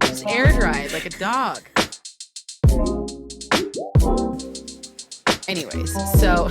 Just air dried like a dog. Anyways, so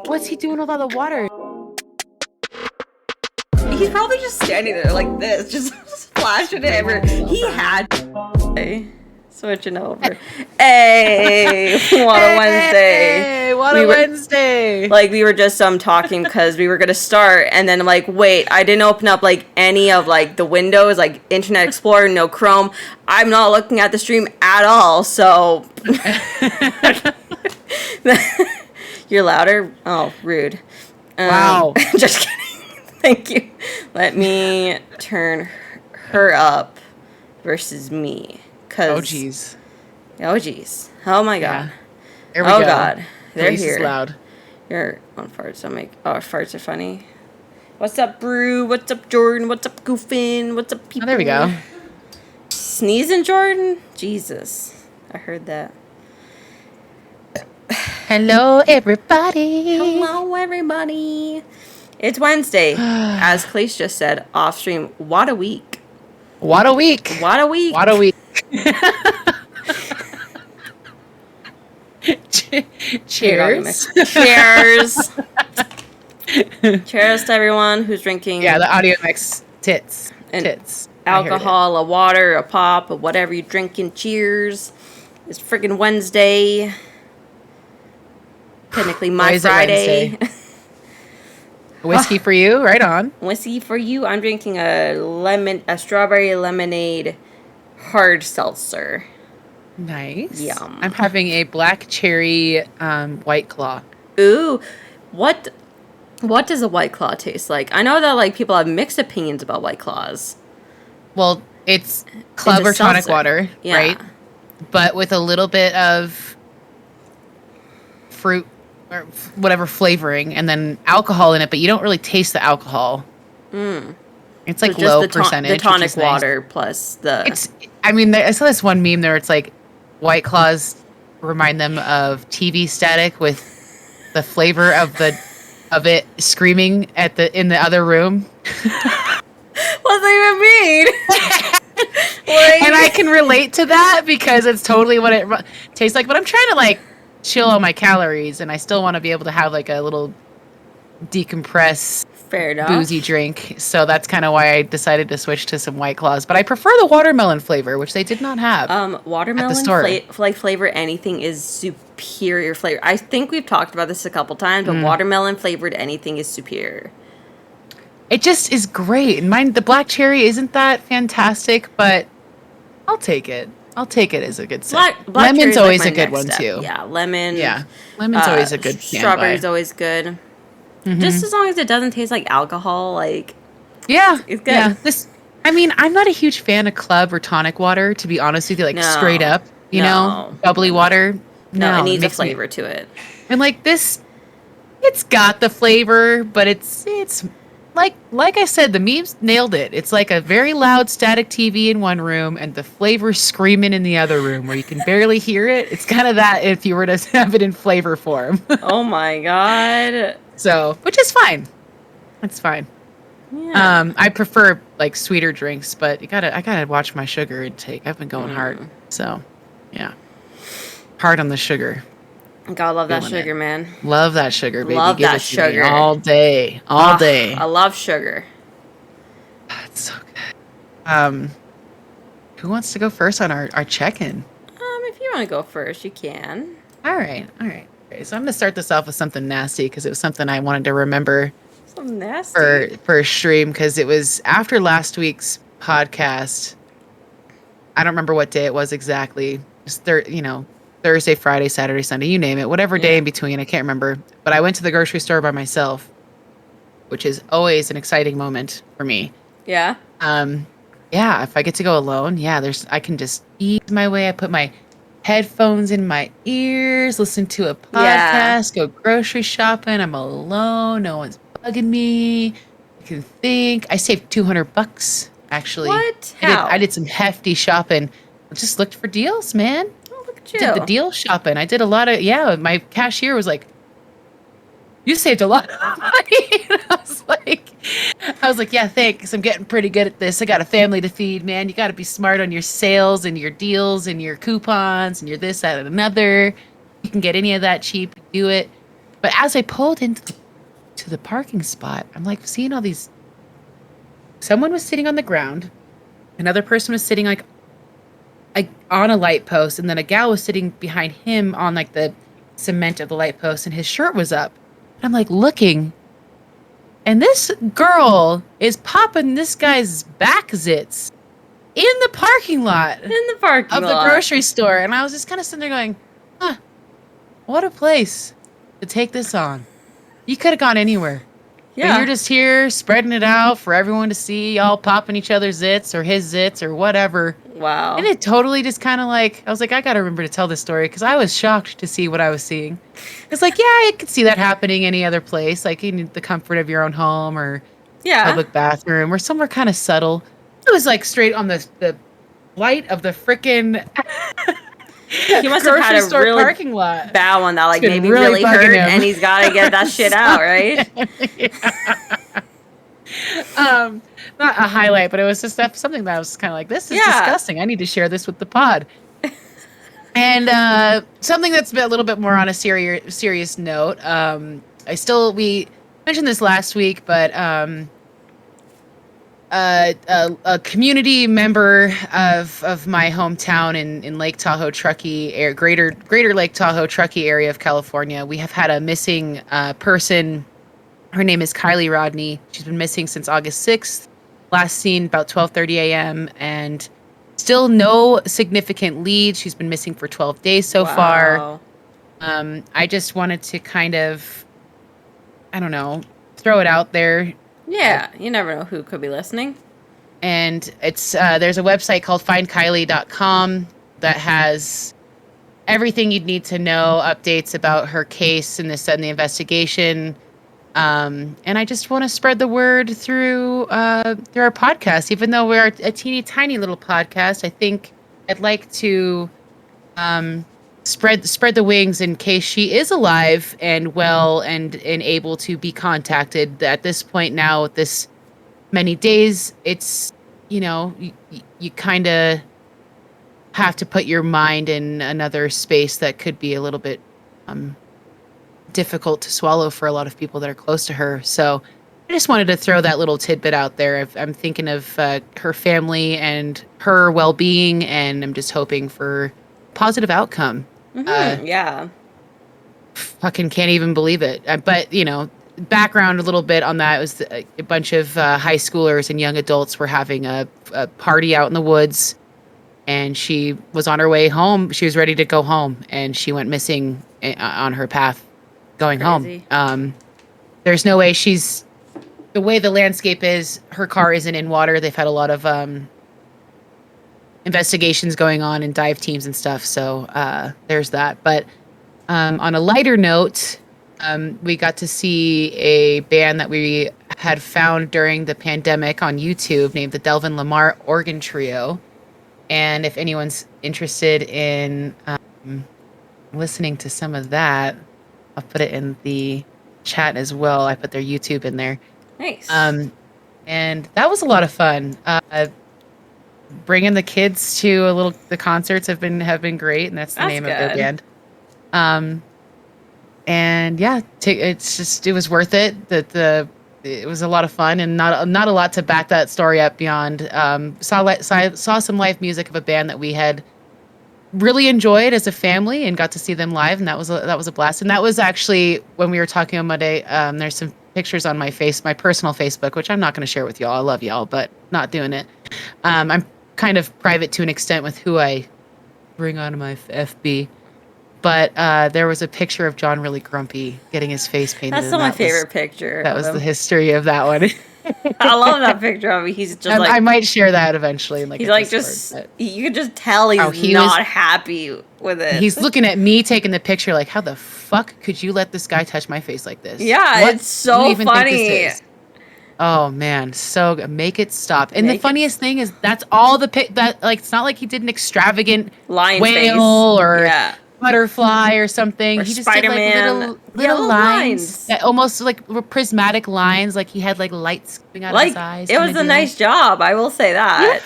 what's he doing with all the water? He's probably just standing there like this, just splashing it everywhere. He had switching over. Hey, what a Wednesday. Hey, what a Wednesday. Like, we were just talking because we were going to start, and then, like, wait, I didn't open up, like, any of, like, the windows, like, Internet Explorer, no Chrome. I'm not looking at the stream at all, so... You're louder? Oh, rude. Wow. Just kidding. Thank you. Let me turn her up versus me. Oh, jeez. Oh, jeez. Oh, my God. Yeah. Here we go. Oh, God. They're here. Is loud. You're on farts. Farts are funny. What's up, Brew? What's up, Jordan? What's up, Goofin? What's up, people? Oh, there we go. Sneezing, Jordan? Jesus. I heard that. Hello, everybody. Hello, everybody. It's Wednesday. As Clace just said, off stream. What a week. What a week. What a week. What a week. Cheers. Cheers. Cheers to everyone who's drinking. Yeah, the audio mix. Tits. Alcohol, a water, a pop, or whatever you're drinking. Cheers. It's freaking Wednesday. Technically my Friday. Whiskey for you, right on. Whiskey for you. I'm drinking a strawberry lemonade hard seltzer. Nice. Yum. I'm having a black cherry White Claw. Ooh, what does a White Claw taste like? I know that like people have mixed opinions about White Claws. Well, it's club or tonic water, right? But with a little bit of fruit or whatever flavoring, and then alcohol in it, but you don't really taste the alcohol. It's like so low percentage. The tonic water nice. Plus the. I saw this one meme there. It's like White Claws remind them of TV static with the flavor of it screaming in the other room. What's that even mean? And I can relate to that because it's totally what it tastes like. But I'm trying to like chill on my calories, and I still want to be able to have like a little decompress boozy drink. So that's kind of why I decided to switch to some White Claws. But I prefer the watermelon flavor, which they did not have. Watermelon flavor anything is superior flavor. I think we've talked about this a couple times, but watermelon flavored anything is superior. It just is great. And mine, the black cherry isn't that fantastic, but I'll take it. I'll take it as a good sip. Lemon's always like a good one, too. Yeah, lemon. Yeah, lemon's always a good strawberry's always good. Mm-hmm. Just as long as it doesn't taste like alcohol, like... Yeah. It's good. Yeah. I'm not a huge fan of club or tonic water, to be honest with you. Like, straight up, you know? Bubbly water. No, it needs a flavor to it. And, like, this... It's got the flavor, but it's... Like I said, the memes nailed it. It's like a very loud static TV in one room and the flavor screaming in the other room where you can barely hear it. It's kind of that if you were to have it in flavor form. Oh my God. So, which is fine. It's fine. Yeah. I prefer like sweeter drinks, but I gotta watch my sugar intake. I've been going hard. So, yeah. Hard on the sugar. God, love that sugar, man. Love that sugar, baby. Love that sugar. All day. All day. I love sugar. It's so good. Who wants to go first on our check-in? If you want to go first, you can. All right. Okay, so I'm going to start this off with something nasty because it was something I wanted to remember. Something nasty? For a stream because it was after last week's podcast. I don't remember what day it was exactly. Just Thursday, Friday, Saturday, Sunday, you name it, whatever day in between, I can't remember. But I went to the grocery store by myself, which is always an exciting moment for me. Yeah. Yeah, if I get to go alone, I can just ease my way. I put my headphones in my ears, listen to a podcast, go grocery shopping. I'm alone. No one's bugging me. I can think. I saved $200 actually. What? How? I did some hefty shopping. I just looked for deals, man. Oh, look at you. Did the deal shopping. I did a lot of my cashier was like, "You saved a lot of money." And I was like, "Yeah, thanks. I'm getting pretty good at this. I got a family to feed, man. You got to be smart on your sales and your deals and your coupons and your this, that, and another. You can get any of that cheap. Do it." But as I pulled into the parking spot, I'm like seeing all these. Someone was sitting on the ground. Another person was sitting like on a light post, and then a gal was sitting behind him on like the cement of the light post, and his shirt was up. And I'm like looking. And this girl is popping this guy's back zits in the parking lot. In the parking lot. Of the grocery store. And I was just kind of sitting there going, what a place to take this on. You could have gone anywhere. Yeah. But you're just here spreading it out for everyone to see, y'all popping each other's zits or his zits or whatever. Wow. And it totally just kind of like, I was like, I got to remember to tell this story because I was shocked to see what I was seeing. It's like, yeah, I could see that happening any other place, like in the comfort of your own home or public bathroom or somewhere kind of subtle. It was like straight on the light of the frickin' he must have had a really parking lot. Bow on that, like maybe really hurt, and he's got to get that shit out, right? Not a highlight, but it was just something that I was kind of like, this is disgusting. I need to share this with the pod. And something that's a little bit more on a serious note. We mentioned this last week, but a community member of my hometown in Lake Tahoe, Truckee, greater Lake Tahoe, Truckee area of California, we have had a missing person. Her name is Kylie Rodney. She's been missing since August 6th. Last seen about 12:30 a.m. and still no significant leads. She's been missing for 12 days so far. I just wanted to kind of, I don't know, throw it out there. Yeah, you never know who could be listening. And it's there's a website called findkylie.com that has everything you'd need to know, updates about her case and the investigation. And I just want to spread the word through our podcast. Even though we're a teeny tiny little podcast, I think I'd like to spread the wings in case she is alive and well and able to be contacted. At this point now, with this many days, it's, you kind of have to put your mind in another space that could be a little bit difficult to swallow for a lot of people that are close to her. So I just wanted to throw that little tidbit out there. I'm thinking of her family and her well-being, and I'm just hoping for positive outcome. Yeah. Fucking can't even believe it. But, background a little bit on that was a bunch of high schoolers and young adults were having a party out in the woods, and she was on her way home. She was ready to go home, and she went missing on her path going home. There's no way the way the landscape is, her car isn't in water. They've had a lot of investigations going on and dive teams and stuff. So there's that. But on a lighter note, we got to see a band that we had found during the pandemic on YouTube named the Delvin Lamar Organ Trio. And if anyone's interested in listening to some of that, I'll put it in the chat as well. I put their YouTube in there. Nice. And that was a lot of fun. Bringing the kids to the concerts have been great, and that's the name of their band. And yeah, it was worth it. It was a lot of fun, and not a lot to back that story up beyond. Saw some live music of a band that we had really enjoyed as a family and got to see them live, and that was a blast. And that was actually when we were talking on Monday. There's some pictures on my personal Facebook, which I'm not going to share with y'all. I love y'all, but not doing it. I'm kind of private to an extent with who I bring on my FB. But there was a picture of John really grumpy getting his face painted. That's still my favorite picture. That was the history of that one. I love that picture of him. He's just I might share that eventually. He's like Discord, you can just tell he's not happy with it. He's looking at me taking the picture like, how the fuck could you let this guy touch my face like this? Yeah, it's so funny. Oh man, so good. Make it stop. And the funniest thing is that's all that like it's not like he did an extravagant lion whale face. Or butterfly or something. Or he just Spider-Man. did like little lines that almost like were prismatic lines, like he had like lights coming out of his eyes. It was a nice job, I will say that.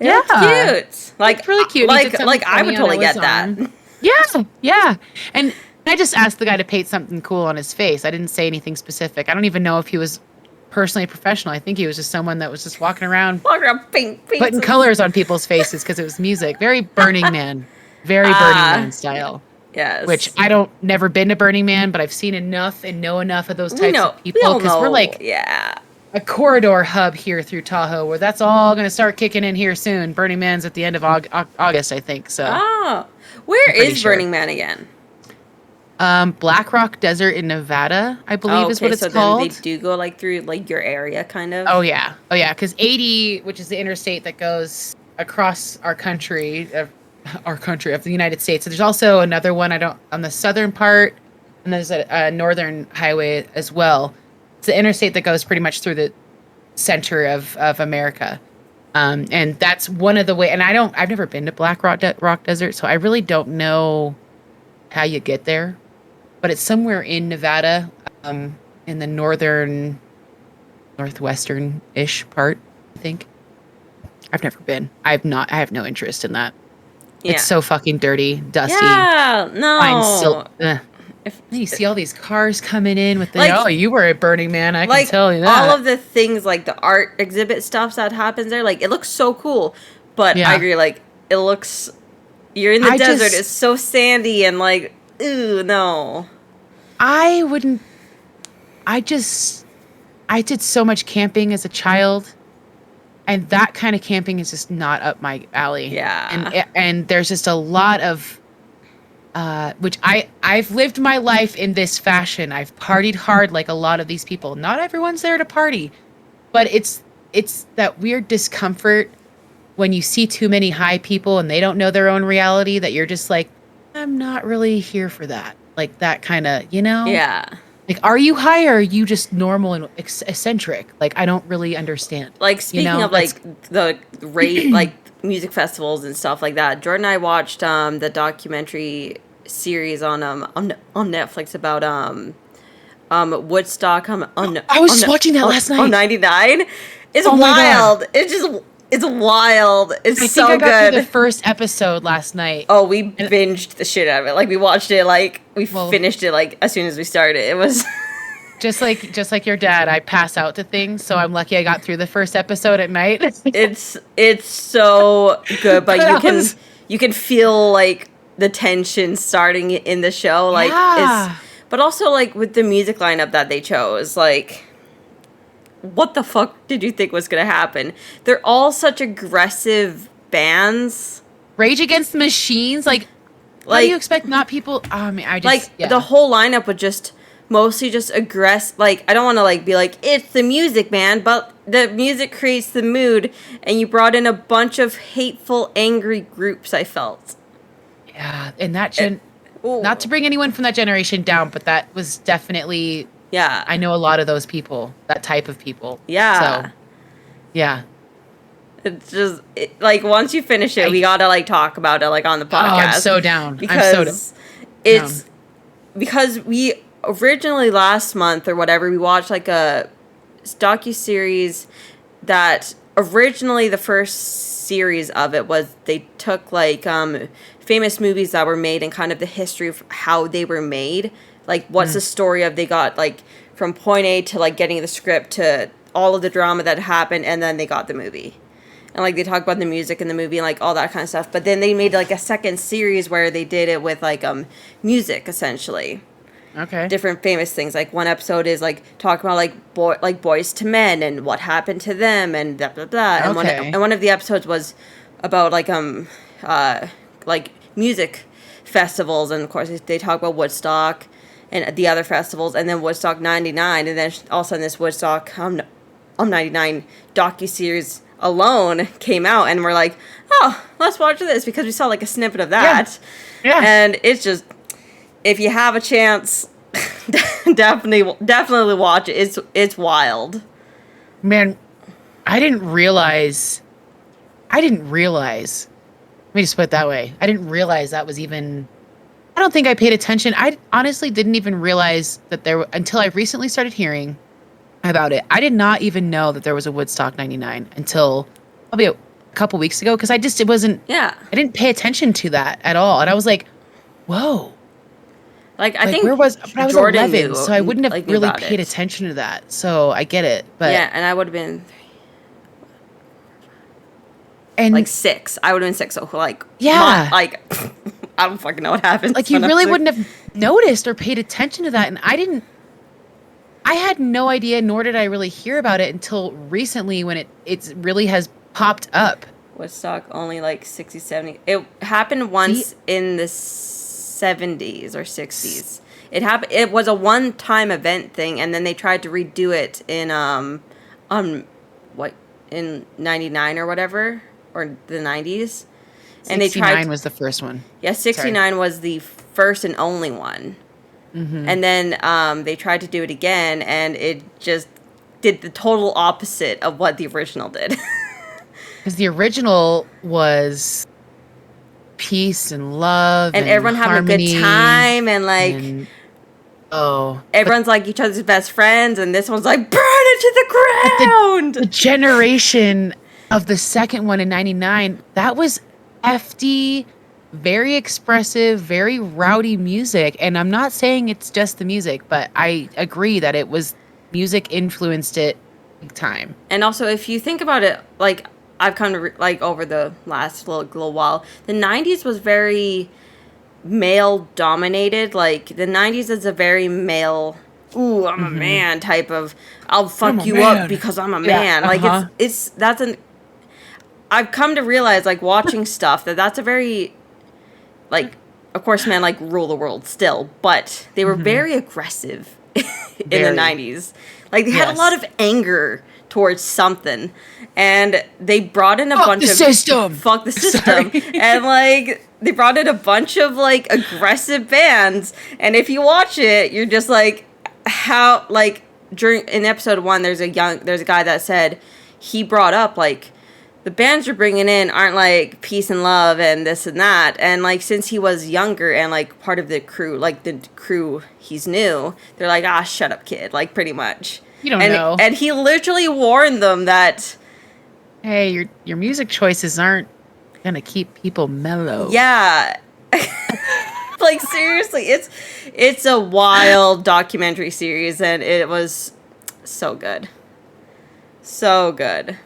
Yeah, cute. Like it's really cute. Like I would totally get that. Yeah. And I just asked the guy to paint something cool on his face. I didn't say anything specific. I don't even know if he was personally professional. I think he was just someone that was just walking around putting colors on people's faces because it was music. Very Burning Man. Very Burning Man style. Yes. Which I don't never been to Burning Man, but I've seen enough and know enough of those types of people because we're like a corridor hub here through Tahoe where that's all going to start kicking in here soon. Burning Man's at the end of August, I think. So. Where is Burning Man again? Black Rock Desert in Nevada, I believe is what it's called. Then they do go like through like your area, kind of. Oh yeah. Because 80, which is the interstate that goes across our country of the United States. So there's also another one on the southern part, and there's a northern highway as well. It's the interstate that goes pretty much through the center of America. And that's one of the way. And I've never been to Black Rock Desert, so I really don't know how you get there. But it's somewhere in Nevada, in the northwestern-ish part, I think. I've never been. I have no interest in that. Yeah. It's so fucking dirty, dusty. Yeah, no. You see all these cars coming in with you were at Burning Man, I can tell you that. All of the things, like the art exhibit stuff that happens there, like it looks so cool. But I agree, like it looks, you're in the desert, it's so sandy and like, ooh, no. I did so much camping as a child. And that kind of camping is just not up my alley. Yeah. And there's just a lot of, which I've lived my life in this fashion. I've partied hard like a lot of these people. Not everyone's there to party, but it's that weird discomfort when you see too many high people and they don't know their own reality that you're just like, I'm not really here for that. Like that kind of, Yeah. Like, are you high or are you just normal and eccentric? Like, I don't really understand. Like, speaking of, like, the like, music festivals and stuff like that, Jordan and I watched the documentary series on Netflix about Woodstock. I was just watching that last night. On 99. It's wild. It's wild. It's so good. I got through the first episode last night. Oh, we binged the shit out of it. Like, we watched it, like, finished it, like, as soon as we started. It was... just like your dad, I pass out to things, so I'm lucky I got through the first episode at night. It's so good, but you can feel, like, the tension starting in the show. Like, but also, like, with the music lineup that they chose, like... What the fuck did you think was going to happen? They're all such aggressive bands. Rage Against the Machines? Like how do you expect not people... the whole lineup would just mostly just aggressive. Like, I don't want to, like, be like, it's the music, man, but the music creates the mood, and you brought in a bunch of hateful, angry groups, I felt. Yeah, and that... not to bring anyone from that generation down, but that was definitely... Yeah. I know a lot of those people, that type of people. Yeah. So, yeah. It's just, like, once you finish it, we gotta, like, talk about it, like, on the podcast. Oh, I'm so down. Because because we originally last month or whatever, we watched, like, a docuseries that originally the first series of it was they took, like, famous movies that were made and kind of the history of how they were made. Like, what's the story of they got, like, from point A to, like, getting the script to all of the drama that happened, and then they got the movie. And, like, they talk about the music in the movie and, like, all that kind of stuff. But then they made, like, a second series where they did it with, like, music, essentially. Okay. Different famous things. Like, one episode is, like, talking about, like, Boys to Men and what happened to them and blah, blah, blah. And, one of the episodes was about, like, music festivals. And, of course, they talk about Woodstock and the other festivals, and then Woodstock 99, and then all of a sudden this Woodstock '99 docuseries alone came out, and we're like, oh, let's watch this because we saw like a snippet of that. Yeah. And it's just, if you have a chance, definitely watch it. It's wild. Man, I didn't realize. Let me just put it that way. I didn't realize that was even. I don't think I paid attention. I honestly didn't even realize that until I recently started hearing about it. I did not even know that there was a Woodstock 99 until probably a couple weeks ago, because it wasn't. Yeah. I didn't pay attention to that at all, and I was like, whoa. I think I was Jordan 11, so I wouldn't have really paid it. attention to that. So I get it, but yeah, and I would have been and 6. I would have been 6. So yeah, I don't fucking know what happened. Like you really wouldn't have noticed or paid attention to that, and I had no idea, nor did I really hear about it until recently when it really has popped up. Woodstock only 60, 70. It happened once in the 70s or 60s. It was a one-time event thing, and then they tried to redo it in in 99 or whatever, or the 90s. And 69 was the first one. Yeah, 69 was the first and only one. Mm-hmm. And then they tried to do it again, and it just did the total opposite of what the original did. Because the original was peace and love, and everyone having a good time, and everyone's each other's best friends, and this one's burn it to the ground. The generation of the second one in 99, that was hefty, very expressive, very rowdy music. And I'm not saying it's just the music, but I agree that it was music influenced it big time. And also, if you think about it, I've come to over the last little while, the 90s was very male dominated. The 90s is a very male, ooh, I'm a man type of, I'll fuck you up because I'm a man. I've come to realize, watching stuff, that's a very, of course, men, rule the world still, but they were very aggressive in the 90s. They had a lot of anger towards something, and they brought in a bunch of... Fuck the system. And, they brought in a bunch of, aggressive bands, and if you watch it, you're just how, in episode 1, there's a guy that said, he brought up, the bands you're bringing in aren't peace and love and this and that. And since he was younger and part of the crew, the crew he's new, they're shut up, kid, pretty much. You don't know. And he literally warned them that, hey, your music choices aren't gonna keep people mellow. Yeah. Seriously, it's a wild documentary series, and it was so good. So good.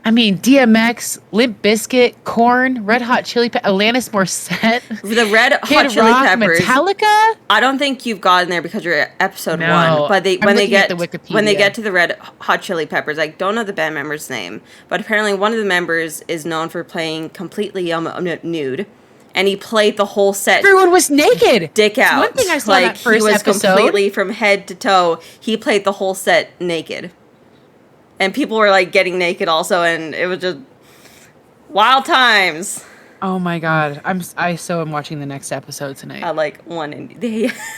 I mean, DMX, Limp Bizkit, Korn, Red Hot Chili Peppers, Alanis Morissette, the Red Hot Chili Peppers, Metallica. I don't think you've gotten there because you're at episode 1. But when they get to the Red Hot Chili Peppers, I don't know the band member's name, but apparently one of the members is known for playing completely nude, and he played the whole set. Everyone was naked, dick out. One thing I saw that first he was episode. Completely from head to toe. He played the whole set naked. And people were getting naked also, and it was just wild times. Oh my god, I so am watching the next episode tonight. One in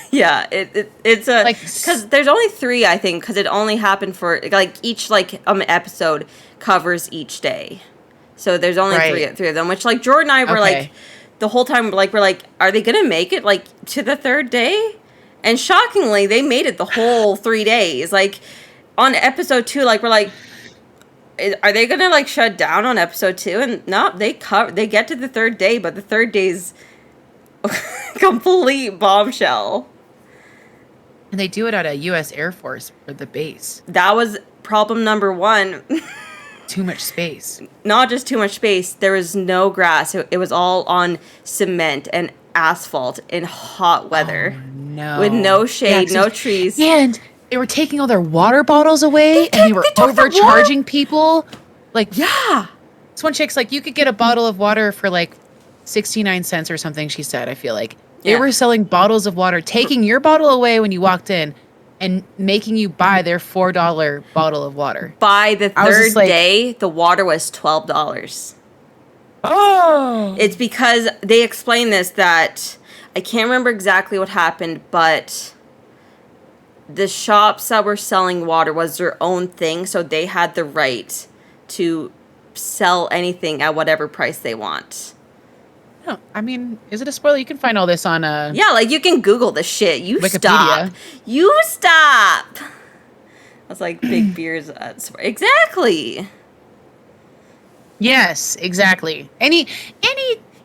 yeah, it's a because there's only 3, I think, because it only happened for each episode covers each day, so there's only three of them. Which Jordan and I were the whole time we're are they gonna make it to the 3rd day? And shockingly, they made it the whole 3 days. On episode 2, we're are they gonna shut down on episode 2? And no, they get to the 3rd day, but the 3rd day's complete bombshell. And they do it at a U.S. Air Force for the base. That was problem number 1. Too much space. Not just too much space. There was no grass. It was all on cement and asphalt in hot weather. Oh, no. With no shade, no trees. And they were taking all their water bottles away, and they were overcharging people. Yeah. This one chick's you could get a bottle of water for 69 cents or something, she said, I feel like. They were selling bottles of water, taking your bottle away when you walked in, and making you buy their $4 bottle of water. By the third day, the water was $12. Oh! It's because they explained this, that I can't remember exactly what happened, but the shops that were selling water was their own thing, so they had the right to sell anything at whatever price they want. No, I mean, is it a spoiler? You can find all this on yeah, like you can Google this shit. You Wikipedia. Stop. You stop. That's like big beers. Exactly. Yes, exactly. Any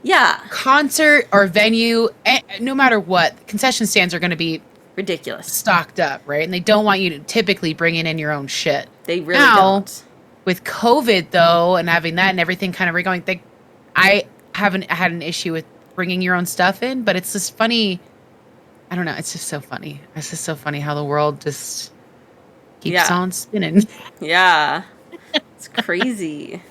yeah concert or venue, no matter what, concession stands are going to be ridiculous, stocked up, right? And they don't want you to typically bring in your own shit. They really don't. With COVID though, and having that and everything kind of regoing, I haven't had an issue with bringing your own stuff in, but it's just funny. I don't know. It's just so funny. It's just so funny how the world just keeps on spinning. Yeah. It's crazy.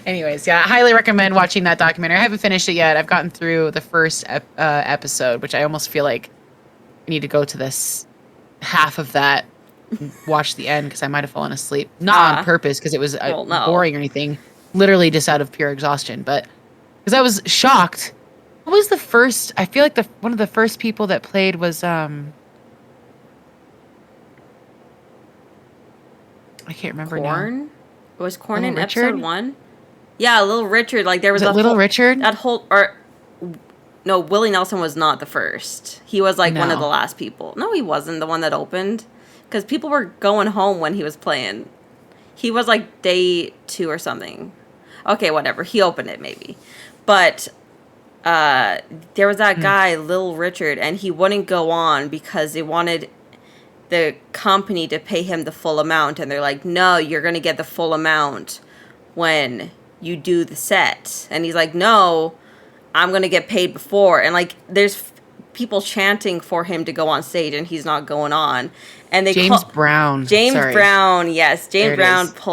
Anyways, yeah, I highly recommend watching that documentary. I haven't finished it yet. I've gotten through the first episode, which I almost feel like I need to go to this half of that, watch the end, because I might have fallen asleep. Not on purpose, because it was boring or anything. Literally just out of pure exhaustion. But because I was shocked. What was the first? I feel like one of the first people that played was I can't remember Korn? now. Was Korn in episode 1? Yeah, Little Richard. Like there was a Little Richard. That whole no, Willie Nelson was not the first. He was like one of the last people. No, he wasn't the one that opened, because people were going home when he was playing. He was like day 2 or something. Okay, whatever. He opened it maybe, but there was that guy, Little Richard, and he wouldn't go on because they wanted the company to pay him the full amount, and they're like, no, you're gonna get the full amount when you do the set. And he's like, no, I'm gonna get paid before. And like there's people chanting for him to go on stage, and he's not going on. And they James Brown pulled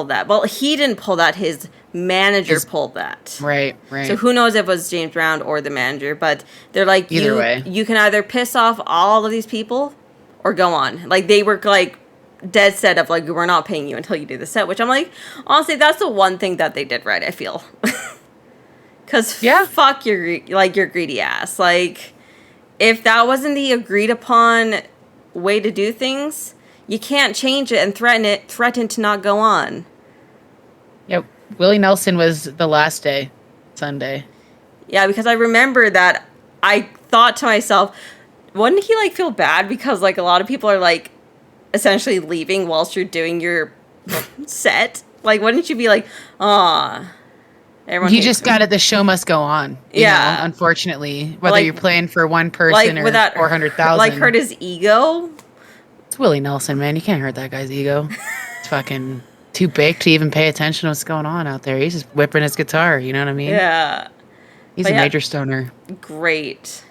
that. Well, he didn't pull that, his manager pulled that. Right. So who knows if it was James Brown or the manager, but they're like, either way, you can either piss off all of these people or go on. Like they were like dead set of like, we're not paying you until you do the set, which I'm like, honestly, that's the one thing that they did right, I feel. Because fuck your greedy ass. Like if that wasn't the agreed upon way to do things, you can't change it and threaten to not go on. Yep. Willie Nelson was the last day, Sunday. Yeah, because I remember that I thought to myself, wouldn't he like feel bad because like a lot of people are like essentially leaving whilst you're doing your set? Like, wouldn't you be like, ah, everyone? You just got it. The show must go on. You know, unfortunately, whether you're playing for one person or 400,000, like hurt his ego. It's Willie Nelson, man. You can't hurt that guy's ego. It's fucking too big to even pay attention to what's going on out there. He's just whipping his guitar. You know what I mean? Yeah. He's a major stoner. Great.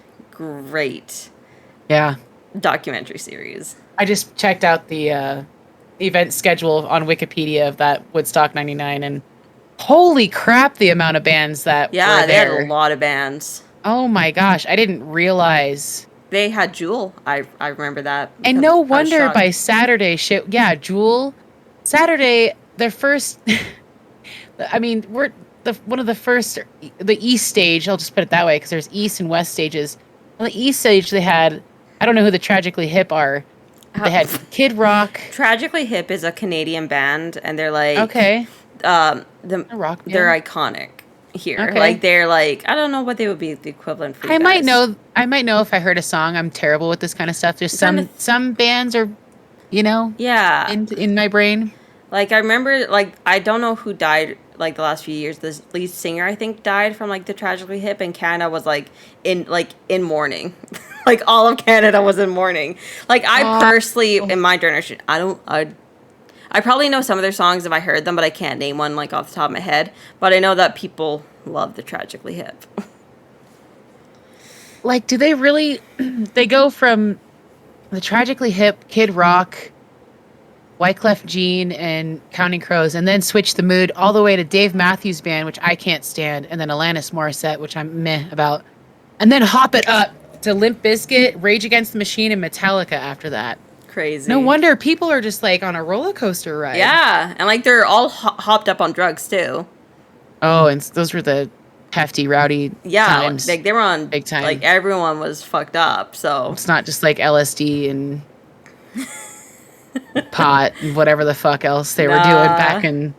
Yeah. Documentary series. I just checked out the event schedule on Wikipedia of that Woodstock 99, and holy crap, the amount of bands that were there. They had a lot of bands. Oh my gosh, I didn't realize. They had Jewel. I remember that. And no wonder by Saturday shit. Yeah, Jewel. Saturday, their first. I mean, we're one of the first. The East stage. I'll just put it that way because there's East and West stages. On the East stage, they had. I don't know who the Tragically Hip are. They had Kid Rock. Tragically Hip is a Canadian band, and they're like okay. A rock band? They're iconic here. Okay. Like they're like, I don't know what they would be the equivalent for. I might know if I heard a song. I'm terrible with this kind of stuff. Just some bands are, in my brain. Like I remember, like I don't know who died like the last few years. The lead singer I think died from like the Tragically Hip, and Canada was like in mourning. Like all of Canada was in mourning. Like I personally, in my generation, I probably know some of their songs if I heard them, but I can't name one like off the top of my head. But I know that people love the Tragically Hip. Like, do they really? They go from the Tragically Hip, Kid Rock, Wyclef Jean, and Counting Crows, and then switch the mood all the way to Dave Matthews Band, which I can't stand, and then Alanis Morissette, which I'm meh about, and then hop it up to Limp Bizkit, Rage Against the Machine, and Metallica after that. Crazy. No wonder people are just like on a roller coaster ride. Yeah, and like they're all hopped up on drugs too. Oh, and those were the hefty, rowdy times. Like they were on big time. Like everyone was fucked up. So it's not just like LSD and pot and whatever the fuck else they were doing back in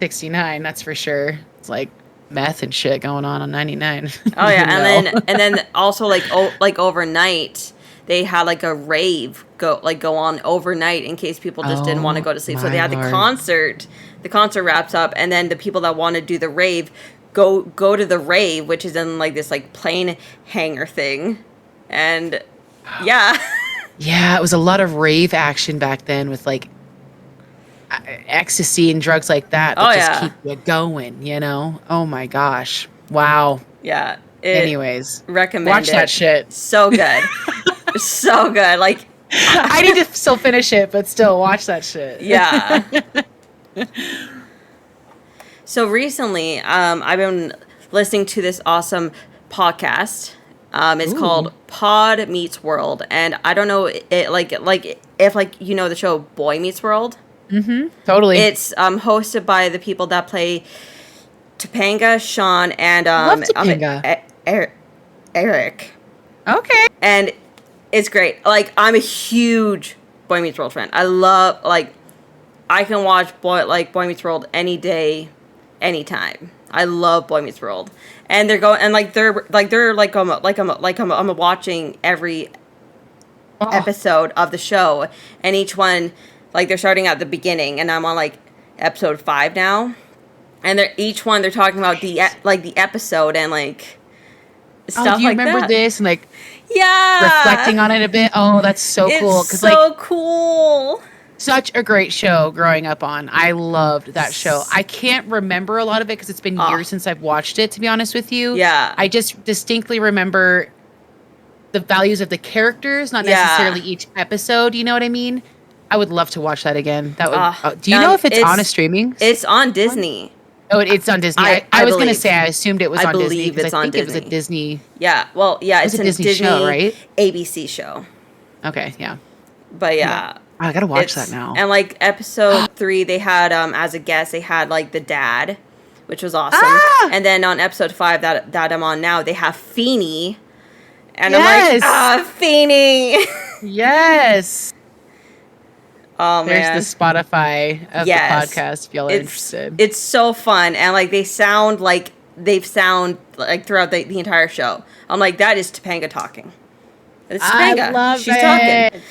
'69. That's for sure. It's like meth and shit going on '99. Oh yeah, and then also like overnight they had like a rave go on overnight in case people just didn't want to go to sleep. So they had the concert. The concert wraps up, and then the people that want to do the rave go to the rave, which is in like this like plane hangar thing, and yeah. Yeah, it was a lot of rave action back then with like ecstasy and drugs like that just keep you going, you know? Oh my gosh. Wow. Yeah. Anyways, recommend watch that shit. So good. So good. Like I need to still finish it, but still watch that shit. Yeah. So recently, I've been listening to this awesome podcast. It's called Pod Meets World, and I don't know if you know the show Boy Meets World. Mm-hmm. Totally. It's hosted by the people that play Topanga, Sean, and Love Topanga. Eric. Okay. And it's great. Like I'm a huge Boy Meets World fan. I love I can watch Boy Meets World any day, anytime. I love Boy Meets World, and they're going and I'm watching every episode of the show, and each one they're starting at the beginning, and I'm on like episode 5 now, and they're talking about the episode and like stuff do you like remember that. This and like reflecting on it a bit? Oh, that's so cool. It's so cool. Such a great show growing up on. I loved that show. I can't remember a lot of it because it's been years since I've watched it, to be honest with you. Yeah. I just distinctly remember the values of the characters, not necessarily each episode. You know what I mean? I would love to watch that again. That would. Do you know if it's on a streaming? It's on Disney. Oh, it's on Disney. I was going to say I assumed it was on Disney. I believe it's on Disney. It was a Disney. Yeah. Well, yeah, it's a Disney show, right? ABC show. Okay. Yeah. But yeah. I gotta watch that now. And like episode 3, they had as a guest they had like the dad, which was awesome. And then on episode 5 that I'm on now, they have Feeny, and I'm like, Feeny. Yes. Oh man, there's the Spotify of the podcast. If y'all are interested, it's so fun, and like they sound like throughout the entire show. I'm like, that is Topanga talking. It's Topanga. I love She's it. talking.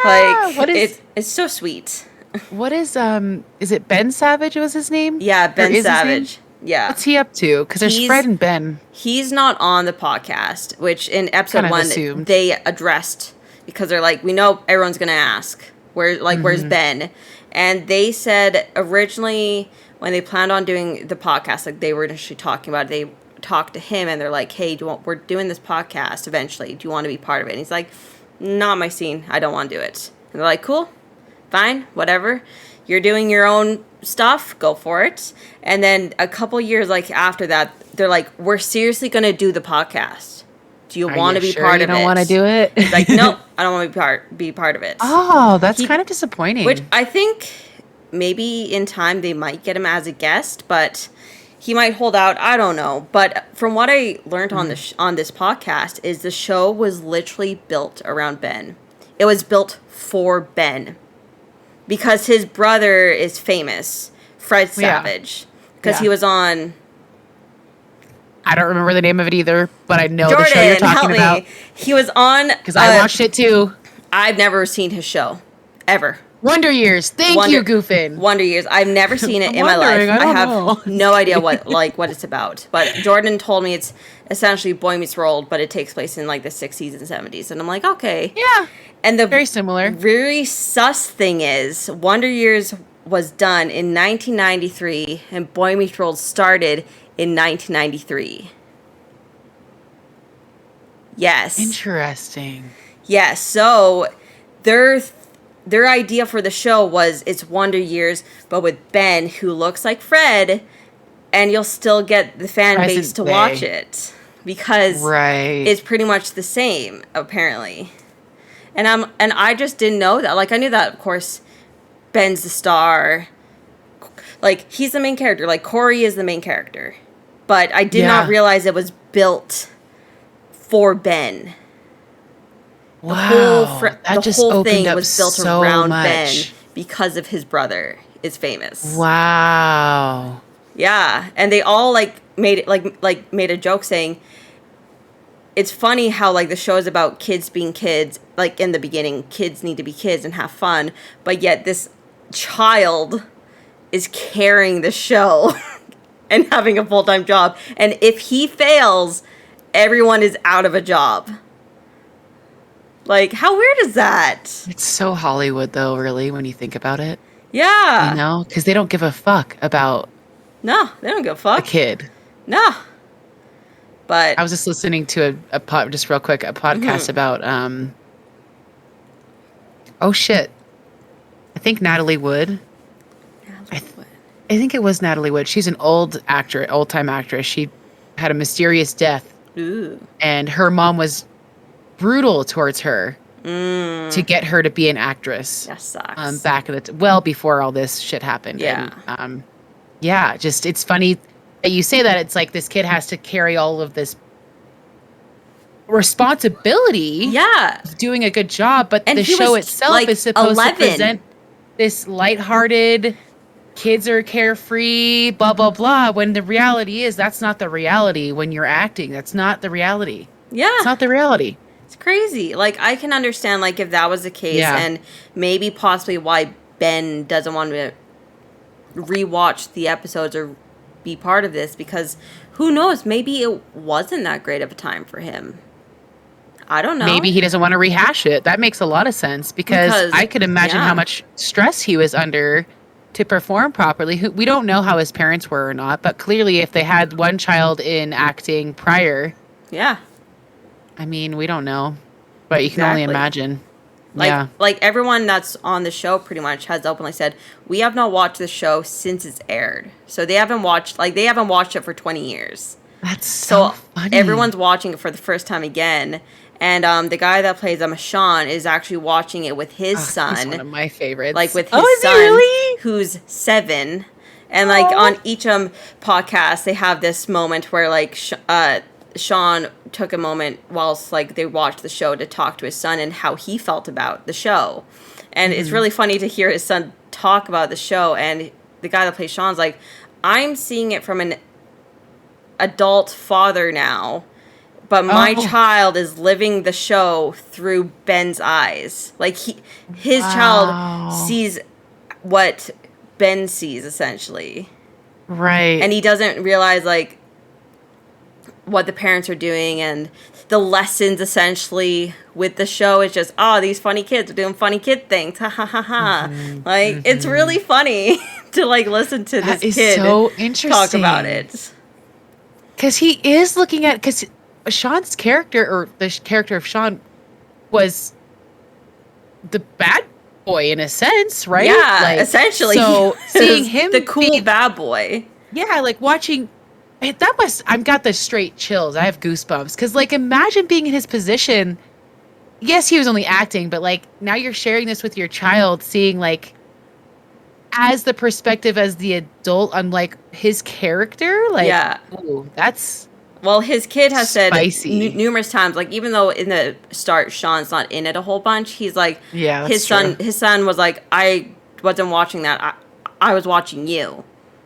Like it's so sweet. What is it Ben Savage was his name? Yeah, Ben Savage. Yeah. What's he up to? Because there's Fred and Ben. He's not on the podcast, which in episode 1 they addressed, because they're like, we know everyone's gonna ask where's Ben, and they said originally when they planned on doing the podcast, like they were initially talking about it, they talked to him and they're like, hey, we're doing this podcast eventually. Do you want to be part of it? And he's like, not my scene. I don't want to do it. And they're like, cool, fine, whatever. You're doing your own stuff. Go for it. And then a couple years after that, they're like, we're seriously going to do the podcast. Do you want to be part of it? You don't want to do it? It's like, nope, I don't want to be part of it. Oh, that's kind of disappointing. Which I think maybe in time they might get him as a guest, but he might hold out. I don't know. But from what I learned on this podcast is the show was literally built around Ben. It was built for Ben because his brother is famous, Fred Savage, because he was on. I don't remember the name of it either, but I know the show you're talking about. He was on because I watched it too. I've never seen his show ever. Wonder Years. Thank you, Goofin. Wonder Years. I've never seen it in my life. I have no idea what it's about. But Jordan told me it's essentially Boy Meets World, but it takes place in like the 60s and 70s. And I'm like, okay. Yeah. And the very similar. Very sus thing is Wonder Years was done in 1993 and Boy Meets World started in 1993. Yes. Interesting. Yes. So their idea for the show was it's Wonder Years, but with Ben, who looks like Fred, and you'll still get the fan base to watch it because it's pretty much the same, apparently. And I just didn't know that. Like, I knew that, of course, Ben's the star. Like, he's the main character. Like, Corey is the main character. But I did not realize it was built for Ben. Wow. The whole thing was built around Ben because of his brother is famous. Wow. Yeah. And they all, like, made it, made a joke saying, it's funny how, like, the show is about kids being kids. Like, in the beginning, kids need to be kids and have fun. But yet this child is carrying the show and having a full-time job. And if he fails, everyone is out of a job. Like, how weird is that? It's so Hollywood, though, really, when you think about it. Yeah. You know? Because they don't give a fuck about... No, they don't give a fuck. A kid. No. But... I was just listening to just real quick, a podcast about... Oh, shit. I think Natalie Wood... I think it was Natalie Wood. She's an old-time actress. She had a mysterious death. Ooh. And her mom was brutal towards her to get her to be an actress. That sucks. Back in well before all this shit happened. Yeah. And, just it's funny that you say that. It's like this kid has to carry all of this responsibility. Yeah. Of doing a good job, but and the show itself like is supposed 11. to present this lighthearted, kids are carefree, blah, blah, blah, when the reality is that's not the reality when you're acting. That's not the reality. Yeah. It's not the reality. It's crazy. Like, I can understand, like, if that was the case and maybe possibly why Ben doesn't want to rewatch the episodes or be part of this because who knows? Maybe it wasn't that great of a time for him. I don't know. Maybe he doesn't want to rehash it. That makes a lot of sense because I could imagine how much stress he was under to perform properly. We don't know how his parents were or not, but clearly if they had one child in acting prior. Yeah. I mean, we don't know, but you can only imagine. Like everyone that's on the show pretty much has openly said, we have not watched the show since it's aired. So they haven't watched it for 20 years. That's so funny. Everyone's watching it for the first time again. And the guy that plays Sean is actually watching it with his son. He's one of my favorites. Like with his son, who's 7. And like on each podcast, they have this moment where like Sean took a moment whilst like they watched the show to talk to his son and how he felt about the show. And it's really funny to hear his son talk about the show. And the guy that plays Sean's like, I'm seeing it from an adult father now. But my child is living the show through Ben's eyes. Like his child sees what Ben sees essentially. Right. And he doesn't realize like what the parents are doing and the lessons essentially with the show is just, these funny kids are doing funny kid things. Ha ha ha ha. Like it's really funny to like listen to this kid so interesting. Talk about it. Cuz he is looking at Sean's character, or the character of Sean, was the bad boy in a sense, right? Yeah, like, essentially. So seeing him the cool bad boy. Yeah, like watching I've got the straight chills. I have goosebumps because like imagine being in his position. Yes, he was only acting, but like now you're sharing this with your child, seeing like as the perspective as the adult on like his character. Like, ooh, that's. Well, his kid has spicy. said numerous times, like even though in the start Sean's not in it a whole bunch, he's like, his son was like, I wasn't watching that. I was watching you.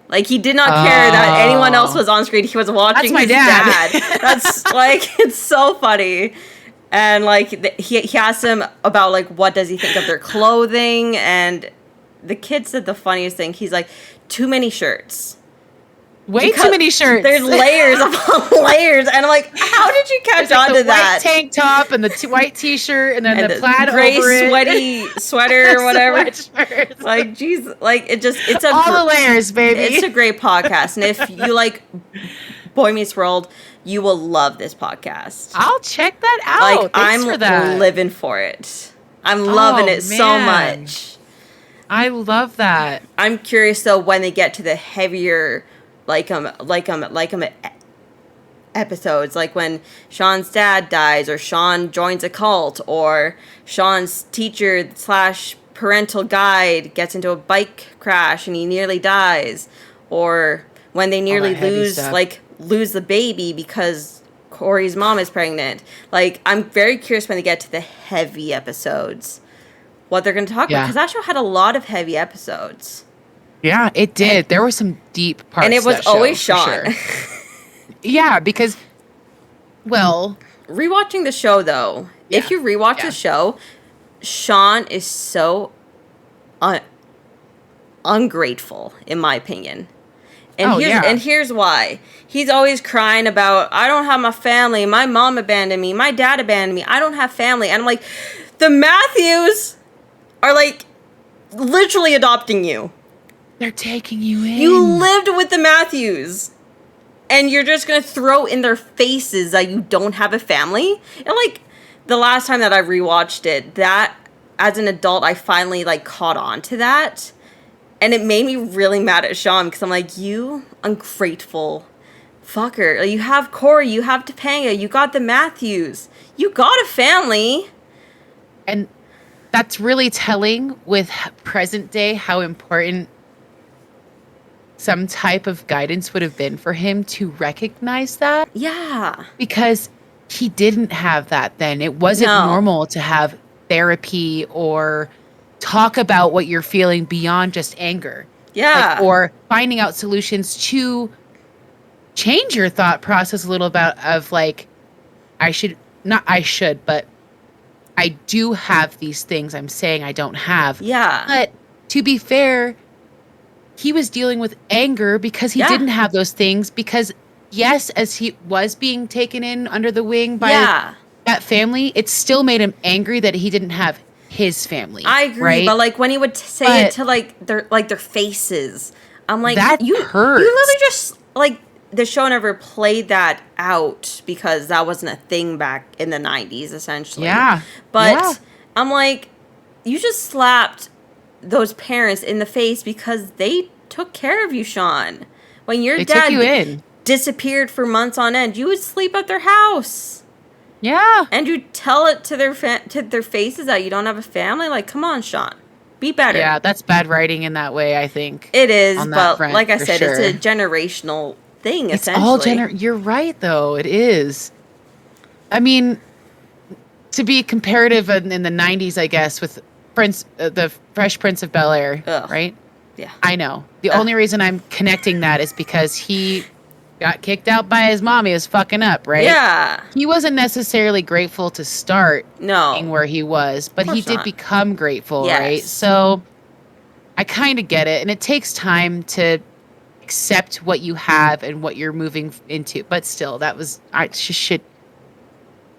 Like he did not care that anyone else was on screen. He was watching his dad. That's like it's so funny. And like he asked him about like what does he think of their clothing, and the kid said the funniest thing. He's like, too many shirts. Way too many shirts. There's layers upon layers, and I'm like, how did you catch on to that? White tank top and the white t-shirt, and then the plaid gray over it. sweaty sweater or whatever. Like, geez, like it's all the layers, baby. It's a great podcast, and if you like Boy Meets World, you will love this podcast. I'll check that out. Like I'm living for it. I'm loving it so much. I love that. I'm curious though when they get to the heavier. Like episodes, like when Sean's dad dies, or Sean joins a cult, or Sean's teacher slash parental guide gets into a bike crash and he nearly dies, or when they nearly lose the baby because Corey's mom is pregnant. Like, I'm very curious when they get to the heavy episodes, what they're going to talk about, because that show had a lot of heavy episodes. Yeah, it did. There were some deep parts. And it was always Sean. Sure. Yeah, because, well... Rewatching the show, though, if you rewatch the show, Sean is so ungrateful, in my opinion. And here's why. He's always crying about, I don't have my family, my mom abandoned me, my dad abandoned me, I don't have family. And I'm like, the Matthews are, like, literally adopting you. They're taking you in. You lived with the Matthews. And you're just going to throw in their faces that you don't have a family? And, like, the last time that I rewatched it, that, as an adult, I finally, like, caught on to that. And it made me really mad at Sean, because I'm like, you ungrateful fucker. Like, you have Corey, you have Topanga, you got the Matthews. You got a family. And that's really telling with present day how important some type of guidance would have been for him to recognize that. Yeah. Because he didn't have that then. It wasn't normal to have therapy or talk about what you're feeling beyond just anger. Yeah. Like, or finding out solutions to change your thought process a little bit of like, but I do have these things I'm saying I don't have. Yeah. But to be fair, he was dealing with anger because he didn't have those things, because yes, as he was being taken in under the wing by that family, it still made him angry that he didn't have his family. I agree, right? But like when he would say it to their faces, I'm like, that hurts. You literally just, like, the show never played that out because that wasn't a thing back in the 90s, essentially. Yeah. But I'm like, you just slapped those parents in the face because they took care of you, Sean. When your dad disappeared for months on end, you would sleep at their house. Yeah. And you tell it to their faces that you don't have a family. Like, come on, Sean. Be better. Yeah, that's bad writing in that way, I think. It is, but like I said, it's a generational thing, essentially. You're right, though. It is. I mean, to be comparative in the 90s, I guess, with the Fresh Prince of Bel-Air, right? Yeah. I know. The only reason I'm connecting that is because he got kicked out by his mom. He was fucking up, right? Yeah. He wasn't necessarily grateful to start being where he was, but he did become grateful, right? So I kind of get it. And it takes time to accept what you have and what you're moving into. But still, it's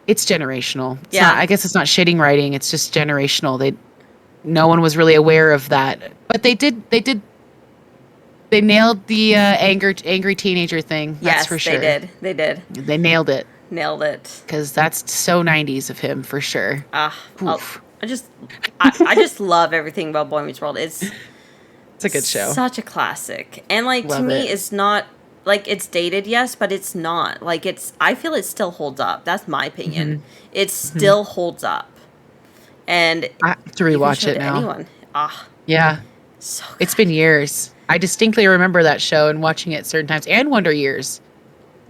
generational. I guess it's not shitting writing. It's just generational. No one was really aware of that, but they nailed the angry teenager thing. That's for sure. They did. They nailed it. Because that's so 90s of him for sure. I just love everything about Boy Meets World. It's a good show. Such a classic. And like, to me, it's not like, it's dated, yes, but it's not. Like, I feel it still holds up. That's my opinion. Mm-hmm. It still holds up. And I have to rewatch it now. Anyone. Yeah. So good. It's been years. I distinctly remember that show and watching it certain times, and Wonder Years.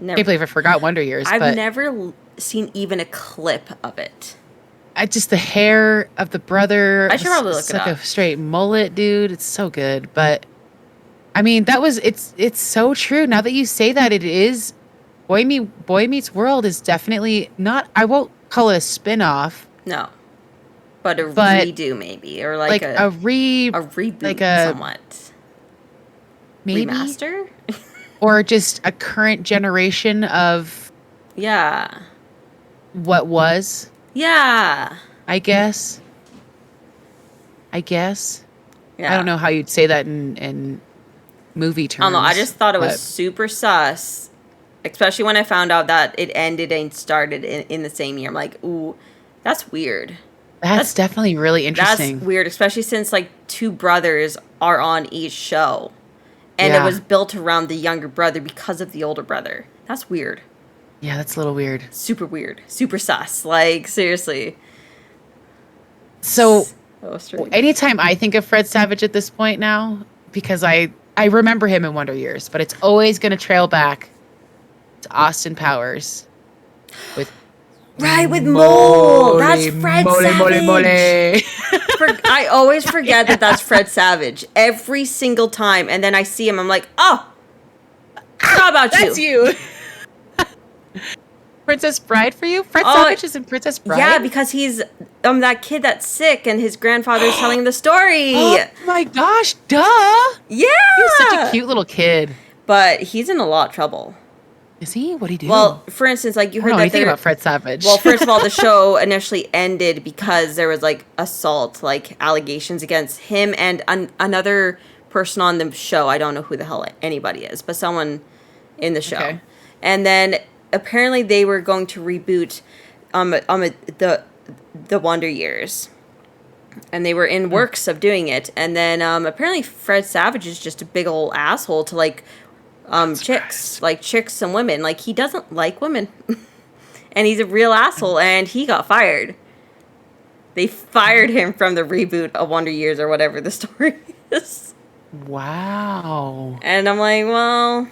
I can't believe I forgot Wonder Years. I've never seen even a clip of it. Just the hair of the brother. I should probably look it up. It's like a straight mullet, dude. It's so good. But I mean, it's so true. Now that you say that, it is Boy Meets World is definitely not. I won't call it a spin-off. No. But redo, maybe, or like a reboot, like somewhat. Maybe remaster, or just a current generation of what was. Yeah, I guess. Yeah. I don't know how you'd say that in movie terms. I don't know. I just thought it was super sus, especially when I found out that it ended and started in the same year. I'm like, ooh, that's weird. That's definitely really interesting. That's weird, especially since like two brothers are on each show. And it was built around the younger brother because of the older brother. That's weird. Yeah, that's a little weird. Super weird. Super sus. Like, seriously. So, anytime I think of Fred Savage at this point now, because I remember him in Wonder Years, but it's always going to trail back to Austin Powers with with Mole. That's Fred Savage. I always forget that's Fred Savage every single time, and then I see him. I'm like, oh, how about that's you? Princess Bride for you? Fred Savage is in Princess Bride? Yeah, because he's that kid that's sick and his grandfather's telling the story. Oh my gosh, duh. Yeah. He was such a cute little kid. But he's in a lot of trouble. Is he? What'd he do? Well, for instance, like you heard anything about Fred Savage. Well, first of all, the show initially ended because there was like assault, like allegations against him and another person on the show. I don't know who the hell anybody is, but someone in the show. Okay. And then apparently they were going to reboot the Wonder Years, and they were in works of doing it. And then apparently Fred Savage is just a big old asshole to like chicks and women. Like, he doesn't like women, and he's a real asshole. And he got fired. They fired him from the reboot of Wonder Years or whatever the story is. Wow. And I'm like, well,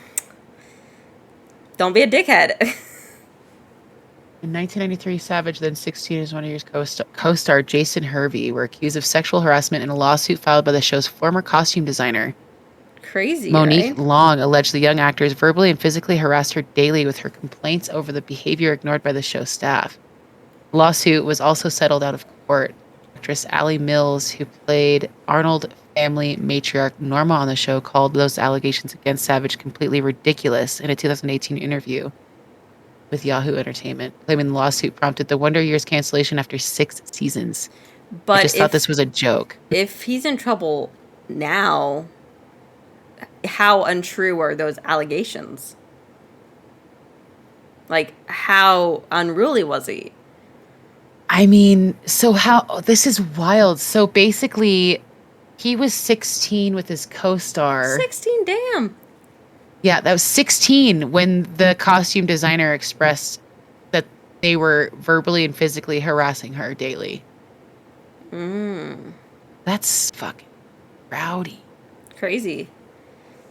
don't be a dickhead. In 1993, Savage, then 16 as Wonder Years co-star Jason Hervey, were accused of sexual harassment in a lawsuit filed by the show's former costume designer. Crazy, Monique right? Long alleged the young actors verbally and physically harassed her daily with her complaints over the behavior ignored by the show staff. The lawsuit was also settled out of court. Actress Allie Mills, who played Arnold family matriarch Norma on the show, called those allegations against Savage completely ridiculous in a 2018 interview with Yahoo Entertainment, claiming the lawsuit prompted the Wonder Years cancellation after 6 seasons. But I just thought this was a joke. If he's in trouble now, how untrue are those allegations? Like, how unruly was he? I mean, this is wild. So basically, he was 16 with his co-star. 16, damn. Yeah, that was 16 when the costume designer expressed that they were verbally and physically harassing her daily. That's fucking rowdy. Crazy.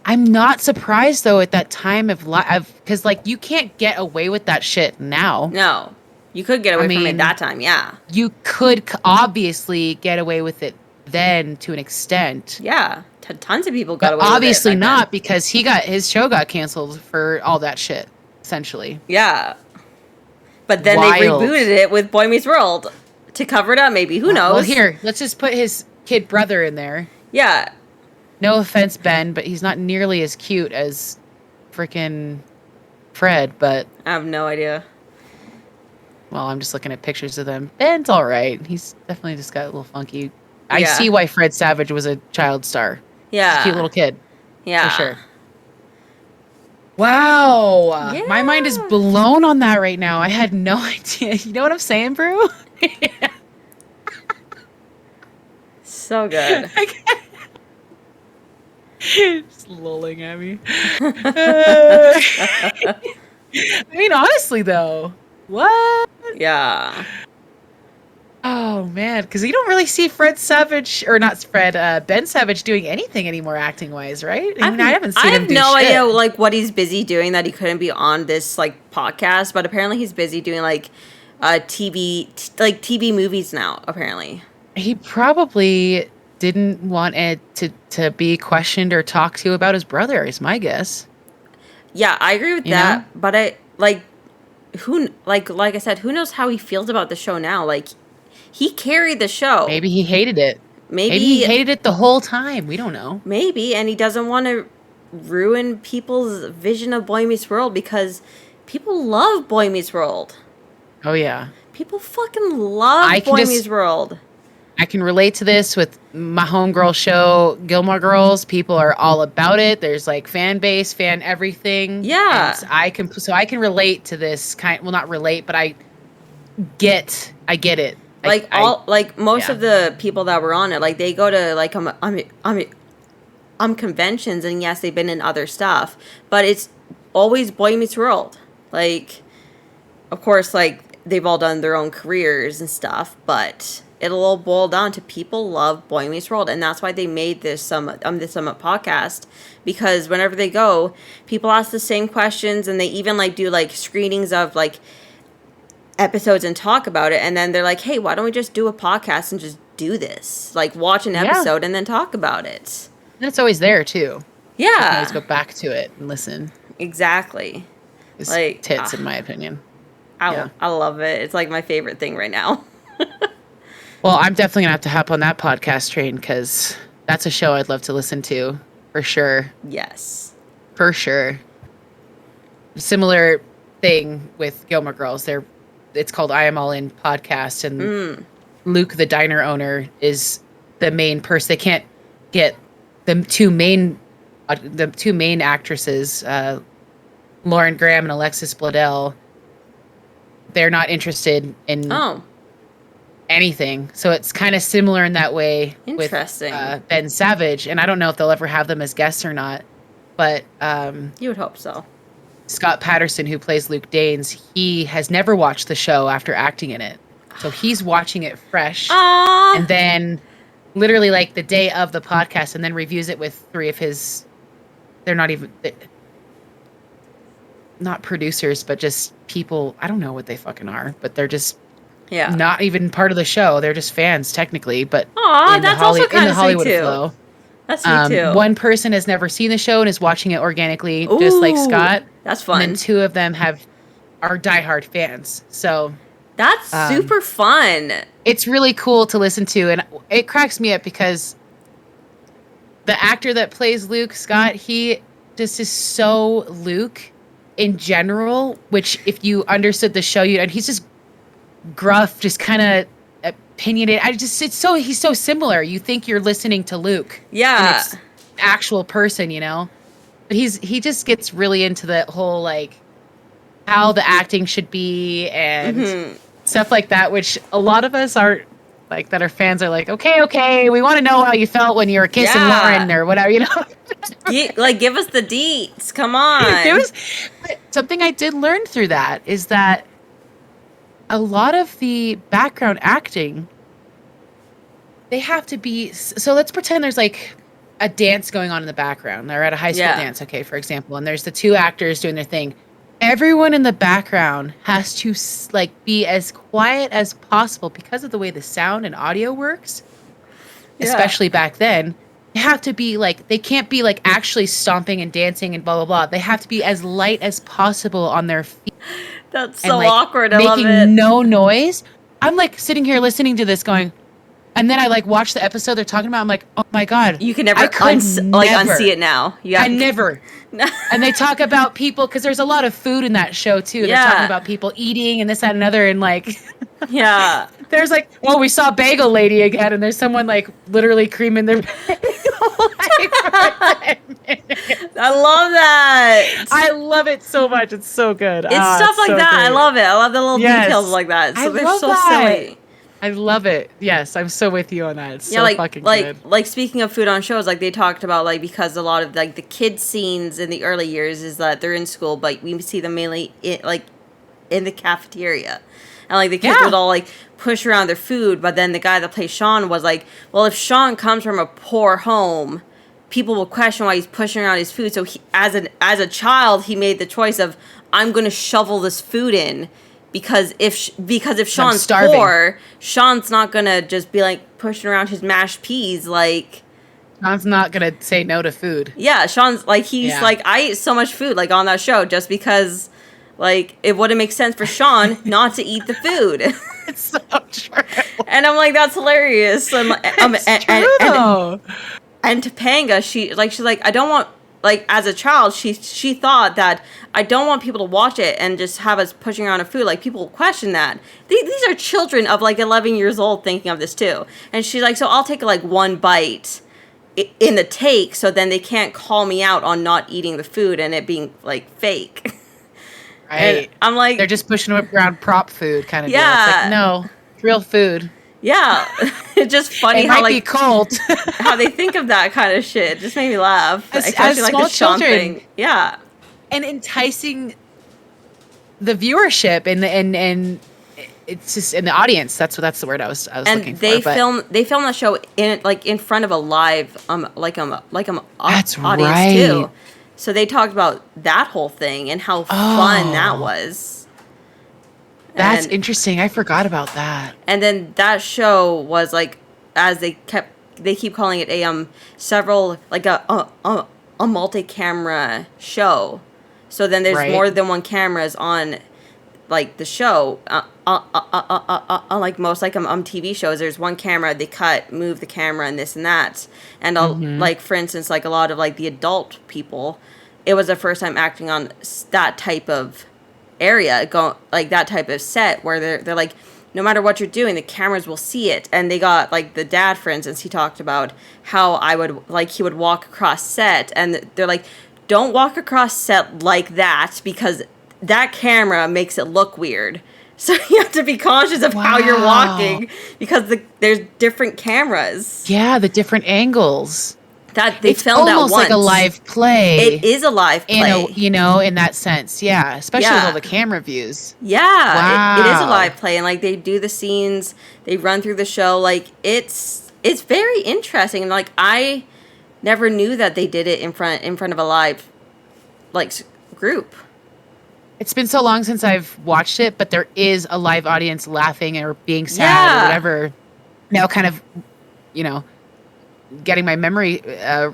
I'm not surprised, though, at that time because, like, you can't get away with that shit now. No. You could get away from it at that time, yeah. You could obviously get away with it then to an extent. Yeah. Tons of people got away with it. Obviously not, because his show got canceled for all that shit, essentially. Yeah. But then they rebooted it with Boy Meets World to cover it up, maybe. Who knows? Well, here, let's just put his kid brother in there. Yeah. No offense, Ben, but he's not nearly as cute as freaking Fred, but... I have no idea. Well, I'm just looking at pictures of them. Ben's all right. He's definitely just got a little funky. I see why Fred Savage was a child star. Yeah. He's a cute little kid. Yeah. For sure. Wow. Yeah. My mind is blown on that right now. I had no idea. You know what I'm saying, Brew? So good. Just lolling at me. I mean, honestly, though. What? Yeah. Oh, man. Because you don't really see Ben Savage doing anything anymore acting-wise, right? I mean, I haven't seen him do I have no shit. idea, like, what he's busy doing that he couldn't be on this, like, podcast. But apparently he's busy doing, like, TV movies now, apparently. He probably didn't want it to be questioned or talked to about his brother, is my guess. Yeah, I agree with that. Know? But I said, who knows how he feels about the show now? Like, he carried the show. Maybe he hated it. Maybe he hated it the whole time. We don't know. Maybe, and he doesn't want to ruin people's vision of Boy Meets World because people love Boy Meets World. Oh, yeah. People fucking love Boy Meets World. I can relate to this with my homegirl show, Gilmore Girls. People are all about it. There's like fan base, fan everything. Yeah. And I can relate to this not relate, but I get it. Most of the people that were on it, like they go to like conventions, and yes, they've been in other stuff, but it's always Boy Meets World. Like, of course, like, they've all done their own careers and stuff, but it'll all boil down to people love Boy Meets World, and that's why they made this Summit podcast, because whenever they go, people ask the same questions, and they even, like, do, like, screenings of, like, episodes and talk about it, and then they're like, hey, why don't we just do a podcast and just do this? Like, watch an episode and then talk about it. And it's always there, too. Yeah. You can always go back to it and listen. Exactly. It's like tits, in my opinion. I love it. It's like my favorite thing right now. Well, I'm definitely going to hop on that podcast train, because that's a show I'd love to listen to, for sure. Yes. For sure. Similar thing with Gilmore Girls. It's called I Am All In podcast, and Luke, the diner owner, is the main person. They can't get the two main actresses, Lauren Graham and Alexis Bledel. They're not interested in anything. So it's kind of similar in that way with Ben Savage. And I don't know if they'll ever have them as guests or not. But you would hope so. Scott Patterson, who plays Luke Danes, he has never watched the show after acting in it. So he's watching it fresh. Aww. And then literally like the day of the podcast, and then reviews it with three of his... They're not even... not producers, but just people. I don't know what they fucking are, but they're just not even part of the show. They're just fans technically, but that's also kind of Hollywood sweet too. flow. That's sweet too. One person has never seen the show and is watching it organically, just like Scott. That's fun. And then two of them are diehard fans. So that's super fun. It's really cool to listen to, and it cracks me up because the actor that plays Luke, Scott, he just is so Luke in general, which if you understood the show, and he's just gruff, just kind of opinionated. He's so similar. You think you're listening to Luke. Yeah. And it's an actual person, But he just gets really into the whole, like, how the acting should be and stuff like that, which a lot of us are, like, that are fans are like, okay, we want to know how you felt when you were kissing Lauren or whatever, give us the deets. Come on. Something I did learn through that is that a lot of the background acting, they have to be... So let's pretend there's, like, a dance going on in the background. They're at a high school dance, okay, for example, and there's the two actors doing their thing. Everyone in the background has to, like, be as quiet as possible because of the way the sound and audio works, especially back then. They have to be, like, they can't be, like, actually stomping and dancing and blah, blah, blah. They have to be as light as possible on their feet. That's so awkward. I love it. Making no noise. I'm, like, sitting here listening to this going, and then I, like, watch the episode they're talking about. I'm like, oh, my God. You can never unsee it now. I never. And they talk about people, because there's a lot of food in that show, too. They're talking about people eating and this, that, and another, and, like... Yeah. There's like, we saw Bagel Lady again, and there's someone like literally creaming their bagel. I love that. I love it so much. It's so good. It's stuff like that. Great. I love it. I love the little details like that. So they're so silly. I love it. Yes, I'm so with you on that. It's so fucking good. Like speaking of food on shows, like they talked about, like, because a lot of like the kids scenes in the early years is that they're in school, but we see them mainly in the cafeteria. And, like, the kids would all, like, push around their food. But then the guy that plays Sean was like, well, if Sean comes from a poor home, people will question why he's pushing around his food. So, as a child, he made the choice of, I'm going to shovel this food in. Because if Sean's poor, Sean's not going to just be, like, pushing around his mashed peas, like... Sean's not going to say no to food. Yeah, Sean's, like, like, I ate so much food, like, on that show just because... Like, it wouldn't make sense for Sean not to eat the food. It's so true. And I'm like, that's hilarious. And Topanga, she's like, I don't want, like, as a child, she thought that I don't want people to watch it and just have us pushing around our food. Like, people will question that. These are children of, like, 11 years old thinking of this, too. And she's like, so I'll take, like, one bite in the take, so then they can't call me out on not eating the food and it being, like, fake. Right. And I'm like... They're just pushing around prop food kind of deal. Yeah. It's like, no, it's real food. Yeah. It's just funny it how, might be cold. how they think of that kind of shit. It just made me laugh. As like the small Sean children. thing. Yeah. And enticing the viewership and it's just in the audience. That's the word I was looking for. And they film the show in front of a live that's audience right. too. So they talked about that whole thing and how fun that was. That's interesting. I forgot about that. And then that show was like, as they keep calling it a multi-camera show. So then there's more than one cameras on, like, the show. Like most TV shows, there's one camera, they move the camera and this and that. And like, for instance, like a lot of like the adult people, it was their first time acting on that type of area, like that type of set where they're like, no matter what you're doing, the cameras will see it. And they got, like, the dad, for instance, he talked about how he would walk across set, and they're like, don't walk across set like that, because that camera makes it look weird. So you have to be conscious of how you're walking, because there's different cameras. Yeah, the different angles. That they filmed at once. It's almost like a live play. It is a live play. In that sense, yeah. Especially with all the camera views. Yeah, wow. It is a live play, and like they do the scenes, they run through the show. Like it's very interesting. And like I never knew that they did it in front of a live group. It's been so long since I've watched it, but there is a live audience laughing or being sad or whatever. Now, kind of, getting my memory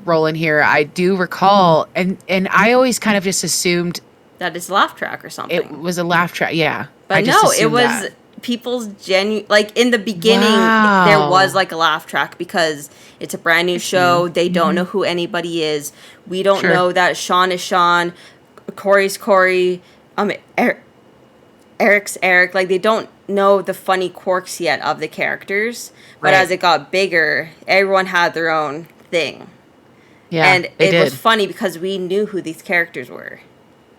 rolling here, I do recall, and I always kind of just assumed that it's a laugh track or something. It was a laugh track, yeah. But no, it was people's genuine. Like in the beginning, there was like a laugh track because it's a brand new show. They don't know who anybody is. We don't know that Sean is Sean, Corey's Corey, Eric's Eric. Like they don't know the funny quirks yet of the characters. But as it got bigger, everyone had their own thing. Yeah, and it was funny because we knew who these characters were.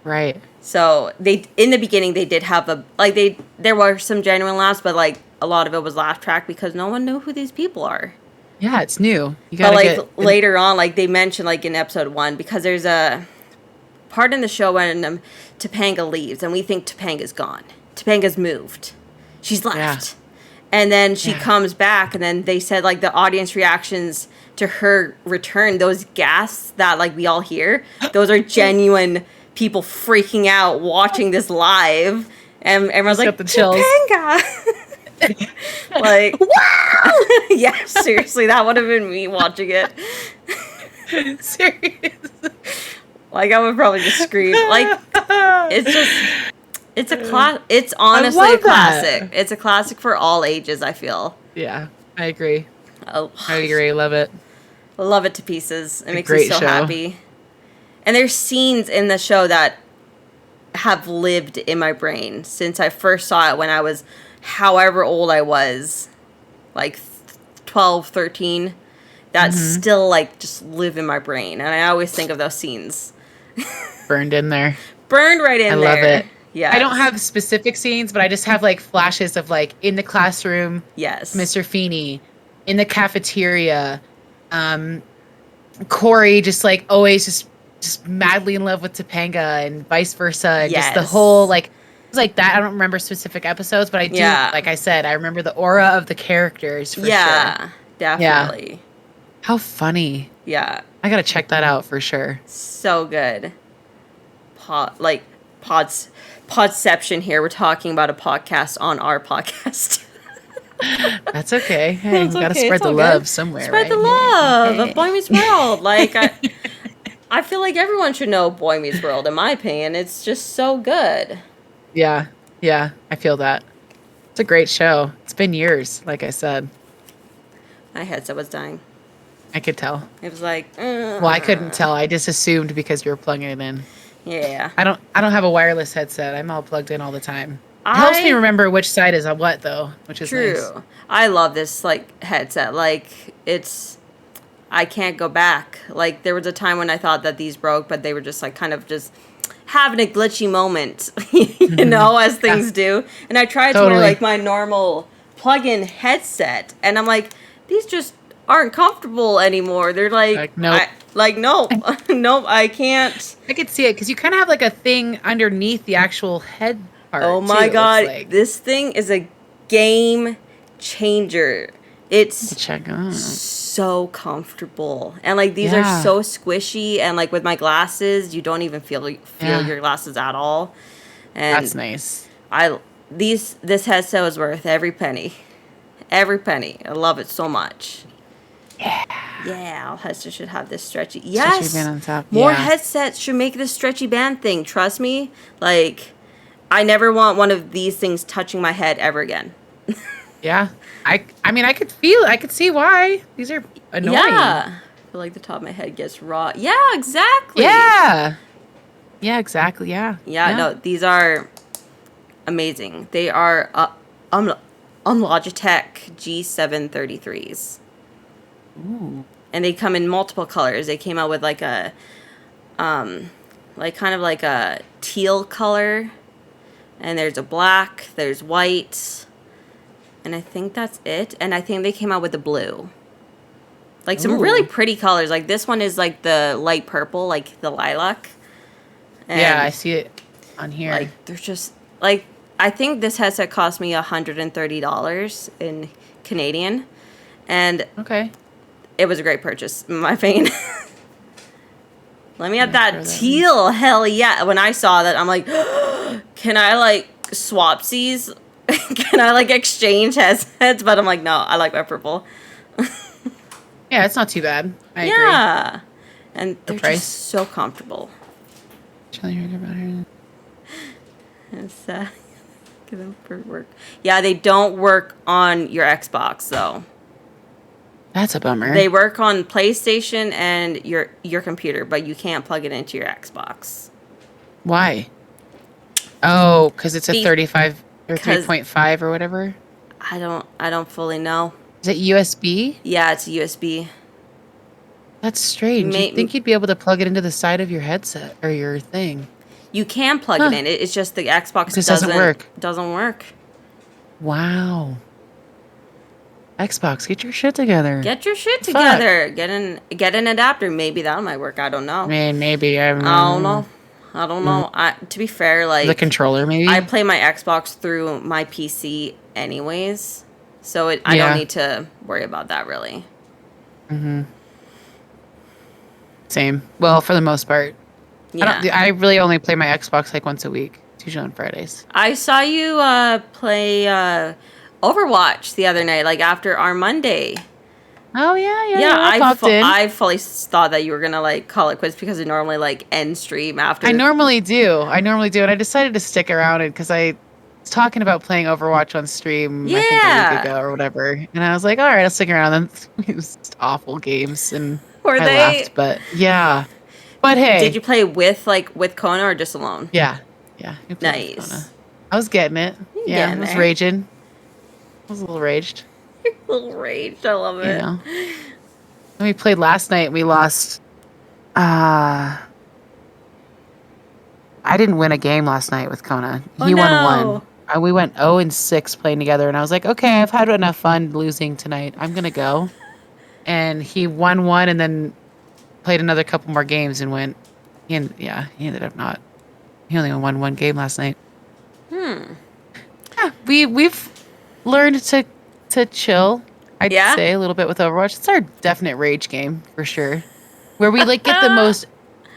Right. So in the beginning they did have there were some genuine laughs, but like a lot of it was laugh track because no one knew who these people are. Yeah, it's new. Later on, like they mentioned, like in episode 1, because there's a part in the show when Topanga leaves, and we think Topanga's gone. Topanga's moved. She's left. Yeah. And then she comes back, and then they said, like, the audience reactions to her return, those gasps that, like, we all hear, those are genuine people freaking out watching this live. And everyone's like, Topanga! Like, wow! Yeah, seriously, that would have been me watching it. Seriously. Like, I would probably just scream. Like, it's just... It's a class. It's honestly a classic. That. It's a classic for all ages, I feel. Yeah, I agree. Oh, I agree. Love it. Love it to pieces. It makes me so happy. And there's scenes in the show that have lived in my brain since I first saw it when I was however old I was, like 12, 13. That still like just live in my brain. And I always think of those scenes. Burned in there. Burned right in there. I love it. Yeah, I don't have specific scenes, but I just have like flashes of like in the classroom. Yes, Mr. Feeney, in the cafeteria, Corey just like always just madly in love with Topanga and vice versa, and just the whole like it was like that. I don't remember specific episodes, but I do. Like I said, I remember the aura of the characters. For sure. Definitely. Yeah. How funny. Yeah, I gotta check that out for sure. So good. Podception here. We're talking about a podcast on our podcast. That's okay. Hey, we gotta spread the love somewhere. Spread the love of Boy Meets World. Like, I feel like everyone should know Boy Meets World. In my opinion, it's just so good. Yeah, I feel that. It's a great show. It's been years, like I said. My headset was dying. I could tell. It was like. Well, I couldn't tell. I just assumed because you were plugging it in. Yeah. I don't have a wireless headset. I'm all plugged in all the time. It helps me remember which side is on what though, which is true. Nice. I love this like headset. Like I can't go back. Like there was a time when I thought that these broke, but they were just like kind of just having a glitchy moment, you know, as things do. And I tried to wear like my normal plug-in headset, and I'm like, these just aren't comfortable anymore. They're like, nope. Like, nope. Nope, I can't. I could see it because you kind of have like a thing underneath the actual head part. Oh my too, god, like. this thing is a game changer. It's check out. So comfortable. And like these are so squishy, and like with my glasses, you don't even feel your glasses at all. And that's nice. This headset was worth every penny. Every penny. I love it so much. Yeah, all headsets should have this stretchy. Yes. Stretchy band on top. More headsets should make this stretchy band thing. Trust me. Like, I never want one of these things touching my head ever again. Yeah. I mean, I could see why. These are annoying. Yeah. I feel like the top of my head gets raw. Yeah, exactly. Yeah. Yeah, exactly. Yeah. Yeah, no, these are amazing. They are on Logitech G733s. Ooh. And they come in multiple colors. They came out with like a like kind of like a teal color, and there's a black, there's white, and I think that's it. And I think they came out with the blue. Like some really pretty colors. Like this one is like the light purple, like the lilac. And yeah, I see it on here. Like they're just like, I think this headset cost me $130 in Canadian, and okay. It was a great purchase, in my opinion. Let me have that teal. Hell yeah. When I saw that, I'm like, can I like swap these? Can I like exchange headsets? But I'm like, no, I like my purple. Yeah, it's not too bad. I agree. And they're just so comfortable. It's get them for work. Yeah, they don't work on your Xbox though. That's a bummer. They work on PlayStation and your computer, but you can't plug it into your Xbox. Why? Oh, because it's a 35 or 3.5 or whatever? I don't fully know. Is it USB? Yeah, it's USB. That's strange. You'd think you'd be able to plug it into the side of your headset or your thing. You can plug it in. It's just the Xbox doesn't work. Doesn't work. Wow. Xbox, get your shit together. Get your shit together. Get an adapter. Maybe that might work. I don't know. Maybe. I don't know. To be fair, like the controller, maybe. I play my Xbox through my PC anyways, so I don't need to worry about that really. Mhm. Same. Well, for the most part. Yeah. I really only play my Xbox like once a week. It's usually on Fridays. I saw you play Overwatch the other night, like after our Monday. Oh yeah. I fully thought that you were gonna like call it quits because it normally like end stream after. I normally do, and I decided to stick around because I was talking about playing Overwatch on stream. I think a week ago or whatever, and I was like, all right, I'll stick around. And it was just awful games, and I laughed, but yeah. But hey, did you play with Kona or just alone? Yeah. Nice. I was getting it. Yeah, I was raging. I was a little raged. A little raged. I love it. You know. And we played last night. We lost. I didn't win a game last night with Kona. He won one. We went 0-6 playing together, and I was like, okay, I've had enough fun losing tonight. I'm gonna go. And he won one, and then played another couple more games and went. He ended up not. He only won one game last night. Yeah, we've learned to chill. I'd say a little bit with Overwatch. It's our definite rage game for sure, where we like get the most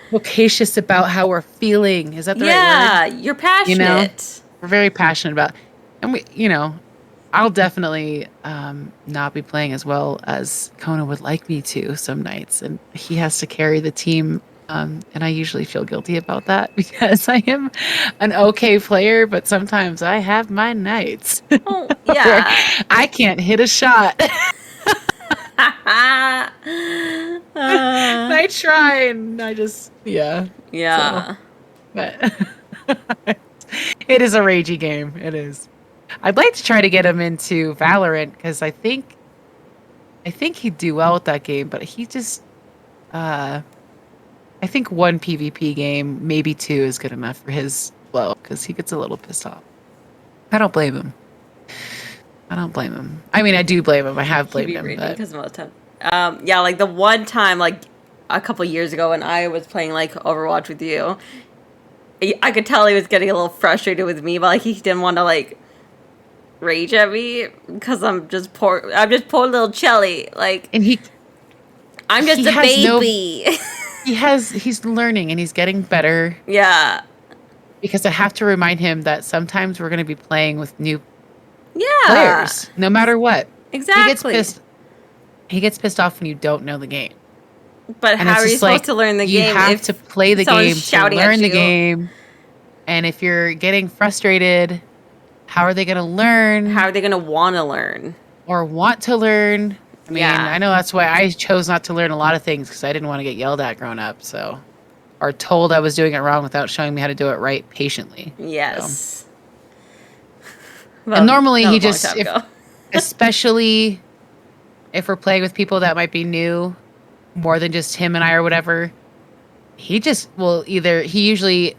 vocacious about how we're feeling. Is that the right word? Yeah, you're passionate. You know, we're very passionate about, and I'll definitely not be playing as well as Kona would like me to some nights, and he has to carry the team. And I usually feel guilty about that because I am an okay player, but sometimes I have my nights. Oh, yeah. I can't hit a shot. I try and I just, Yeah. So, but it is a ragey game. It is. I'd like to try to get him into Valorant because I think he'd do well with that game, but he just, I think one PvP game, maybe two, is good enough for his flow because he gets a little pissed off. I don't blame him. I mean, I do blame him. I have blamed him. Because of all the time. Yeah, like the one time, like a couple years ago when I was playing like Overwatch with you. I could tell he was getting a little frustrated with me, but like he didn't want to like rage at me because I'm just poor little Chelly. Like, and I'm just a baby. He's learning and he's getting better. Yeah. Because I have to remind him that sometimes we're going to be playing with new Yeah. players, no matter what. Exactly. He gets pissed off when you don't know the game. But how are you supposed to learn the game? You have to play the game to learn the game. And if you're getting frustrated, how are they going to learn? How are they going to want to learn? Or want to learn? I mean, I know that's why I chose not to learn a lot of things, because I didn't want to get yelled at growing up. So, or told I was doing it wrong without showing me how to do it right patiently. Yes. So. Well, and normally he just, especially if we're playing with people that might be new, more than just him and I or whatever, he usually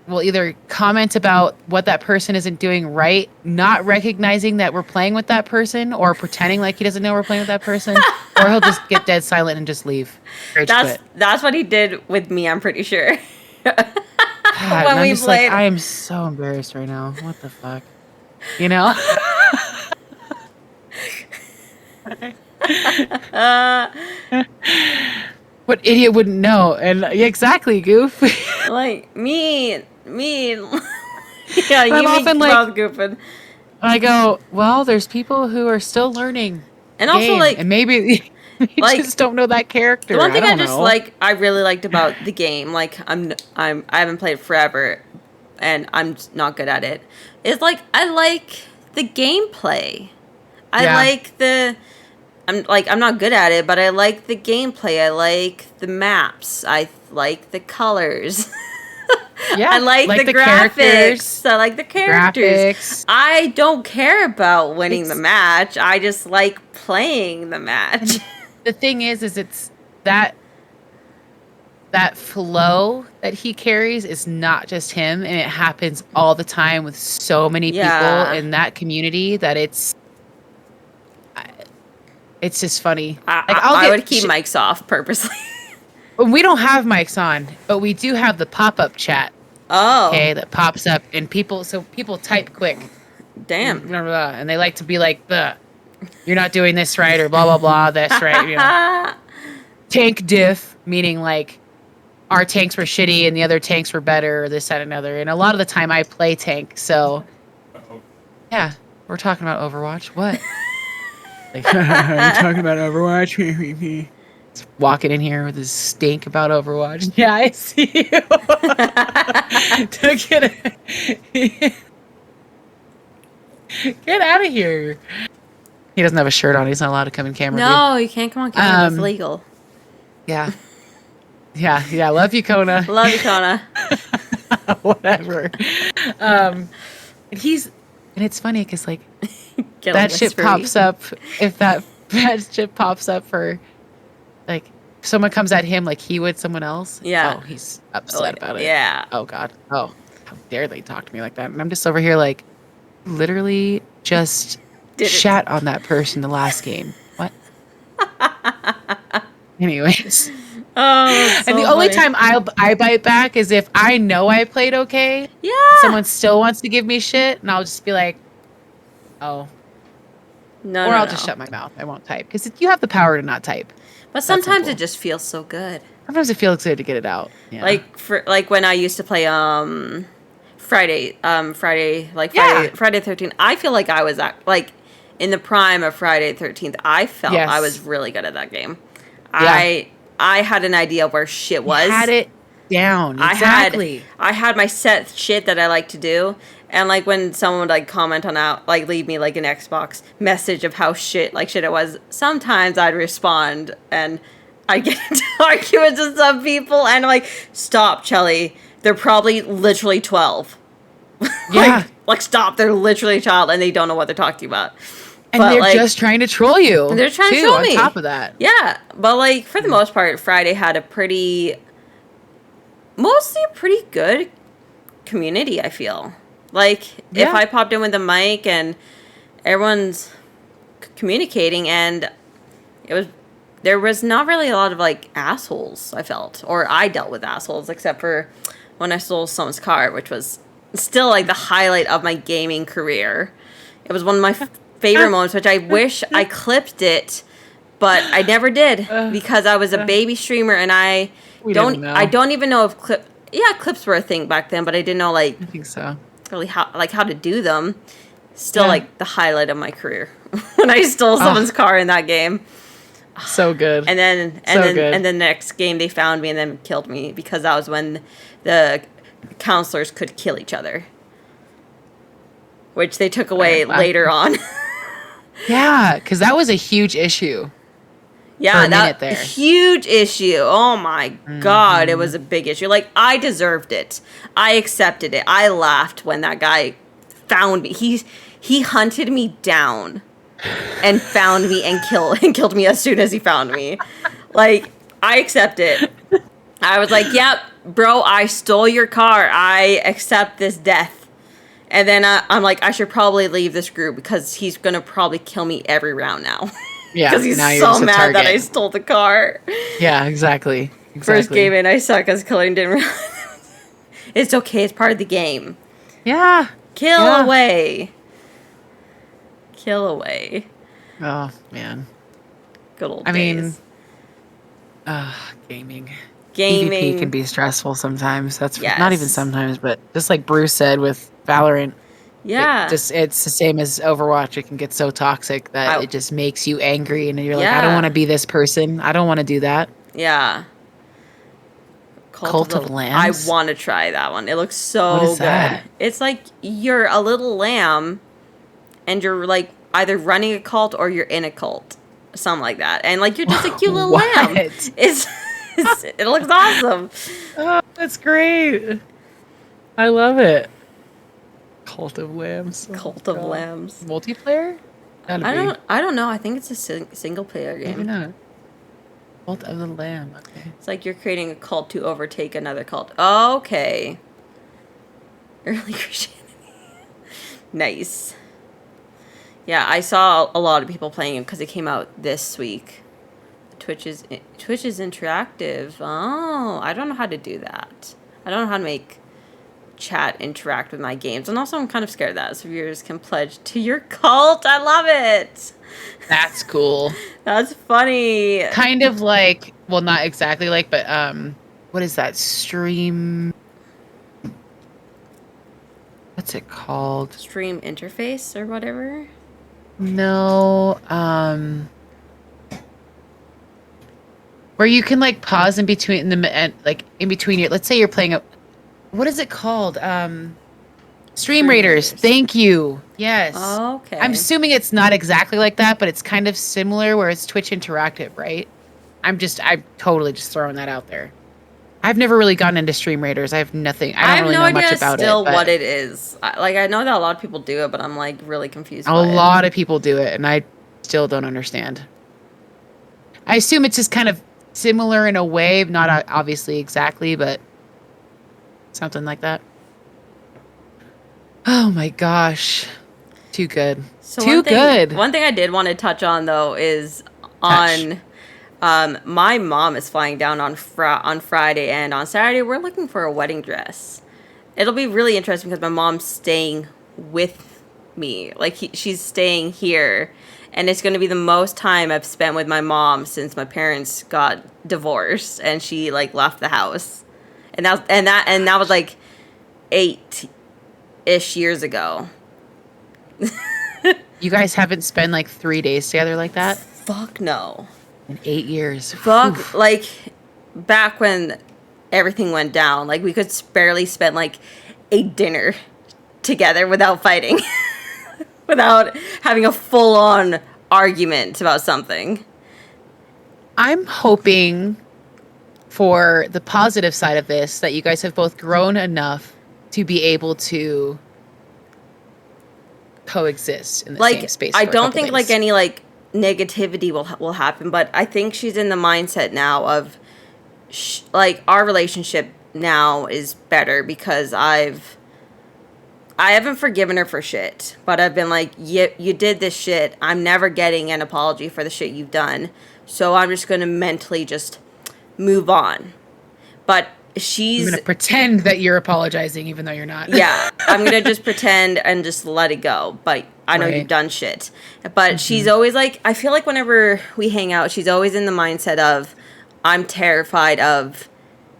will either comment about what that person isn't doing right, not recognizing that we're playing with that person, or pretending like he doesn't know we're playing with that person, or he'll just get dead silent and just leave. That's what he did with me, I'm pretty sure. God, when we played. I am so embarrassed right now. What the fuck? You know? What idiot wouldn't know? And exactly, goof. Like me. Yeah, I'm you often like goofing. I go, well, there's people who are still learning, and also like, and maybe like, just don't know that character. The one thing I really liked about the game, like I haven't played it forever, and I'm just not good at it. Is like I like the gameplay. I'm not good at it, but I like the gameplay. I like the maps. I like the colors. Yeah, I like the graphics. I like the characters. I don't care about winning the match. I just like playing the match. The thing is it's that flow that he carries is not just him, and it happens all the time with so many people in that community that it's just funny. I would keep mics off purposely. We don't have mics on, but we do have the pop-up chat. Oh. Okay, that pops up, and people type quick. Damn. Blah, blah, blah, and they like to be like, you're not doing this right, or blah, blah, blah, that's right. You know. Tank diff, meaning like our tanks were shitty and the other tanks were better, or this, that, and another. And a lot of the time I play tank, so yeah, we're talking about Overwatch. What? Like, are you talking about Overwatch? Walking in here with his stink about Overwatch. Yeah, I see you. Get out of here. He doesn't have a shirt on. He's not allowed to come in camera. No, you can't come on camera. That's illegal. Yeah. Yeah. Love you, Kona. Love you, Kona. Whatever. And it's funny because like that shit pops up. If that shit pops up for like someone comes at him like he would someone else. Yeah. Oh, he's upset about it. Yeah. Oh God. Oh, how dare they talk to me like that? And I'm just over here like literally just shat on that person the last game. What? Anyways. Oh, and the only time I bite back is if I know I played okay. Yeah. Someone still wants to give me shit, and I'll just be like, oh. No, or I'll just shut my mouth. I won't type. Because you have the power to not type. But sometimes it just feels so good. Sometimes it feels good to get it out. Yeah. Like when I used to play Friday 13th. I feel like I was like in the prime of Friday 13th. I felt I was really good at that game. Yeah. I had an idea where shit was. You had it down. Exactly. I had my set shit that I like to do. And like when someone would like comment on that, like leave me like an Xbox message of how shit it was, sometimes I'd respond and I'd get into arguments with some people and I'm like, stop, Chelly. They're probably literally 12. Yeah. like stop, they're literally a child and they don't know what they're talking about. And they're just trying to troll you. They're trying to troll me. On top of that. Yeah. But like for the most part, Friday had mostly a pretty good community, I feel. Like if I popped in with a mic and everyone's communicating and they there was not really a lot of like assholes, I felt, or I dealt with assholes, except for when I stole someone's car, which was still like the highlight of my gaming career. It was one of my favorite moments, which I wish I clipped it, but I never did because I was a baby streamer and I don't even know if clips were a thing back then, but I didn't know like I think so. Really how to do them. Still like the highlight of my career when I stole someone's car in that game. So good. And then the next game they found me and then killed me because that was when the counselors could kill each other, which they took away later on. Yeah, because that was a huge issue. Yeah, that huge issue. Oh my God, it was a big issue. Like, I deserved it. I accepted it. I laughed when that guy found me. He hunted me down and found me and killed me as soon as he found me. Like, I accept it. I was like, yep, bro, I stole your car. I accept this death. And then I'm like, I should probably leave this group because he's going to probably kill me every round now. Yeah, because he's so mad that I stole the car. Yeah, exactly. First game in, I suck as killing. Didn't realize. It's okay. It's part of the game. Yeah. Kill away. Kill away. Oh, man. Good old days. Gaming. Gaming PvP can be stressful sometimes. That's not even sometimes, but just like Bruce said with Valorant. Yeah. It's the same as Overwatch. It can get so toxic that it just makes you angry and you're like, I don't want to be this person. I don't want to do that. Yeah. Cult of Lambs? I want to try that one. It looks so good. That? It's like you're a little lamb and you're like either running a cult or you're in a cult. Something like that. And like you're just a cute little lamb. It looks awesome. Oh, that's great. I love it. Cult of Lambs. Cult of Lambs. Multiplayer? I don't know. I think it's a single player game. Maybe not. Cult of the Lamb. Okay. It's like you're creating a cult to overtake another cult. Okay. Early Christianity. Nice. Yeah, I saw a lot of people playing it because it came out this week. Twitch is interactive. Oh, I don't know how to do that. I don't know how to make chat interact with my games, and also I'm kind of scared of that, so viewers can pledge to your cult. I love it. That's cool. That's funny. Kind of like, well, not exactly like, but what is that stream? What's it called? Stream interface or whatever. No, where you can like pause in between like in between your. Let's say you're playing a. What is it called? Stream Raiders. Thank you. Yes. Okay. I'm assuming it's not exactly like that, but it's kind of similar where it's Twitch Interactive, right? I'm totally just throwing that out there. I've never really gotten into Stream Raiders. I have nothing. I don't really know much about it. I have no idea still what it is. I know that a lot of people do it, but I'm like really confused. A lot of people do it, and I still don't understand. I assume it's just kind of similar in a way, not obviously exactly, but something like that. Oh my gosh. Too good. So One thing I did want to touch on though is my mom is flying down on Friday, and on Saturday we're looking for a wedding dress. It'll be really interesting because my mom's staying with me. Like she's staying here, and it's going to be the most time I've spent with my mom since my parents got divorced and she like left the house. And that was like 8-ish years ago. You guys haven't spent like 3 days together like that? Fuck no. In 8 years. Fuck. Oof. Like back when everything went down, like we could barely spend like a dinner together without fighting. Without having a full-on argument about something. I'm hoping for the positive side of this, that you guys have both grown enough to be able to coexist in the same space. I don't think like any like negativity will happen, but I think she's in the mindset now of like our relationship now is better because I haven't forgiven her for shit, but I've been like, you did this shit. I'm never getting an apology for the shit you've done. so I'm just going to mentally just move on. But I'm she's... going to pretend that you're apologizing even though you're not. Yeah, I'm going to just pretend and just let it go. But I know you've done shit. But she's always like, I feel like whenever we hang out, she's always in the mindset of, I'm terrified of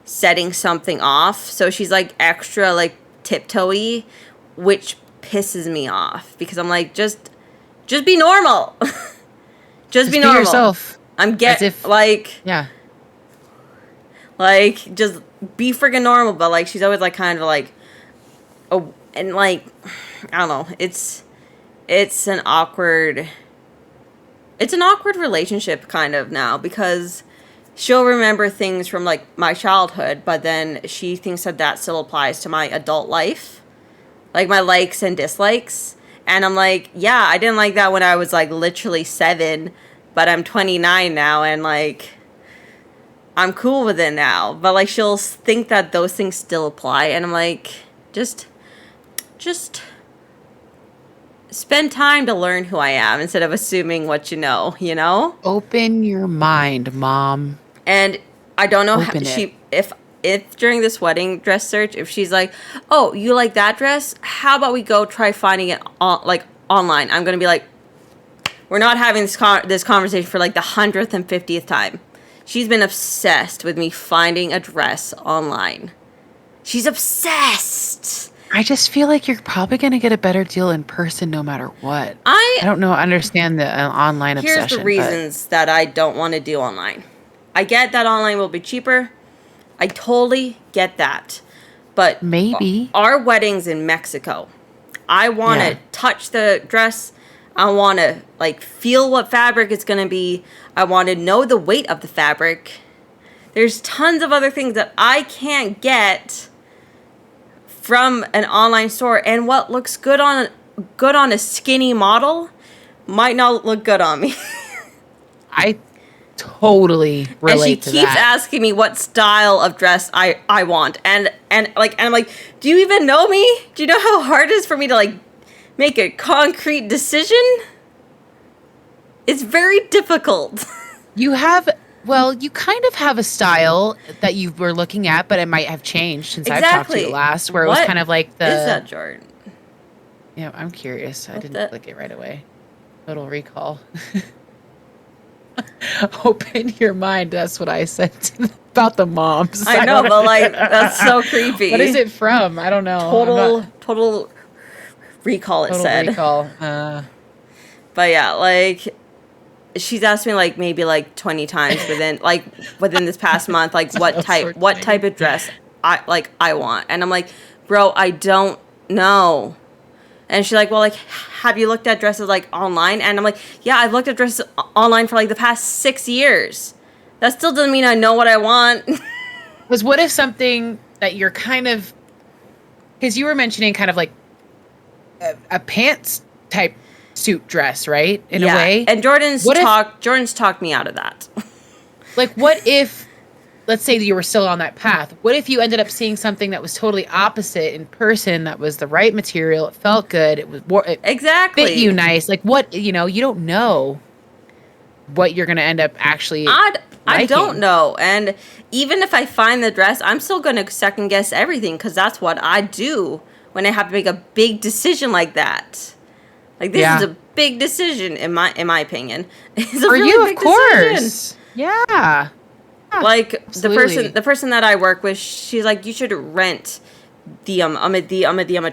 setting something off. So she's like extra like tiptoey, which pisses me off because I'm like, just be normal. just be normal. Yourself. I'm yeah. Like, just be freaking normal. But like, she's always like kind of like, oh, and like, I don't know. It's an awkward relationship kind of now because she'll remember things from like my childhood, but then she thinks that still applies to my adult life, like my likes and dislikes. And I'm like, yeah, I didn't like that when I was like literally 7, but I'm 29 now and like I'm cool with it now. But like she'll think that those things still apply, and I'm like, just spend time to learn who I am instead of assuming what you know, Open your mind, Mom. And I don't know if during this wedding dress search, if she's like, oh, you like that dress? How about we go try finding it online? I'm going to be like, we're not having this conversation for like the 100th and 50th time. She's been obsessed with me finding a dress online. She's obsessed. I just feel like you're probably going to get a better deal in person no matter what. I don't know. Understand the online obsession. Here's the reasons that I don't want to do online. I get that online will be cheaper. I totally get that. But maybe our wedding's in Mexico. I want to touch the dress. I want to like feel what fabric it's going to be. I want to know the weight of the fabric. There's tons of other things that I can't get from an online store, and what looks good on a skinny model might not look good on me. I totally relate to that. And she keeps asking me what style of dress I want, and I'm like, do you even know me? Do you know how hard it is for me to like make a concrete decision? It's very difficult. You kind of have a style that you were looking at, but it might have changed since I've talked to you last, where it was kind of like What is that, Jordan? Yeah, I'm curious. I didn't click it right away. Total recall. Open your mind. That's what I said about the moms. I know, but like, that's so creepy. What is it from? I don't know. Total recall, it said. Total recall. But yeah, like... She's asked me like maybe like 20 times within this past month, like what type of dress I want. And I'm like, bro, I don't know. And she's like, well, like, have you looked at dresses like online? And I'm like, yeah, I've looked at dresses online for like the past 6 years. That still doesn't mean I know what I want. Because what if something that you're kind of, because you were mentioning kind of like a pants type suit dress, right? In a way. And Jordan's talked me out of that. Like, what if, let's say that you were still on that path. What if you ended up seeing something that was totally opposite in person, that was the right material, it felt good, it fit you nice. Like, what, you don't know what you're going to end up actually I don't know. And even if I find the dress, I'm still going to second guess everything, because that's what I do when I have to make a big decision like that. Like, this is a big decision, in my opinion. It's a really you, big of course. Decision. Yeah. Like, absolutely. the person that I work with, she's like, you should rent the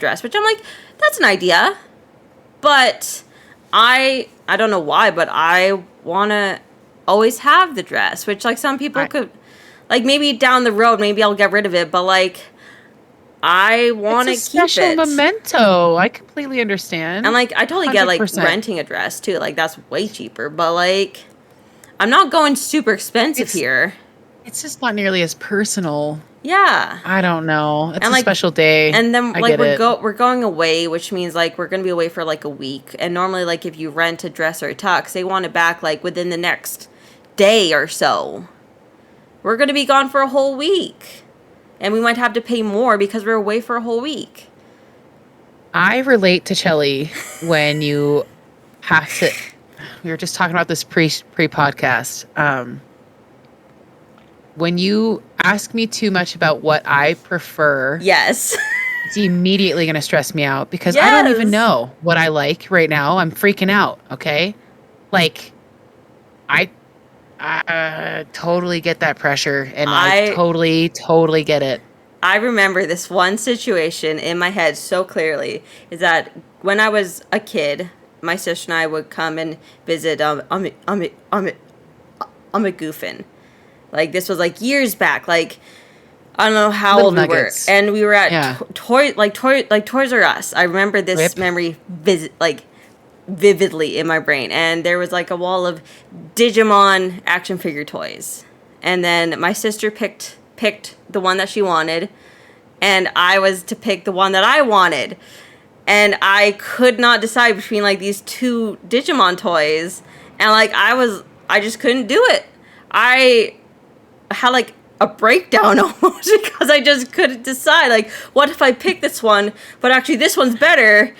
dress. Which I'm like, that's an idea. But I don't know why, but I want to always have the dress. Which, like, some people could... Like, maybe down the road, maybe I'll get rid of it. But, like... I want to keep it. It's a special memento. I completely understand. And, like, I totally 100%. Get, like, renting a dress, too. Like, that's way cheaper. But, like, I'm not going super expensive here. It's just not nearly as personal. Yeah. I don't know. It's a special day. And then, like, we're going away, which means, like, we're going to be away for, like, a week. And normally, like, if you rent a dress or a tux, they want it back, like, within the next day or so. We're going to be gone for a whole week. And we might have to pay more because we're away for a whole week. I relate to Chelly when you have to we were just talking about this pre-podcast. When you ask me too much about what I prefer, yes, it's immediately going to stress me out because I don't even know what I like right now. I'm freaking out. Okay. Like I totally get that pressure and I totally get it. I remember this one situation in my head so clearly is that when I was a kid, my sister and I would come and visit I'm a goofin'. Like, this was, like, years back. Like, I don't know how old we were. And we were at Toys R Us. I remember this memory vividly in my brain. And there was, like, a wall of Digimon action figure toys. And then my sister picked the one that she wanted. And I was to pick the one that I wanted. And I could not decide between, like, these two Digimon toys. And, like, I just couldn't do it. I had like a breakdown almost because I just couldn't decide, like, what if I pick this one but actually this one's better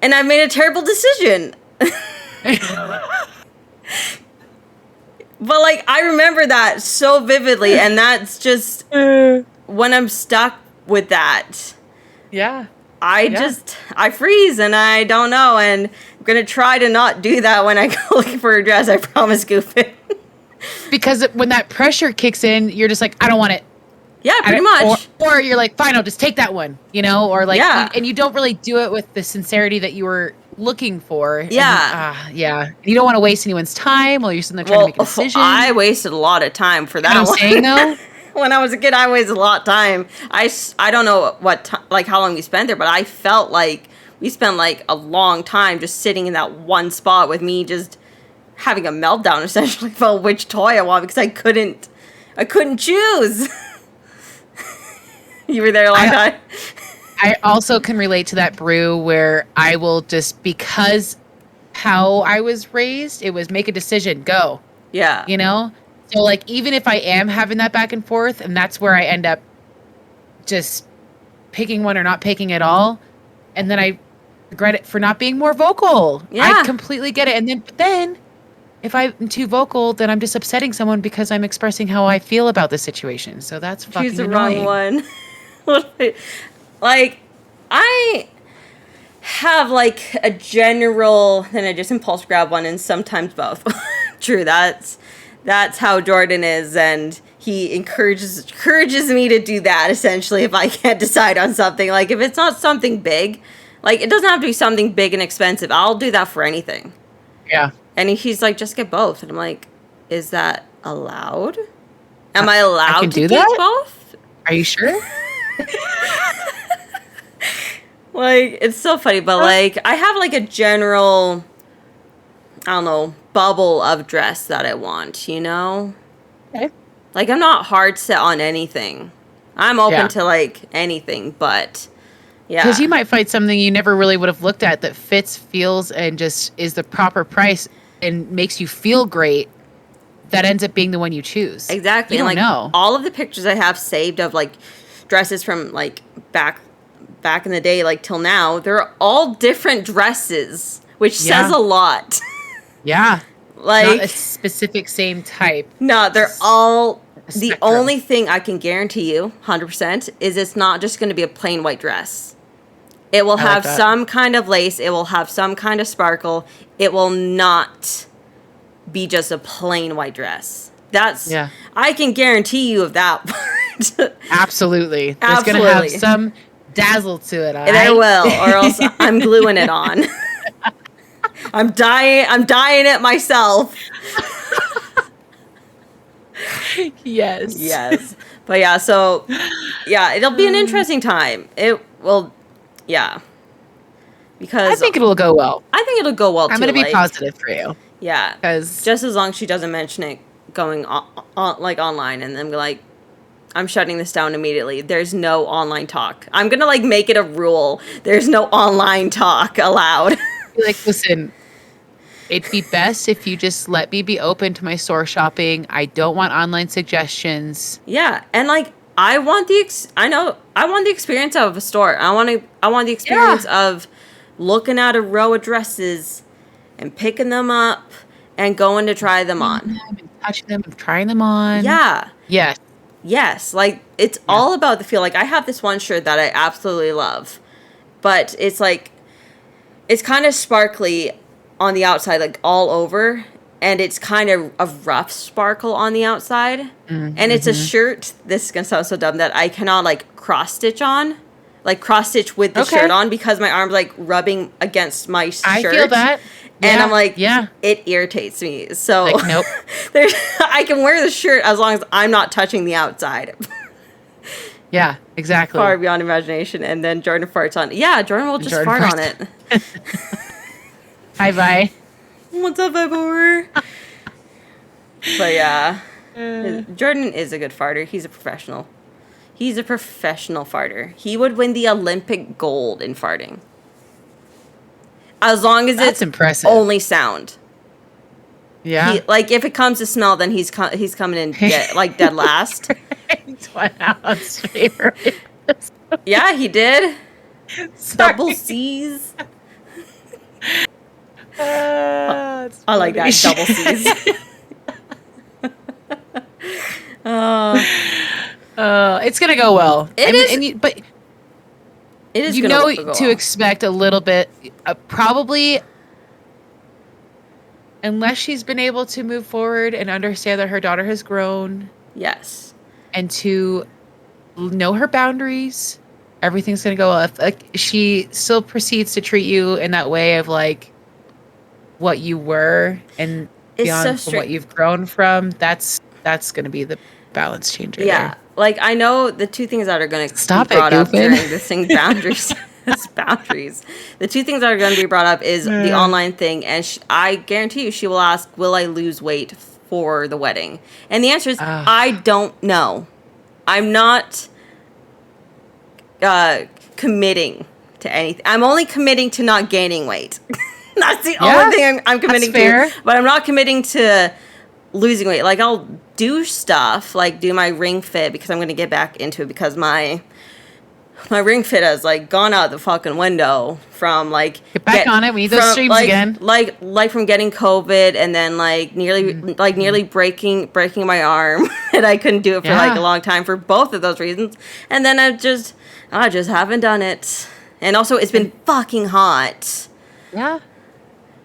and I made a terrible decision. But like I remember that so vividly, and that's just when I'm stuck with that, I freeze and I don't know, and I'm gonna try to not do that when I go looking for a dress. I promise, Goofy. Because when that pressure kicks in, you're just like, I don't want it. Yeah, pretty much. Or you're like, fine, I'll just take that one, you know? Or like, and you don't really do it with the sincerity that you were looking for. Yeah. And, you don't want to waste anyone's time while you're sitting there trying to make a decision. I wasted a lot of time for that. I'm saying, though? When I was a kid, I wasted a lot of time. I don't know how long we spent there, but I felt like we spent like a long time just sitting in that one spot with me just having a meltdown essentially about which toy I want because I couldn't choose. You were there a long time. I also can relate to that, Brew, where I will just, because how I was raised, it was make a decision, go. Yeah. You know? So like even if I am having that back and forth, and that's where I end up just picking one or not picking at all, and then I regret it for not being more vocal. Yeah. I completely get it. And then if I'm too vocal, then I'm just upsetting someone because I'm expressing how I feel about the situation. So that's fucking Choose the annoying. wrong one. Like, I have like a general, then I just impulse grab one, and sometimes both. True, that's how Jordan is, and he encourages me to do that essentially if I can't decide on something. Like, if it's not something big, like it doesn't have to be something big and expensive. I'll do that for anything. Yeah. And he's like, just get both. And I'm like, is that allowed? Am I allowed to get both? Are you sure? Like, it's so funny, but like, I have like a general, I don't know, bubble of dress that I want, you know? Okay. Like, I'm not hard set on anything. I'm open to like anything, but yeah. Because you might find something you never really would have looked at that fits, feels, and just is the proper price and makes you feel great. That ends up being the one you choose. Exactly. You don't know. All of the pictures I have saved of like dresses from like back in the day, like till now, they're all different dresses, which says a lot. Yeah. Like, not a specific same type. No, they're all, the only thing I can guarantee you 100% is it's not just going to be a plain white dress. It will have some kind of lace. It will have some kind of sparkle. It will not be just a plain white dress. I can guarantee you of that part. Absolutely. There's going to have some dazzle to it. All right? There will, or else I'm gluing it on. I'm dyeing it myself. Yes. But yeah, so yeah, it'll be an interesting time. It will, yeah. Because I think it'll go well. I think it'll go well too. I'm going to be positive for you. Yeah. Because just as long as she doesn't mention it going on like online, and then be like, I'm shutting this down immediately. There's no online talk. I'm going to like make it a rule. There's no online talk allowed. Like, listen, it'd be best if you just let me be open to my store shopping. I don't want online suggestions. Yeah, and like I want the experience of a store. I want the experience of looking at a row of dresses and picking them up and going to try them on. And touching them and trying them on. Yeah. Yes. Yes. Like, it's all about the feel. Like, I have this one shirt that I absolutely love. But it's like, it's kind of sparkly on the outside, like all over. And it's kind of a rough sparkle on the outside. And it's a shirt, this is going to sound so dumb, that I cannot like cross stitch on. Like cross stitch with the shirt on because my arm's like rubbing against my shirt. I feel that. And I'm like, it irritates me. So like, nope. I can wear the shirt as long as I'm not touching the outside. Yeah, exactly. Far beyond imagination. And then Jordan farts on it. Yeah, Jordan will just fart on it. Hi, bye. What's up, Ivor? But yeah, Jordan is a good farter. He's a professional. He's a professional farter. He would win the Olympic gold in farting. As long as it's impressive. Only sound. Yeah. Like, if it comes to smell, then he's coming in dead last. Yeah, he did. Sorry. Double C's. I like that. Double C's. It's gonna go well. But it is. You know to expect a little bit, probably, unless she's been able to move forward and understand that her daughter has grown. Yes. And to know her boundaries, everything's gonna go well. If she still proceeds to treat you in that way of like what you were and beyond from what you've grown from, that's going to be the balance changer. Yeah. There. Like, I know the two things that are going to be brought up during this thing, boundaries. Boundaries. The two things that are going to be brought up is the online thing, and I guarantee you she will ask, will I lose weight for the wedding? And the answer is, I don't know. I'm not committing to anything. I'm only committing to not gaining weight. That's the only thing I'm committing to. But I'm not committing to losing weight. Like, I'll do stuff, like do my ring fit, because I'm going to get back into it, because my ring fit has like gone out the fucking window from like get back on it. We need those streams again. Like from getting COVID and then like nearly breaking my arm, and I couldn't do it for like a long time for both of those reasons. And then I just haven't done it. And also, it's been fucking hot. Yeah.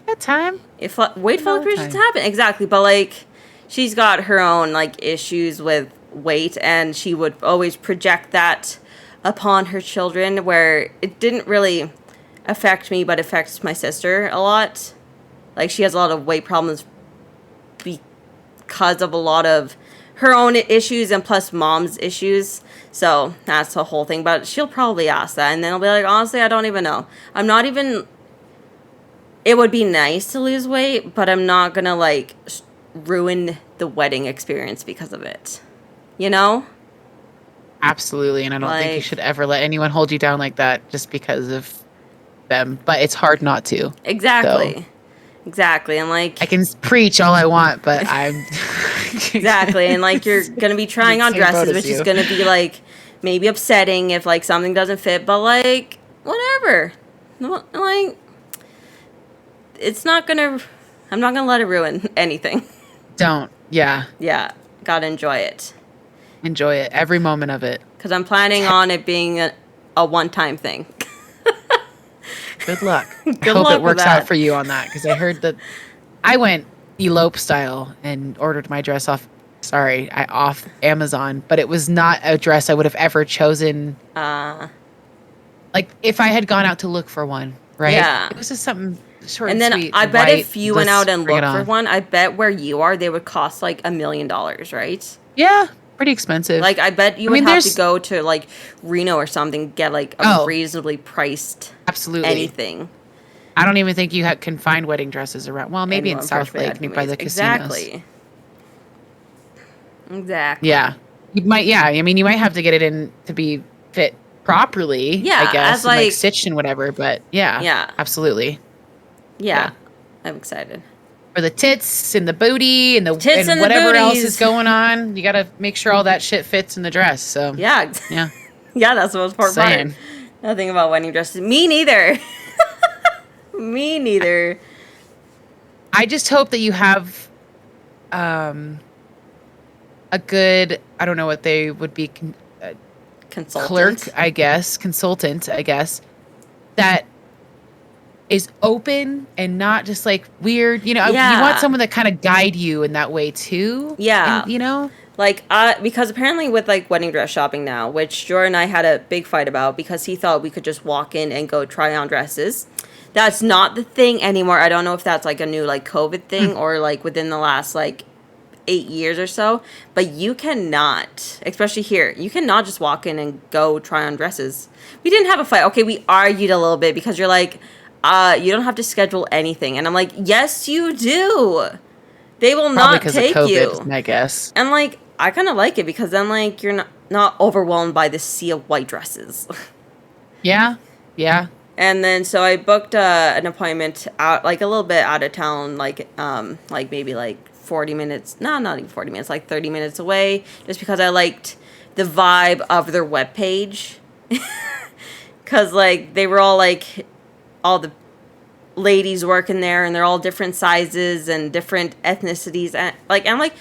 That time. If weight fluctuations happen, exactly. But like, she's got her own like issues with weight, and she would always project that upon her children, where it didn't really affect me, but affects my sister a lot. Like, she has a lot of weight problems because of a lot of her own issues and plus mom's issues. So that's the whole thing. But she'll probably ask that, and then I'll be like, honestly, I don't even know. I'm not even. It would be nice to lose weight, but I'm not gonna like ruin the wedding experience because of it. You know? Absolutely, and I don't think you should ever let anyone hold you down like that just because of them. But it's hard not to. Exactly. So, exactly, and like, I can preach all I want, but I'm exactly, and like, you're gonna be trying on dresses, which is gonna be like maybe upsetting if like something doesn't fit, but like whatever, like it's not gonna. I'm not gonna let it ruin anything. Don't. Yeah. Yeah. Gotta enjoy it. Enjoy it. Every moment of it. Because I'm planning on it being a one-time thing. Good luck. I hope it works out for you on that. Because I heard that I went elope style and ordered my dress off Amazon. But it was not a dress I would have ever chosen. Like, if I had gone out to look for one. Right? Yeah. It was just something short and then sweet. I bet if you went out and looked for one, I bet where you are, they would cost like $1 million, right? Yeah, pretty expensive. Like, I bet you would have to go to like Reno or something, get like a reasonably priced anything. I don't even think you can find wedding dresses around. Well, maybe in South Lake, by the casinos. Exactly. Yeah, you might. Yeah, I mean, you might have to get it in to be fit properly. Yeah, I guess, and, like stitched and whatever. But yeah, absolutely. Yeah, I'm excited. For the tits and the booty and whatever else is going on, you got to make sure all that shit fits in the dress. So yeah. Yeah, that's the most important part. Nothing about wedding dresses. Me neither. Me neither. I just hope that you have a good, I don't know what they would be, consultant, consultant, I guess, that is open and not just like weird. You know, you want someone that kind of guide you in that way too. Yeah. And, you know? Like, because apparently with, like, wedding dress shopping now, which Jordan and I had a big fight about because he thought we could just walk in and go try on dresses. That's not the thing anymore. I don't know if that's, like, a new, like, COVID thing or, like, within the last, like, 8 years or so. But you cannot, especially here, you cannot just walk in and go try on dresses. We didn't have a fight. Okay, we argued a little bit because you're like, you don't have to schedule anything. And I'm like, yes, you do. They will not take of COVID, you. I guess. And, like, I kind of like it because then, like, you're not overwhelmed by the sea of white dresses. Yeah. And then, so I booked an appointment out, like, a little bit out of town, like maybe, like, 40 minutes. No, not even 40 minutes, like 30 minutes away, just because I liked the vibe of their webpage. Because, like, they were all, like, all the ladies working there, and they're all different sizes and different ethnicities. And, like, I'm like,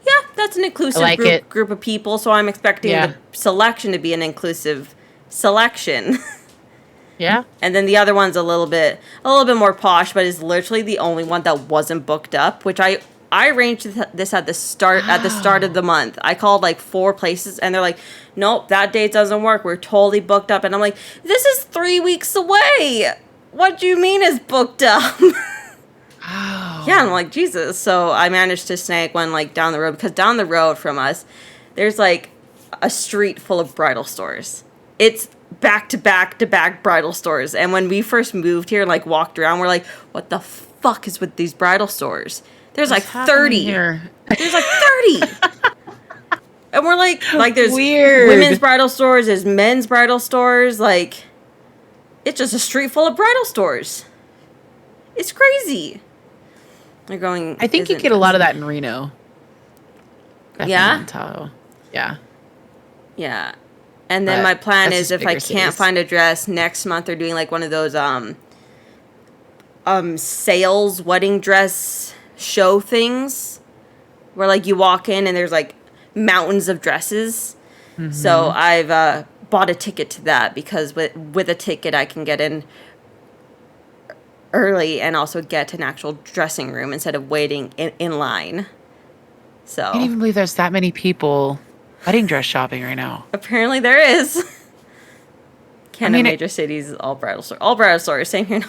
yeah, that's an inclusive group of people, so I'm expecting the selection to be an inclusive selection. Yeah. And then the other one's a little bit more posh, but is literally the only one that wasn't booked up, which I arranged this at the start of the month. I called like 4 places and they're like, "Nope, that date doesn't work. We're totally booked up." And I'm like, "This is 3 weeks away. What do you mean it's booked up?" Oh. Yeah, I'm like, Jesus. So I managed to snag one, like, down the road, because down the road from us, there's, like, a street full of bridal stores. It's back to back bridal stores. And when we first moved here and, like, walked around, we're like, what the fuck is with these bridal stores? There's What's like 30. Here? There's like 30. And we're like there's weird women's bridal stores, there's men's bridal stores. Like, it's just a street full of bridal stores. It's crazy. They're going. I think you get a lot of that in Reno. Yeah? Yeah. Yeah. And then my plan is, if I can't find a dress, next month they're doing, like, one of those sales wedding dress show things where, like, you walk in and there's, like, mountains of dresses. Mm-hmm. So I've bought a ticket to that, because with a ticket I can get in early and also get an actual dressing room instead of waiting in line. So I can't even believe there's that many people wedding dress shopping right now. Apparently there is. Major cities, all bridal stores. Same here.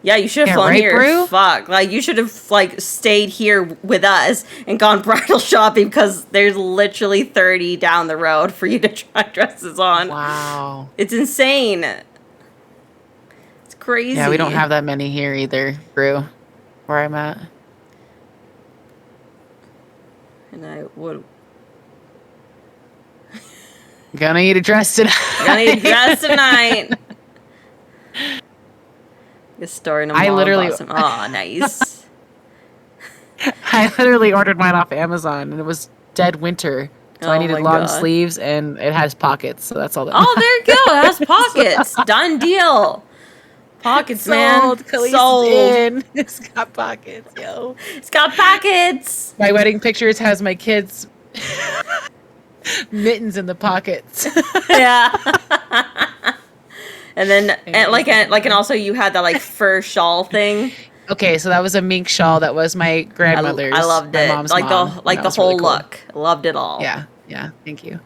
Yeah, you should have flown here. Brew? Fuck. Like, you should have, like, stayed here with us and gone bridal shopping, because there's literally 30 down the road for you to try dresses on. Wow. It's insane. It's crazy. Yeah, we don't have that many here either, Brew, where I'm at. And I would... Gonna need a dress tonight. A store in a mall. Oh, nice. I literally ordered mine off Amazon, and it was dead winter, so I needed long sleeves, and it has pockets, so that's all that. Oh, there you go. It has pockets. Done deal. Pockets, man. Sold. In. It's got pockets, yo. It's got pockets. My wedding pictures has my kids' mittens in the pockets. Yeah. And then, and also you had that, like, fur shawl thing. Okay, so that was a mink shawl. That was my grandmother's. I loved it. Mom's like mom. the whole really cool look. Loved it all. Yeah. Thank you.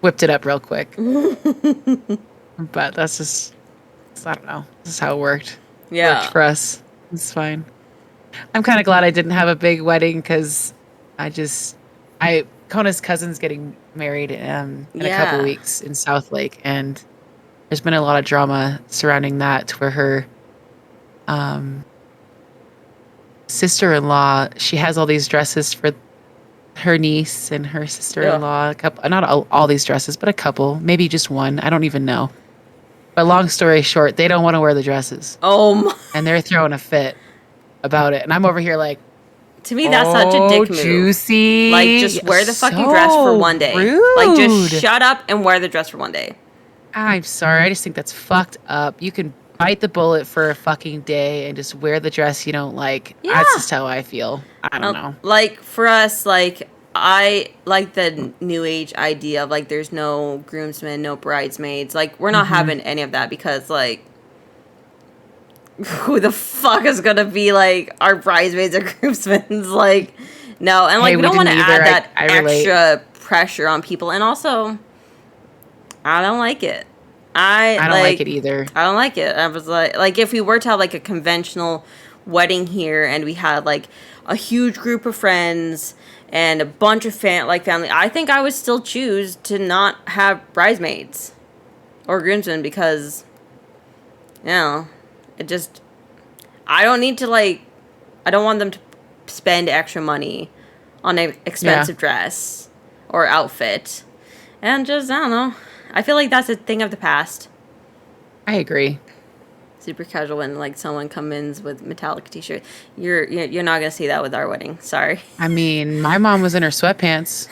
Whipped it up real quick. But that's just, I don't know. This is how it worked. Yeah. Worked for us. It's fine. I'm kind of glad I didn't have a big wedding, because Kona's cousin's getting married in a couple of weeks in South Lake, and there's been a lot of drama surrounding that, where her sister-in-law, she has all these dresses for her niece and her sister-in-law. A couple, not all these dresses, but a couple, maybe just one. I don't even know. But long story short, they don't want to wear the dresses. Oh my. And they're throwing a fit about it. And I'm over here like, to me, that's such a dick move. Juicy. Like, just wear the fucking dress for one day. Rude. Like, just shut up and wear the dress for one day. I'm sorry. I just think that's fucked up. You can bite the bullet for a fucking day and just wear the dress you don't like. Yeah. That's just how I feel. I don't know. Like, for us, like, I like the new age idea of, like, there's no groomsmen, no bridesmaids. Like, we're not having any of that because, like, who the fuck is gonna be, like, our bridesmaids or groomsmen? Like, no. And, like, we don't want to add that extra pressure on people. And also, I don't like it. I don't like it either. I don't like it. I was like if we were to have like a conventional wedding here and we had like a huge group of friends and a bunch of family, I think I would still choose to not have bridesmaids or groomsmen because, you know, it just, I don't need to like, I don't want them to spend extra money on an expensive dress or outfit. And just, I don't know. I feel like that's a thing of the past. I agree. Super casual when like someone comes in with metallic t-shirt. You're not gonna see that with our wedding. Sorry. I mean, my mom was in her sweatpants.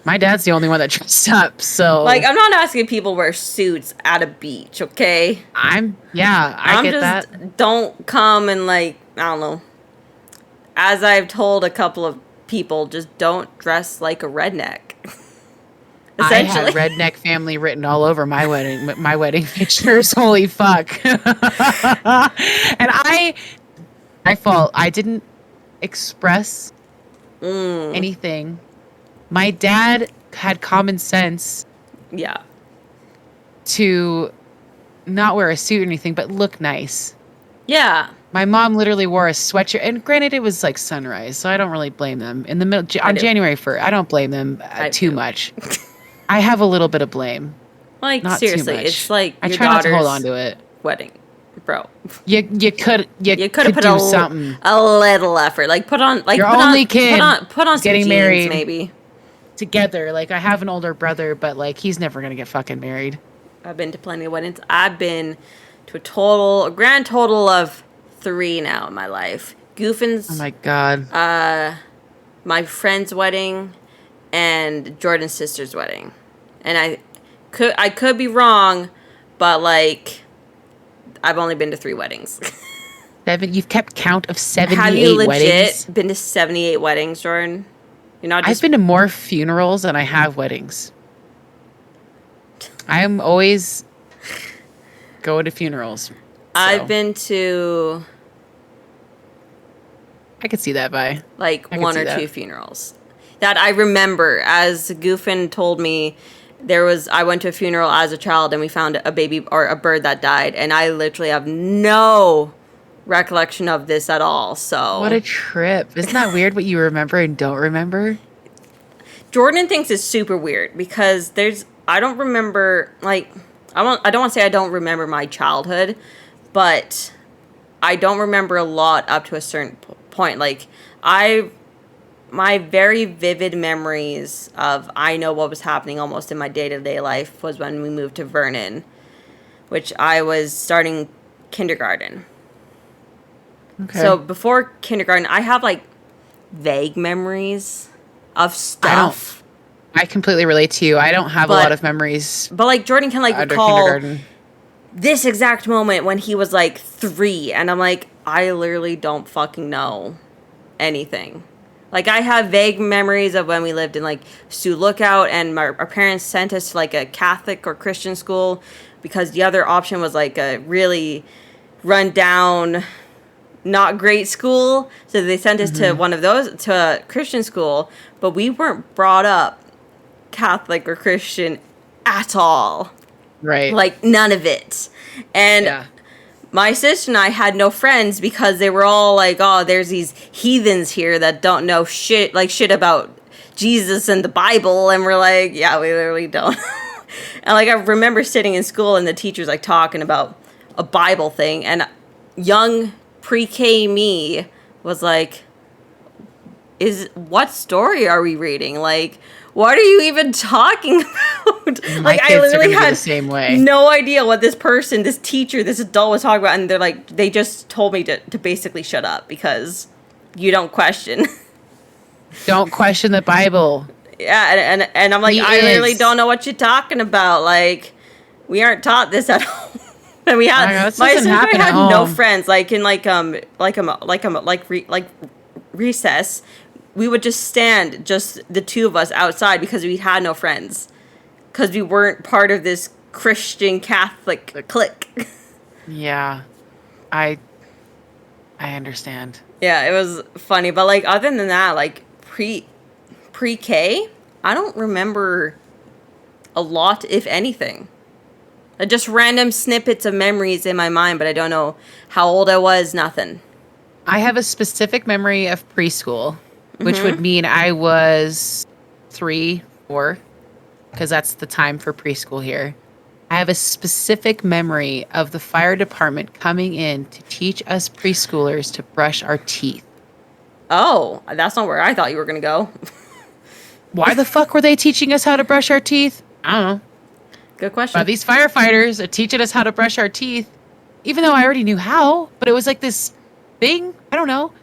My dad's the only one that dressed up. So like, I'm not asking people wear suits at a beach. Okay. I get that. Don't come and like, I don't know. As I've told a couple of people, just don't dress like a redneck. I had redneck family written all over my wedding pictures. Holy fuck. And my fault. I didn't express anything. My dad had common sense. Yeah. To not wear a suit or anything, but look nice. Yeah. My mom literally wore a sweatshirt, and granted, it was like sunrise, so I don't really blame them. In the middle on January 1st, I don't blame them too much. I have a little bit of blame. Like, not seriously, it's like I try not to hold on to it. Wedding, bro. You could have put do something. A little effort, like put on like your put only on, kid put on some getting jeans, married maybe together. Like I have an older brother, but like he's never gonna get fucking married. I've been to plenty of weddings. I've been to a grand total of 3 now in my life. Goofin's. Oh my god. My friend's wedding, and Jordan's sister's wedding, and I could be wrong, but like I've only been to 3 weddings. 7. You've kept count of 78 weddings. Have you legit been to 78 weddings, Jordan? You're not. I've been to more funerals than I have weddings. I am always going to funerals. So. I've been to. I could see that by like 1 or 2 funerals that I remember. As Goofin told me, I went to a funeral as a child and we found a baby or a bird that died, and I literally have no recollection of this at all. So what a trip. Isn't that weird what you remember and don't remember? Jordan thinks it's super weird because I don't remember, like, I don't want to say I don't remember my childhood, but I don't remember a lot up to a certain point. Like, my very vivid memories of I know what was happening almost in my day-to-day life was when we moved to Vernon, which I was starting kindergarten. Okay. So before kindergarten, I have like vague memories of stuff. I completely relate to you. I don't have a lot of memories. But like Jordan can like recall this exact moment when he was like 3, and I'm like, I literally don't fucking know anything. Like, I have vague memories of when we lived in, like, Sioux Lookout, and our parents sent us to, like, a Catholic or Christian school because the other option was, like, a really run-down, not great school. So they sent us to one of those, to a Christian school, but we weren't brought up Catholic or Christian at all. Right. Like, none of it. And my sister and I had no friends because they were all like, oh, there's these heathens here that don't know shit about Jesus and the Bible. And we're like, yeah, we literally don't. And like, I remember sitting in school and the teacher's like talking about a Bible thing. And young pre-K me was like, what story are we reading? Like, what are you even talking about? Like, I literally had the same way. No idea what this teacher, this adult was talking about. And they're like, they just told me to basically shut up because you don't question. Don't question the Bible. Yeah. And I'm like, I literally don't know what you're talking about. Like, we aren't taught this at home. And we had this my doesn't sister happen had at no home. friends. Like in recess, we would just stand just the two of us outside because we had no friends, because we weren't part of this Christian Catholic clique. Yeah, I understand. Yeah, it was funny, but like other than that, like pre-K, I don't remember a lot, if anything. Just random snippets of memories in my mind, but I don't know how old I was, nothing. I have a specific memory of preschool, which would mean I was 3, 4, because that's the time for preschool here. I have a specific memory of the fire department coming in to teach us preschoolers to brush our teeth. Oh, that's not where I thought you were going to go. Why the fuck were they teaching us how to brush our teeth? I don't know. Good question. These firefighters are teaching us how to brush our teeth, even though I already knew how, but it was like this thing. I don't know.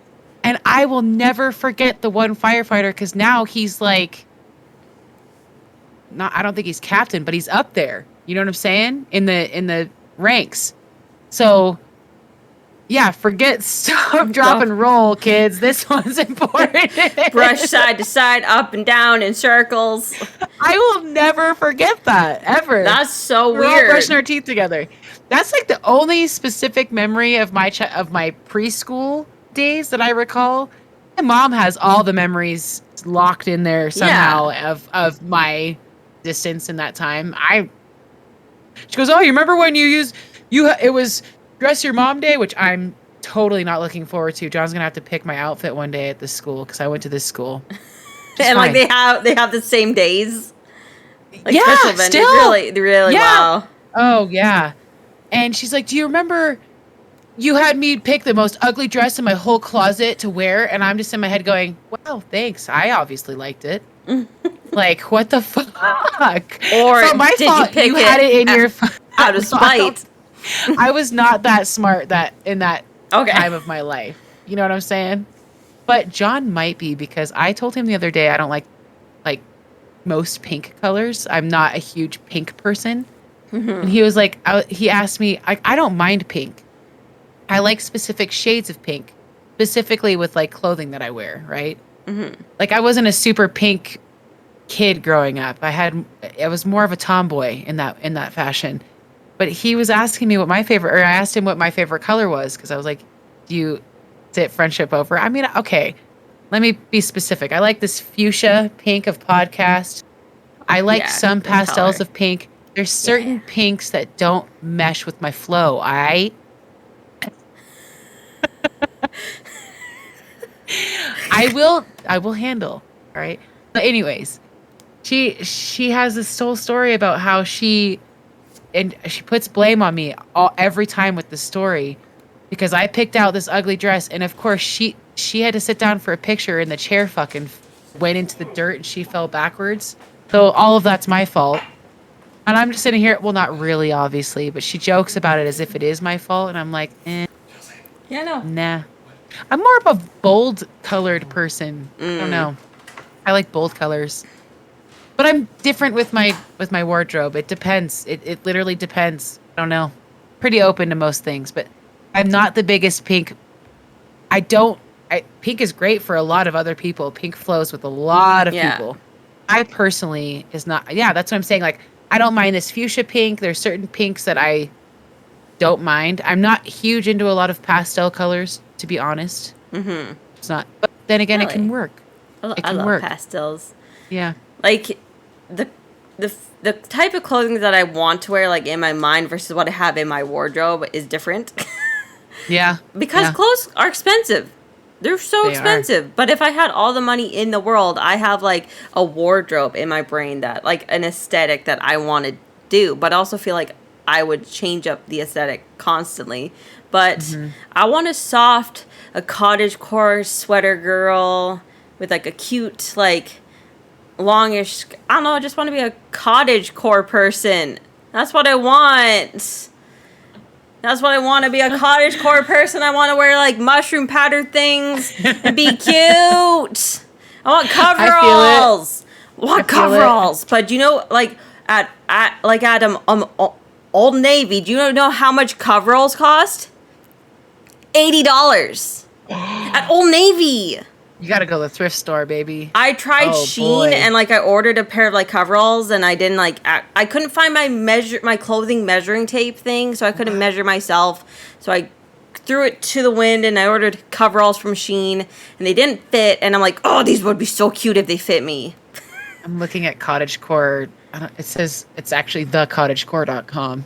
And I will never forget the one firefighter, because now he's like, I don't think he's captain, but he's up there. You know what I'm saying? In the ranks. So yeah, stop, drop, and roll, kids. This one's important. Brush side to side, up and down in circles. I will never forget that, ever. That's so We're weird. all brushing our teeth together. That's like the only specific memory of my preschool days that I recall. My mom has all the memories locked in there somehow of my distance in that time. She goes, "Oh, you remember when it was Dress Your Mom Day," which I'm totally not looking forward to. John's gonna have to pick my outfit one day at this school, because I went to this school. And like they have the same days. Like yeah, special vendors. still Really, yeah. wow. Oh yeah. And she's like, "Do you remember you had me pick the most ugly dress in my whole closet to wear?" And I'm just in my head going, "Wow, thanks. I obviously liked it." Like, what the fuck? Or it's not my did fault you pick had it in your out of spite? I was not that smart in that Okay. time of my life. You know what I'm saying? But John might be, because I told him the other day I don't like most pink colors. I'm not a huge pink person. And he was like, he asked me, I don't mind pink. I like specific shades of pink, specifically with like clothing that I wear, right? Like I wasn't a super pink kid growing up. I was more of a tomboy in that fashion. But he was asking me I asked him what my favorite color was, because I was like, is it friendship over? I mean, okay, let me be specific. I like this fuchsia pink of podcast. I like some pastels of pink. There's certain pinks that don't mesh with my flow. I will handle. All right. But anyways, she has this whole story about how she puts blame on me every time with the story, because I picked out this ugly dress, and of course she had to sit down for a picture, and the chair fucking went into the dirt and she fell backwards. So all of that's my fault. And I'm just sitting here, well, not really, obviously, but she jokes about it as if it is my fault, and I'm like, Yeah, no. nah. I'm more of a bold colored person. I don't know. I like bold colors. But I'm different with my wardrobe. It depends. It literally depends. I don't know. Pretty open to most things, but I'm not the biggest pink. Pink is great for a lot of other people. Pink flows with a lot of people. I personally is not. Yeah, that's what I'm saying. Like, I don't mind this fuchsia pink. There's certain pinks that I don't mind. I'm not huge into a lot of pastel colors, to be honest. It's not. But then again, Really? It can work. I love pastels. Yeah. Like the type of clothing that I want to wear, like in my mind, versus what I have in my wardrobe is different. Yeah. Because clothes are expensive. They're so expensive. But if I had all the money in the world, I have like a wardrobe in my brain that like an aesthetic that I want to do, but I also feel like I would change up the aesthetic constantly. But I want a cottagecore sweater girl with like a cute, like longish, I don't know, I just want to be a cottagecore person. That's what I want. That's what I want to be, a cottagecore person. I want to wear like mushroom patterned things and be cute. I want coveralls. But you know, like at Old Navy. Do you know how much coveralls cost? $80 at Old Navy. You gotta go to the thrift store, baby. I tried Shein and like I ordered a pair of like coveralls and I didn't like I couldn't find my clothing measuring tape thing, so I couldn't measure myself. So I threw it to the wind and I ordered coveralls from Shein and they didn't fit, and I'm like, oh, these would be so cute if they fit me. I'm looking at cottagecore. It says it's actually thecottagecore.com.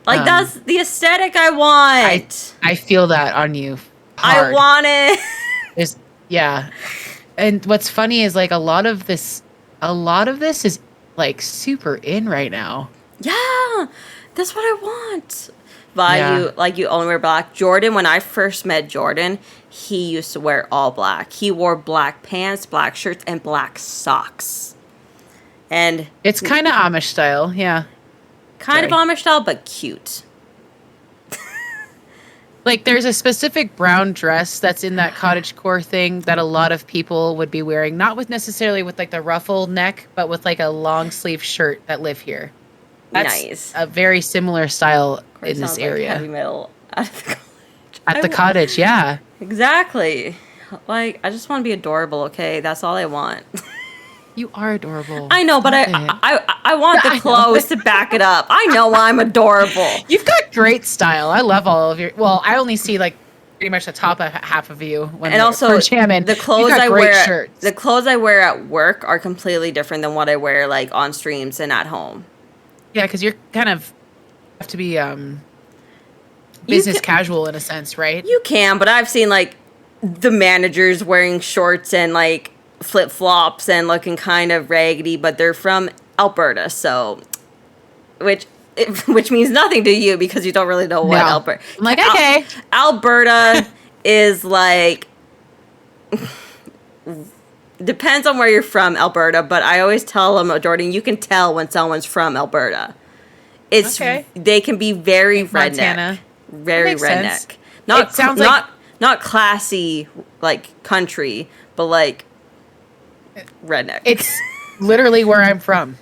Like that's the aesthetic I want. I feel that on you. I Hard. want it. Yeah. And what's funny is like a lot of this is like super in right now. Yeah. That's what I want. You only wear black. Jordan, when I first met Jordan, he used to wear all black. He wore black pants, black shirts, and black socks. And it's kind of Amish style, yeah. Kind of Amish style, but cute. Like, there's a specific brown dress that's in that cottagecore thing that a lot of people would be wearing, not with necessarily with like the ruffle neck, but with like a long sleeve shirt that live here. That's nice. A very similar style in this area. Like heavy metal at the cottage. At the cottage, yeah. Exactly. Like, I just want to be adorable, okay? That's all I want. You are adorable. I know, but I want the clothes to back it up. I know I'm adorable. You've got great style. I love all of your. Well, I only see like pretty much the top of half of you when and also jamming. The clothes I wear. The clothes I wear at work are completely different than what I wear like on streams and at home. Yeah, because you're kind of have to be business casual in a sense, right? You can, but I've seen like the managers wearing shorts and like flip-flops and looking kind of raggedy, but they're from Alberta, so which means nothing to you because you don't really know what Alberta. I'm like, okay. Alberta is like depends on where you're from, Alberta, but I always tell them, Jordan, you can tell when someone's from Alberta. It's they can be very redneck. Montana. Very redneck. Sense. Not sounds not classy like country, but like redneck. It's literally where I'm from,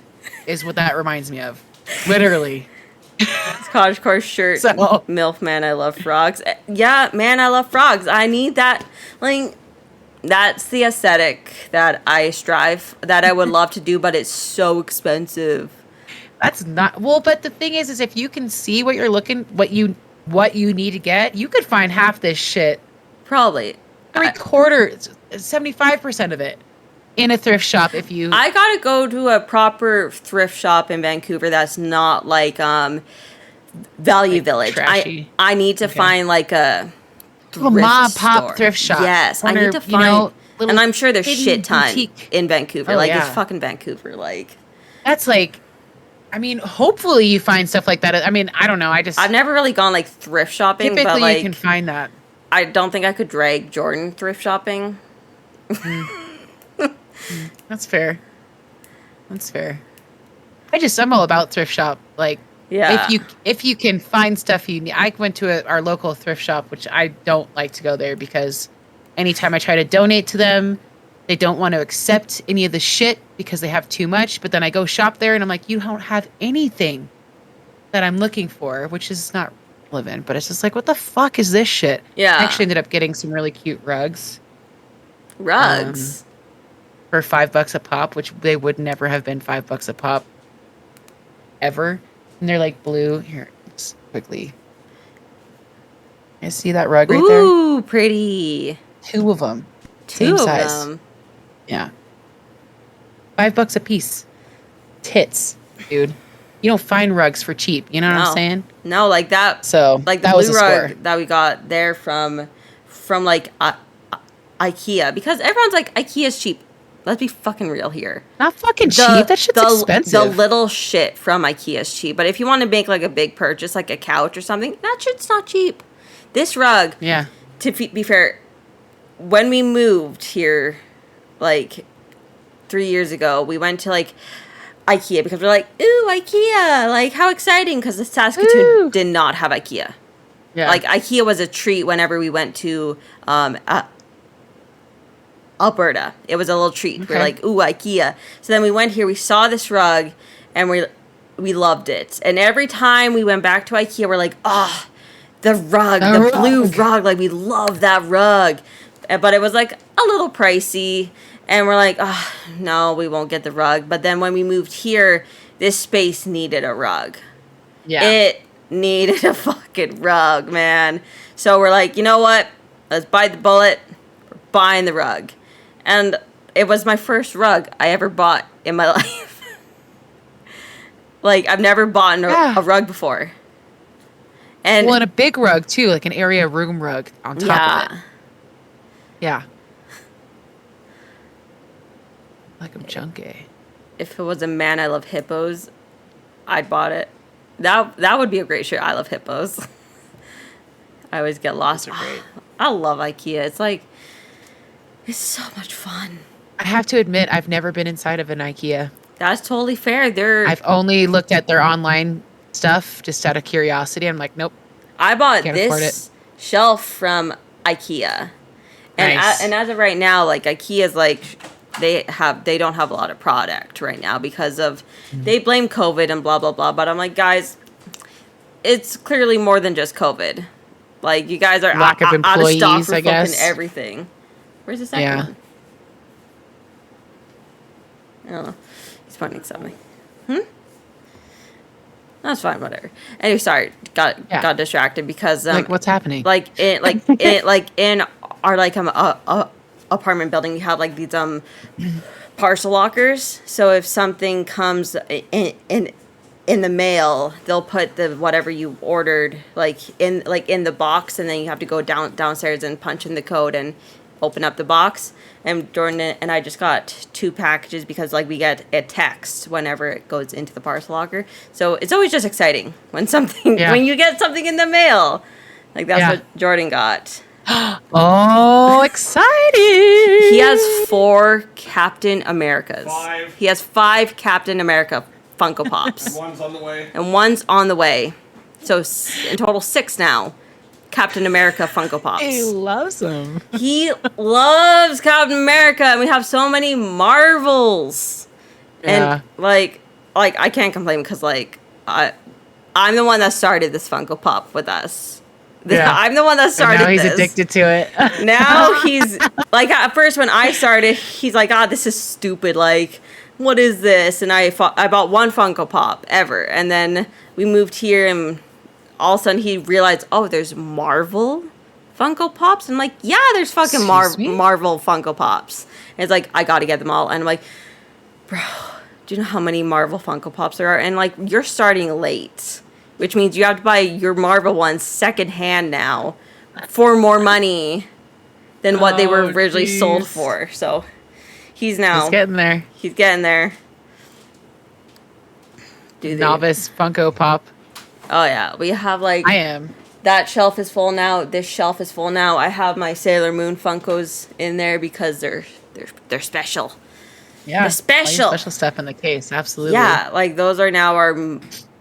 is what that reminds me of. Literally. It's cottagecore shirt. So, MILF man, I love frogs. Yeah, man, I love frogs. I need that. Like, that's the aesthetic that I strive. That I would love to do, but it's so expensive. That's not but the thing is if you can see what you're looking, what you need to get, you could find half this shit. Probably 75% of it. In a thrift shop, if you... I gotta go to a proper thrift shop in Vancouver that's not like Value Village. Trashy. I need to find like a mom pop thrift shop. Yes, I need to find, and I'm sure there's shit ton in Vancouver. It's fucking Vancouver. Like that's like, I mean, hopefully you find stuff like that. I mean, I don't know. I've never really gone like thrift shopping, typically but like you can find that. I don't think I could drag Jordan thrift shopping. That's fair. I'm all about thrift shop. Like, if you can find stuff you need. I went to our local thrift shop, which I don't like to go there because anytime I try to donate to them, they don't want to accept any of the shit because they have too much. But then I go shop there and I'm like, you don't have anything that I'm looking for, which is not relevant. But it's just like, what the fuck is this shit? Yeah. I actually ended up getting some really cute rugs. For $5 a pop, which they would never have been $5 a pop ever. And they're like blue. Here, just quickly. You see that rug right there? Ooh, pretty. 2 of them. Same size. Yeah. $5 a piece. Tits, dude. You don't find rugs for cheap. You know what I'm saying? No, like that. So like the blue rug that we got there from like IKEA, because everyone's like IKEA's cheap. Let's be fucking real here. Not fucking cheap. That shit's expensive. The little shit from IKEA's cheap. But if you want to make like a big purchase, like a couch or something, that shit's not cheap. This rug, to be fair, when we moved here, like 3 years ago, we went to like IKEA because we're like, ooh, IKEA. Like, how exciting. Because the Saskatoon did not have IKEA. Yeah. Like, IKEA was a treat whenever we went to Alberta. It was a little treat. Okay. We're like, ooh, IKEA. So then we went here, we saw this rug, and we loved it. And every time we went back to IKEA, we're like, oh, the rug, the blue rug. Like, we love that rug. But it was like a little pricey. And we're like, oh, no, we won't get the rug. But then when we moved here, this space needed a rug. Yeah. It needed a fucking rug, man. So we're like, you know what? Let's bite the bullet. We're buying the rug. And it was my first rug I ever bought in my life. Like, I've never bought a rug before. And a big rug, too. Like an area room rug on top of it. Yeah. Like I'm junky. If it was a Man I Love Hippos, I'd bought it. That would be a great shirt. I love hippos. I always get lost. Those are great. I love IKEA. It's like, it's so much fun. I have to admit, I've never been inside of an IKEA. That's totally fair. I've only looked at their online stuff just out of curiosity. I'm like, nope. I bought this shelf from IKEA. And nice. And as of right now, like, IKEA's like, they don't have a lot of product right now because of they blame COVID and blah blah blah. But I'm like, guys, it's clearly more than just COVID. Like, you guys are lack of employees, out of stock for I guess. fucking everything. Where's the second one? I don't know. He's pointing something. That's fine, whatever. Anyway, sorry, got distracted because like, what's happening? In our apartment building, we have like these parcel lockers. So if something comes in the mail, they'll put the whatever you ordered in the box, and then you have to go downstairs and punch in the code and open up the box. And Jordan and I just got 2 packages because like we get a text whenever it goes into the parcel locker. So it's always just exciting when when you get something in the mail. Like that's what Jordan got. Oh, exciting! He has 4 Captain Americas. 5. He has 5 Captain America Funko Pops. One's on the way. And one's on the way. So in total 6 now. Captain America Funko Pops. He loves them. He loves Captain America, and we have so many Marvels. Yeah. And like I can't complain because I'm the one that started this Funko Pop with us. I'm the one that started. And now he's addicted to it. Now he's like, at first when I started, he's like, this is stupid. Like, what is this? And I bought 1 Funko Pop ever, and then we moved here and. All of a sudden, he realized, there's Marvel Funko Pops? I'm like, yeah, there's fucking Marvel Funko Pops. And it's like, I gotta get them all. And I'm like, bro, do you know how many Marvel Funko Pops there are? And like, you're starting late, which means you have to buy your Marvel ones secondhand now for more money than what they were originally sold for. So he's getting there. He's getting there. Novice Funko Pop. Oh, yeah. We have, I am. That shelf is full now. This shelf is full now. I have my Sailor Moon Funkos in there because they're special. Yeah. The special stuff in the case. Absolutely. Yeah. Like, those are now our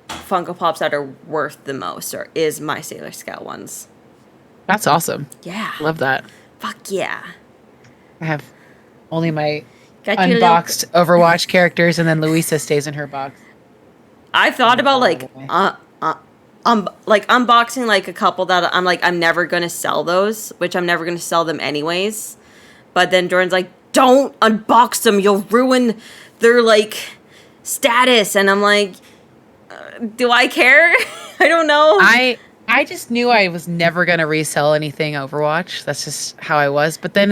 Funko Pops that are worth the most, or is my Sailor Scout ones. That's awesome. Yeah. Love that. Fuck yeah. I have only my unboxed Overwatch characters, and then Luisa stays in her box. I've thought about unboxing a couple that I'm never gonna sell those, which I'm never gonna sell them anyways. But then Jordan's like, don't unbox them, you'll ruin their status, and I'm like, do I care? I don't know. I just knew I was never gonna resell anything Overwatch. That's just how I was. But then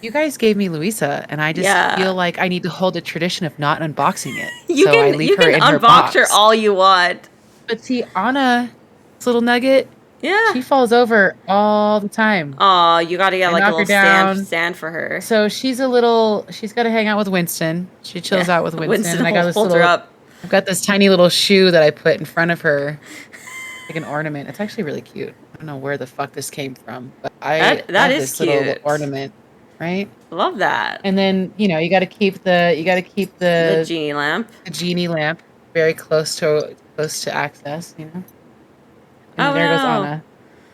you guys gave me Luisa, and I just feel like I need to hold a tradition of not unboxing it. You can unbox her all you want. But see, Anna, this little nugget, she falls over all the time. Oh, you got to get a little stand for her. So she's got to hang out with Winston. She chills out with Winston. And I got I've got this tiny little shoe that I put in front of her, like an ornament. It's actually really cute. I don't know where the fuck this came from, but that love is this cute. little ornament. Right? Love that. And then, you got to keep the genie lamp. The genie lamp very close to access, And there goes Anna.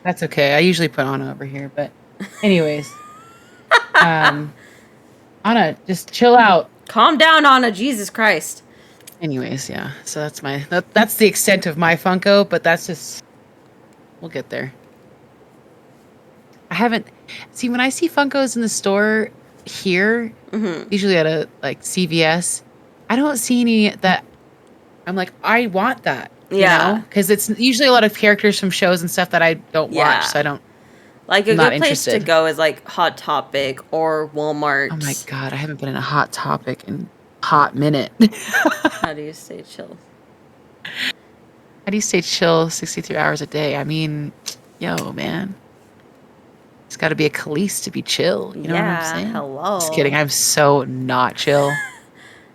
That's okay. I usually put Anna over here, but anyways. Anna, just chill out. Calm down, Anna. Jesus Christ. Anyways, yeah. So that's the extent of my Funko, but that's just we'll get there. I haven't see when I see Funkos in the store here, usually at a like CVS, I don't see any that I'm like, I want that. Yeah. Because it's usually a lot of characters from shows and stuff that I don't watch, so I don't. Like a good place to go is like Hot Topic or Walmart. Oh my god, I haven't been in a Hot Topic in a hot minute. How do you stay chill? How do you stay chill 63 hours a day? I mean, yo, man. It's got to be a Khalees to be chill. You know what I'm saying? Hello. Just kidding. I'm so not chill.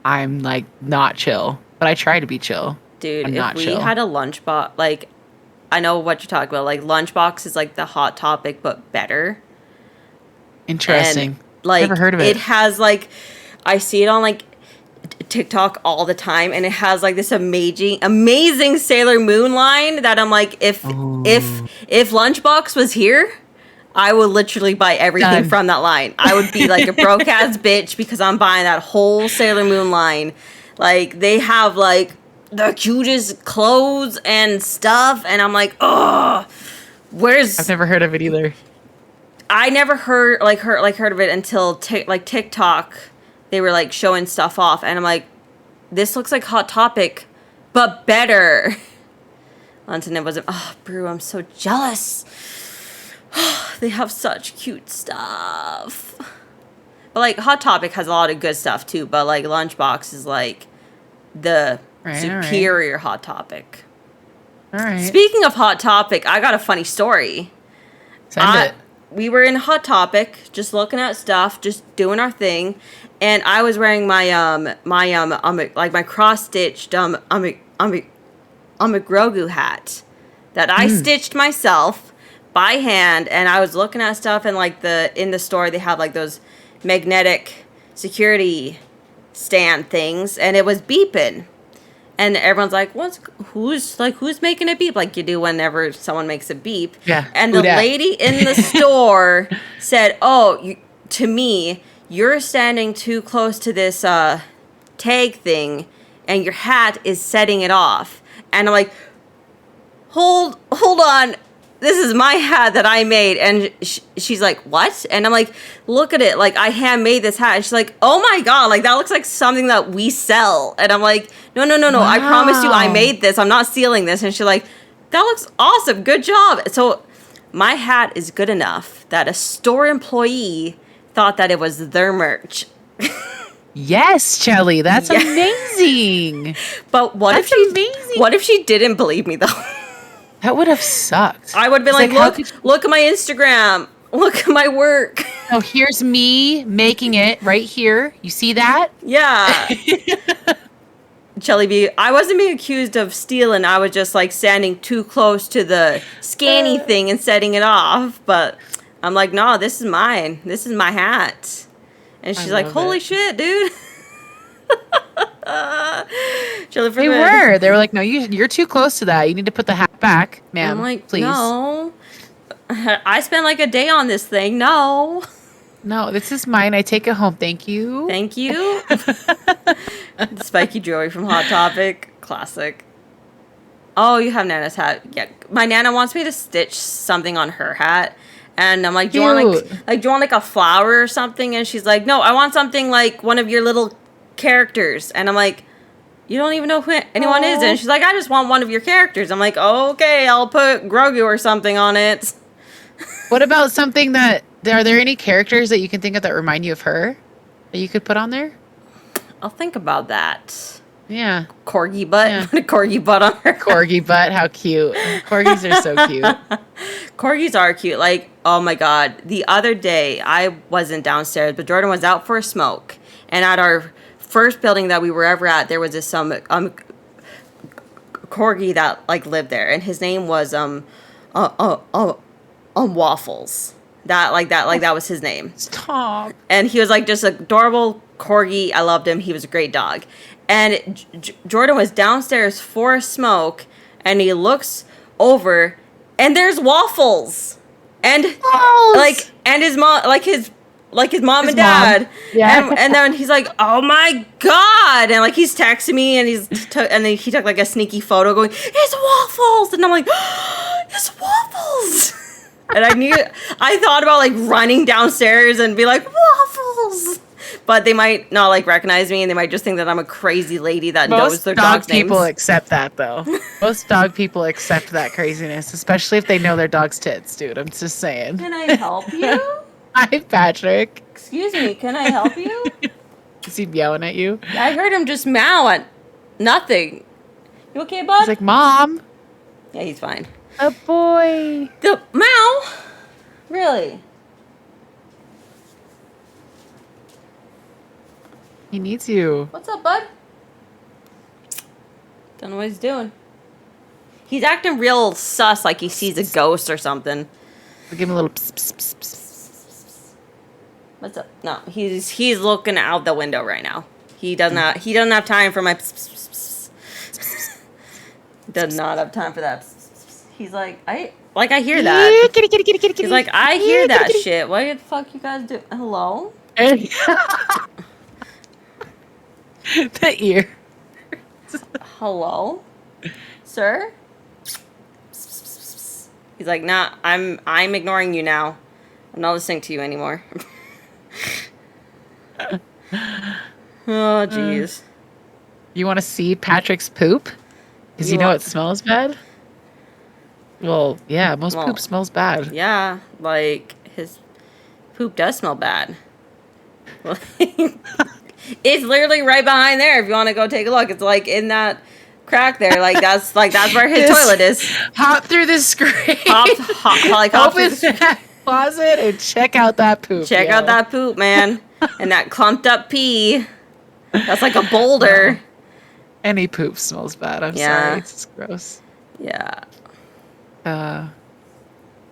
I'm like not chill, but I try to be chill. Dude, if we had a lunchbox, like, I know what you're talking about. Like, lunchbox is like the Hot Topic, but better. Interesting. And, like, never heard of it. It has like, I see it on like TikTok all the time, and it has like this amazing Sailor Moon line that I'm like, if Lunchbox was here, I would literally buy everything from that line. I would be like a broke ass bitch because I'm buying that whole Sailor Moon line. Like, they have like the cutest clothes and stuff, and I'm like, oh, where's? I've never heard of it either. I never heard of it until TikTok. They were like showing stuff off, and I'm like, this looks like Hot Topic, but better. Antoinette wasn't. Oh, Brew, I'm so jealous. They have such cute stuff. But like Hot Topic has a lot of good stuff too. But like Lunchbox is like the superior Hot Topic. All right. Speaking of Hot Topic, I got a funny story. Send it. We were in Hot Topic, just looking at stuff, just doing our thing, and I was wearing my my cross stitched Grogu hat that I stitched myself by hand, and I was looking at stuff, and like in the store they have like those magnetic security stand things, and it was beeping. And everyone's like, who's making it beep? Like you do whenever someone makes a beep. Yeah. And the lady in the store said, to me, you're standing too close to this tag thing, and your hat is setting it off. And I'm like, hold on. This is my hat that I made. And she's like, what? And I'm like, look at it. Like, I handmade this hat. And she's like, oh my God, like, that looks like something that we sell. And I'm like, no. Wow. I promise you I made this. I'm not stealing this. And she's like, that looks awesome. Good job. So my hat is good enough that a store employee thought that it was their merch. Yes, Shelly. That's amazing. But what if she didn't believe me, though? That would have sucked. I would have been like, look at my Instagram. Look at my work. Oh, here's me making it right here. You see that? Yeah. Shelly B, I wasn't being accused of stealing. I was just like standing too close to the scanny thing and setting it off. But I'm like, no, this is mine. This is my hat. And she's like, holy shit, dude. They were like, no, you're too close to that. You need to put the hat back, ma'am. I'm like, please. No, I spent like a day on this thing. No, this is mine. I take it home. Thank you. Spiky Joey from Hot Topic, classic. Oh, you have Nana's hat. Yeah, my Nana wants me to stitch something on her hat, and I'm like, do you want like a flower or something? And she's like, no, I want something like one of your little characters. And I'm like, you don't even know who anyone is. And she's like, I just want one of your characters. I'm like, okay, I'll put Grogu or something on it. What about something are there any characters that you can think of that remind you of her that you could put on there? I'll think about that. Yeah. Corgi butt. Yeah. Put a corgi butt on her. Corgi butt. How cute. Corgis are so cute. Corgis are cute. Like, oh my God. The other day, I wasn't downstairs, but Jordan was out for a smoke. And at our first building that we were ever at, there was this corgi that like lived there, and his name was Waffles. That was his name. Stop. And he was like just an adorable corgi. I loved him. He was a great dog. And Jordan was downstairs for a smoke, and he looks over, and there's Waffles, and like, and his mom, like his like his mom and dad. Mom. Yeah. And then he's like, "Oh my god!" And like he's texting me, and and then he took like a sneaky photo, going, "It's waffles," and I'm like, "It's waffles." And I thought about like running downstairs and be like, "Waffles," but they might not like recognize me, and they might just think that I'm a crazy lady that knows their dog's names. Most dog people accept that, though. Most dog people accept that craziness, especially if they know their dog's tits, dude. I'm just saying. Can I help you? Hi, Patrick. Excuse me, can I help you? Is he yelling at you? I heard him just meow at nothing. You okay, bud? He's like, Mom. Yeah, he's fine. A boy. The meow? Really? He needs you. What's up, bud? Don't know what he's doing. He's acting real sus, like he sees a ghost or something. We'll give him a little pss, pss, pss, pss. What's up? No, he's looking out the window right now. He doesn't have time for my pss, pss, pss, pss, pss. Does not have time for that. Pss, pss, pss. He's like, I hear that. Kitty, kitty, kitty, kitty, kitty. He's like, I hear that shit. What the fuck you guys do? Hello? The ear. Hello? Sir? He's like, nah, I'm ignoring you now. I'm not listening to you anymore. Oh, jeez. You want to see Patrick's poop? Because you know it smells bad? Well, yeah, most poop smells bad. Yeah, like, his poop does smell bad. It's literally right behind there if you want to go take a look. It's like in that crack there. That's where his toilet is. Hop through the screen. Hop Open that closet and check out that poop. Check out that poop, man. And that clumped up pee. That's like a boulder. Any poop smells bad. I'm sorry. It's just gross. Yeah.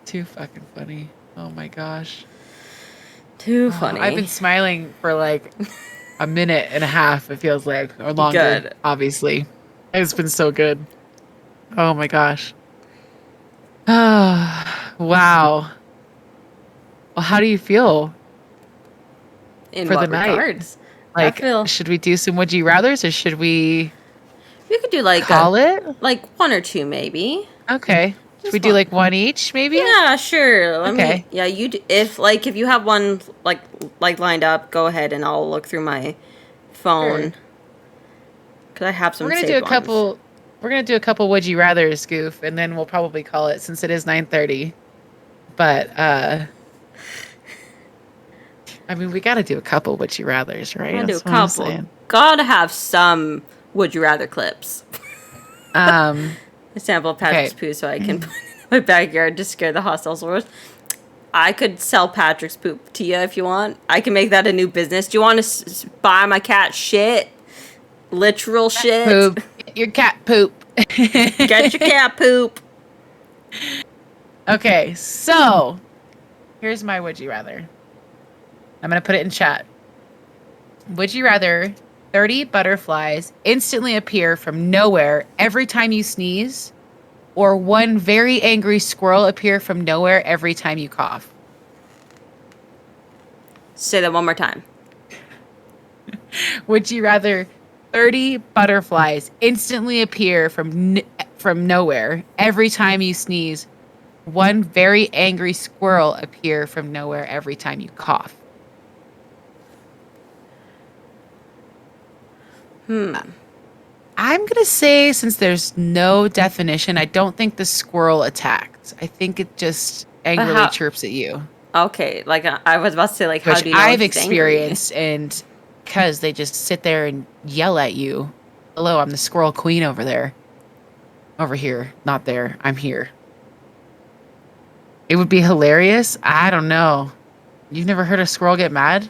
Too fucking funny. Oh my gosh. Too funny. I've been smiling for like a minute and a half, it feels like, or longer. Good. Obviously. It's been so good. Oh my gosh. Wow. Well, how do you feel for the night? Regards? Like, should we do some would you rathers, or should we? We could do like call it like one or two, maybe. Okay. Should we do like one each, maybe? Yeah, sure. Okay. You if you have one like lined up, go ahead and I'll look through my phone. Because I have some. We're gonna do a couple would you rathers, Goof, and then we'll probably call it since it is 9:30. But I mean, we got to do a couple would you rathers, right? Gotta do a couple. Gotta have some would you rather clips. A sample of Patrick's poo so I can put it in my backyard to scare the hostile source. I could sell Patrick's poop to you if you want. I can make that a new business. Do you want to buy my cat shit? Literal shit? Poop. Get your cat poop. Get your cat poop. Okay, so here's my would you rather. I'm going to put it in chat. Would you rather 30 butterflies instantly appear from nowhere every time you sneeze, or one very angry squirrel appear from nowhere every time you cough? Say that one more time. Would you rather 30 butterflies instantly appear from nowhere every time you sneeze, one very angry squirrel appear from nowhere every time you cough? I'm going to say, since there's no definition, I don't think the squirrel attacked. I think it just angrily chirps at you. Okay, like I was about to say, like, how do you know I've experienced, and because they just sit there and yell at you. Hello, I'm the squirrel queen over there. Over here, not there. I'm here. It would be hilarious. I don't know. You've never heard a squirrel get mad?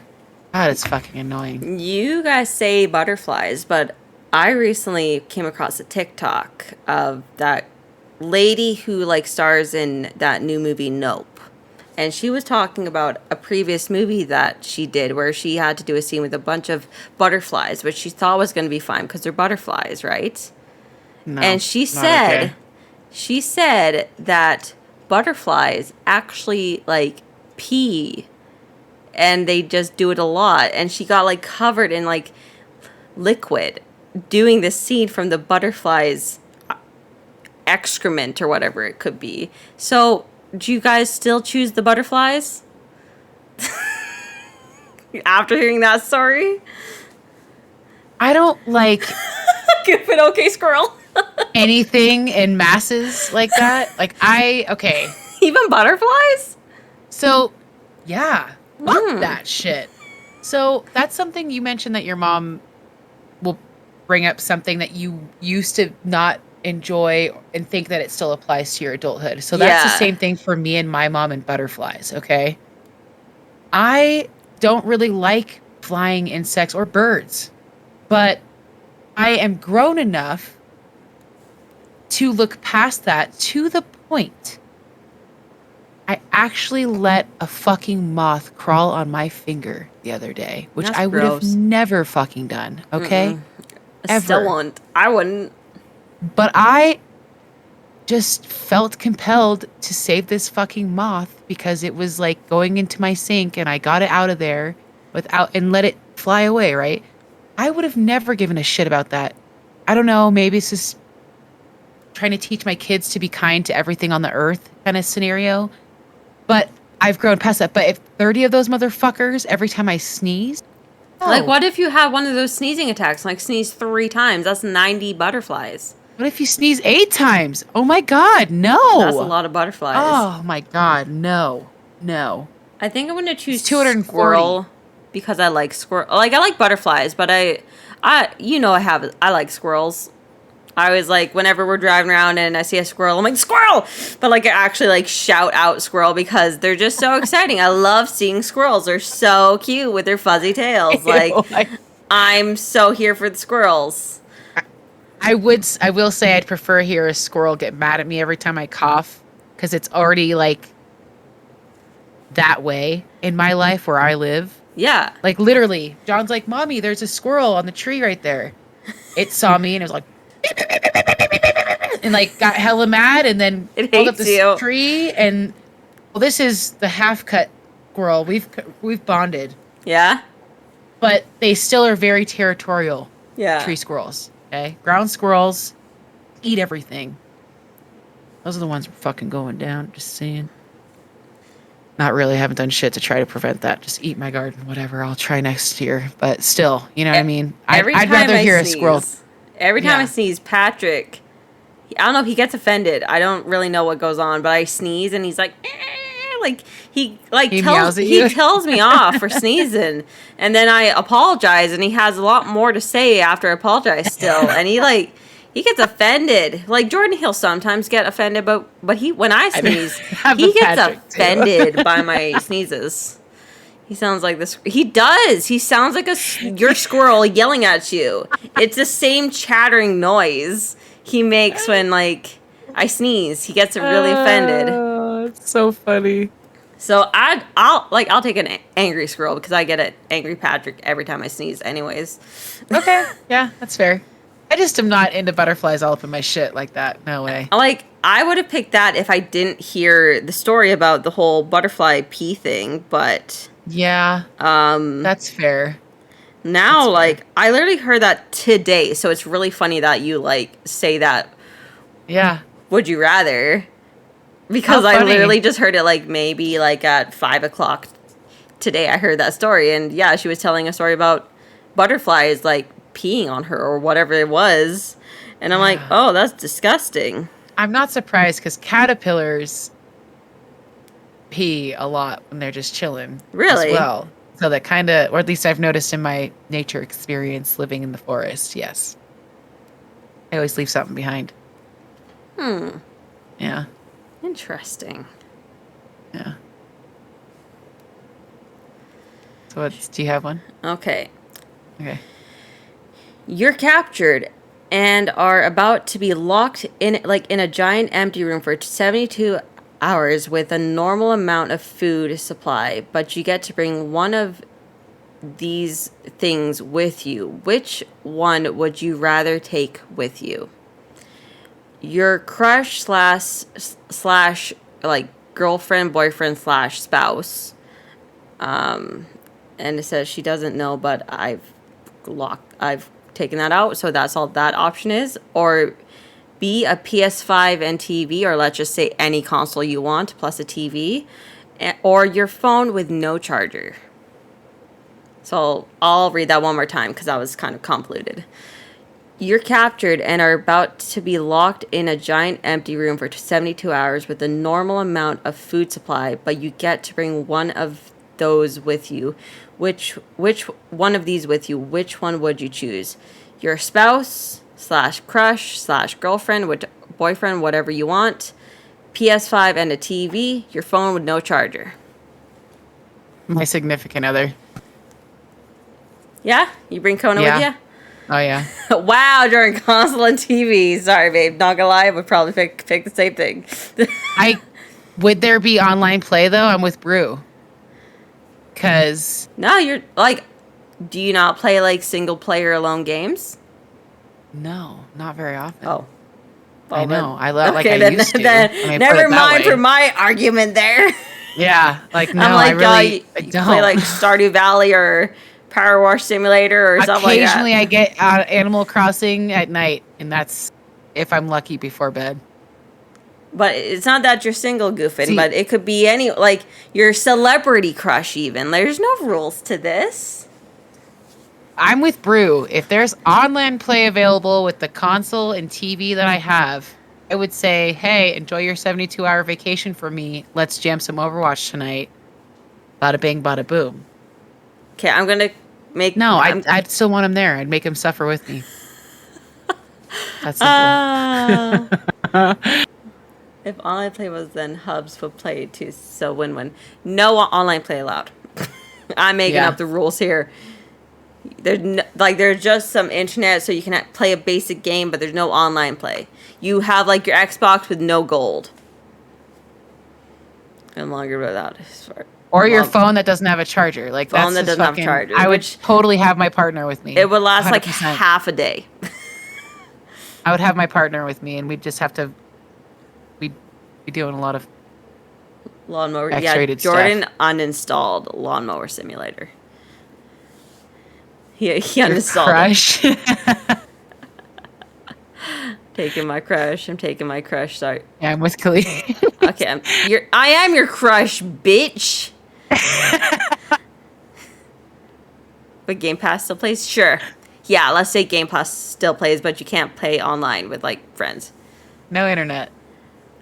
God, it's fucking annoying. You guys say butterflies, but I recently came across a TikTok of that lady who like stars in that new movie Nope. And she was talking about a previous movie that she did where she had to do a scene with a bunch of butterflies, which she thought was going to be fine because they're butterflies, right? No, and she said that butterflies actually like pee and they just do it a lot. And she got like covered in like liquid doing the scene from the butterflies excrement or whatever it could be. So do you guys still choose the butterflies after hearing that story? I don't like Give it okay, squirrel. anything in masses like that. Like okay. Even butterflies? So yeah, fuck that shit. So that's something you mentioned, that your mom will bring up something that you used to not enjoy and think that it still applies to your adulthood. So that's the same thing for me and my mom and butterflies, okay? I don't really like flying insects or birds, but I am grown enough to look past that to the point I actually let a fucking moth crawl on my finger the other day, which I would have never fucking done, okay? Ever. Still won't. I wouldn't. But I just felt compelled to save this fucking moth because it was like going into my sink, and I got it out of there and let it fly away, right? I would have never given a shit about that. I don't know, maybe it's just trying to teach my kids to be kind to everything on the earth kind of scenario. But I've grown past that. But if 30 of those motherfuckers every time I sneeze, like, what if you have one of those sneezing attacks, like sneeze 3 times? That's 90 butterflies. What if you sneeze 8 times? Oh my God, no. That's a lot of butterflies. Oh my God, no. I think I'm going to choose 240. Squirrel because I like squirrel. Like, I like butterflies, but I like squirrels. I was like, whenever we're driving around and I see a squirrel, I'm like, squirrel! But like, I actually like shout out squirrel because they're just so exciting. I love seeing squirrels. They're so cute with their fuzzy tails. Like, I'm so here for the squirrels. I will say I'd prefer hear a squirrel get mad at me every time I cough, because it's already like that way in my life where I live. Yeah. Like literally, John's like, Mommy, there's a squirrel on the tree right there. It saw me and it was like, and like got hella mad, and then it pulled up hates you. Tree, and well, this is the half cut squirrel. We've bonded. Yeah. But they still are very territorial. Yeah. Tree squirrels. Okay. Ground squirrels eat everything. Those are the ones fucking going down. Just saying. Not really. Haven't done shit to try to prevent that. Just eat my garden, whatever. I'll try next year. But still, you know what I mean? I'd rather hear a squirrel. Every time I sneeze, Patrick, I don't know if he gets offended. I don't really know what goes on, but I sneeze and he's like, like he tells me off for sneezing, and then I apologize, and he has a lot more to say after I apologize still, and he gets offended. Like Jordan, he'll sometimes get offended, but when I sneeze, he gets offended by my sneezes. He sounds like this. He does. He sounds like your squirrel yelling at you. It's the same chattering noise he makes when like I sneeze. He gets really offended. It's so funny. So I'll take an angry squirrel because I get an angry Patrick every time I sneeze. Anyways. Okay. Yeah, that's fair. I just am not into butterflies all up in my shit like that. No way. Like, I would have picked that if I didn't hear the story about the whole butterfly pee thing, but yeah, that's fair. Now, I literally heard that today, so it's really funny that you, say that. Yeah. Would you rather? Because I literally just heard it, maybe, at 5 o'clock today. I heard that story, and, yeah, she was telling a story about butterflies, peeing on her or whatever it was. And I'm like, oh, that's disgusting. I'm not surprised, because caterpillars pee a lot when they're just chilling. Really? As well. So that kind of, or at least I've noticed in my nature experience living in the forest, yes. I always leave something behind. Yeah. Interesting. Yeah. So do you have one? Okay. You're captured and are about to be locked in a giant empty room for 72 hours with a normal amount of food supply, but you get to bring one of these things with you. Which one would you rather take with you? Your crush slash girlfriend, boyfriend / spouse, And it says she doesn't know, but I've taken that out, so that's all that option is. Or B, a PS5 and TV, or let's just say any console you want plus a TV, or your phone with no charger. So I'll read that one more time because that was kind of convoluted. You're captured and are about to be locked in a giant empty room for 72 hours with a normal amount of food supply, but you get to bring one of those with you. Which one of these with you? Which one would you choose? Your spouse / crush / girlfriend, boyfriend, whatever you want. PS5 and a TV. Your phone with no charger. My significant other. Yeah? You bring Kona with you? Oh, yeah. Wow, during console and TV. Sorry, babe. Not gonna lie, I would probably pick the same thing. Would there be online play, though? I'm with Brew. Because... No, you're, like... Do you not play, like, single-player alone games? No, not very often. Oh. Well, I know. I love, okay, like, I used to. Never mind for my argument there. Yeah, like, no, I'm like, I don't. Play, like, Stardew Valley or... Power Wash Simulator or something like that. Occasionally I get Animal Crossing at night, and that's if I'm lucky before bed. But it's not that you're single goofing, but it could be any, like, your celebrity crush even. There's no rules to this. I'm with Brew. If there's online play available with the console and TV that I have, I would say, hey, enjoy your 72-hour vacation for me. Let's jam some Overwatch tonight. Bada bing, bada boom. Okay, I'm going to make... No, I'd still want him there. I'd make him suffer with me. That's simple. If online play was, then hubs would play too, so win-win. No online play allowed. I'm making up the rules here. There's just some internet so you can play a basic game, but there's no online play. You have, like, your Xbox with no gold. No longer without it. Or your phone that doesn't have a charger. Like, phone that doesn't have a charger. I would totally have my partner with me. It would last 100%. like half a day. I would have my partner with me, and we'd just have to... We'd be doing a lot of lawnmower. X-rated Jordan stuff. Uninstalled Lawnmower Simulator. He uninstalled crush. Taking my crush. I'm taking my crush. Sorry. Yeah, I'm with Khalid. Okay, I am your crush, bitch. But Game Pass still plays? Sure. Yeah, let's say Game Pass still plays, but you can't play online with, like, friends. No internet.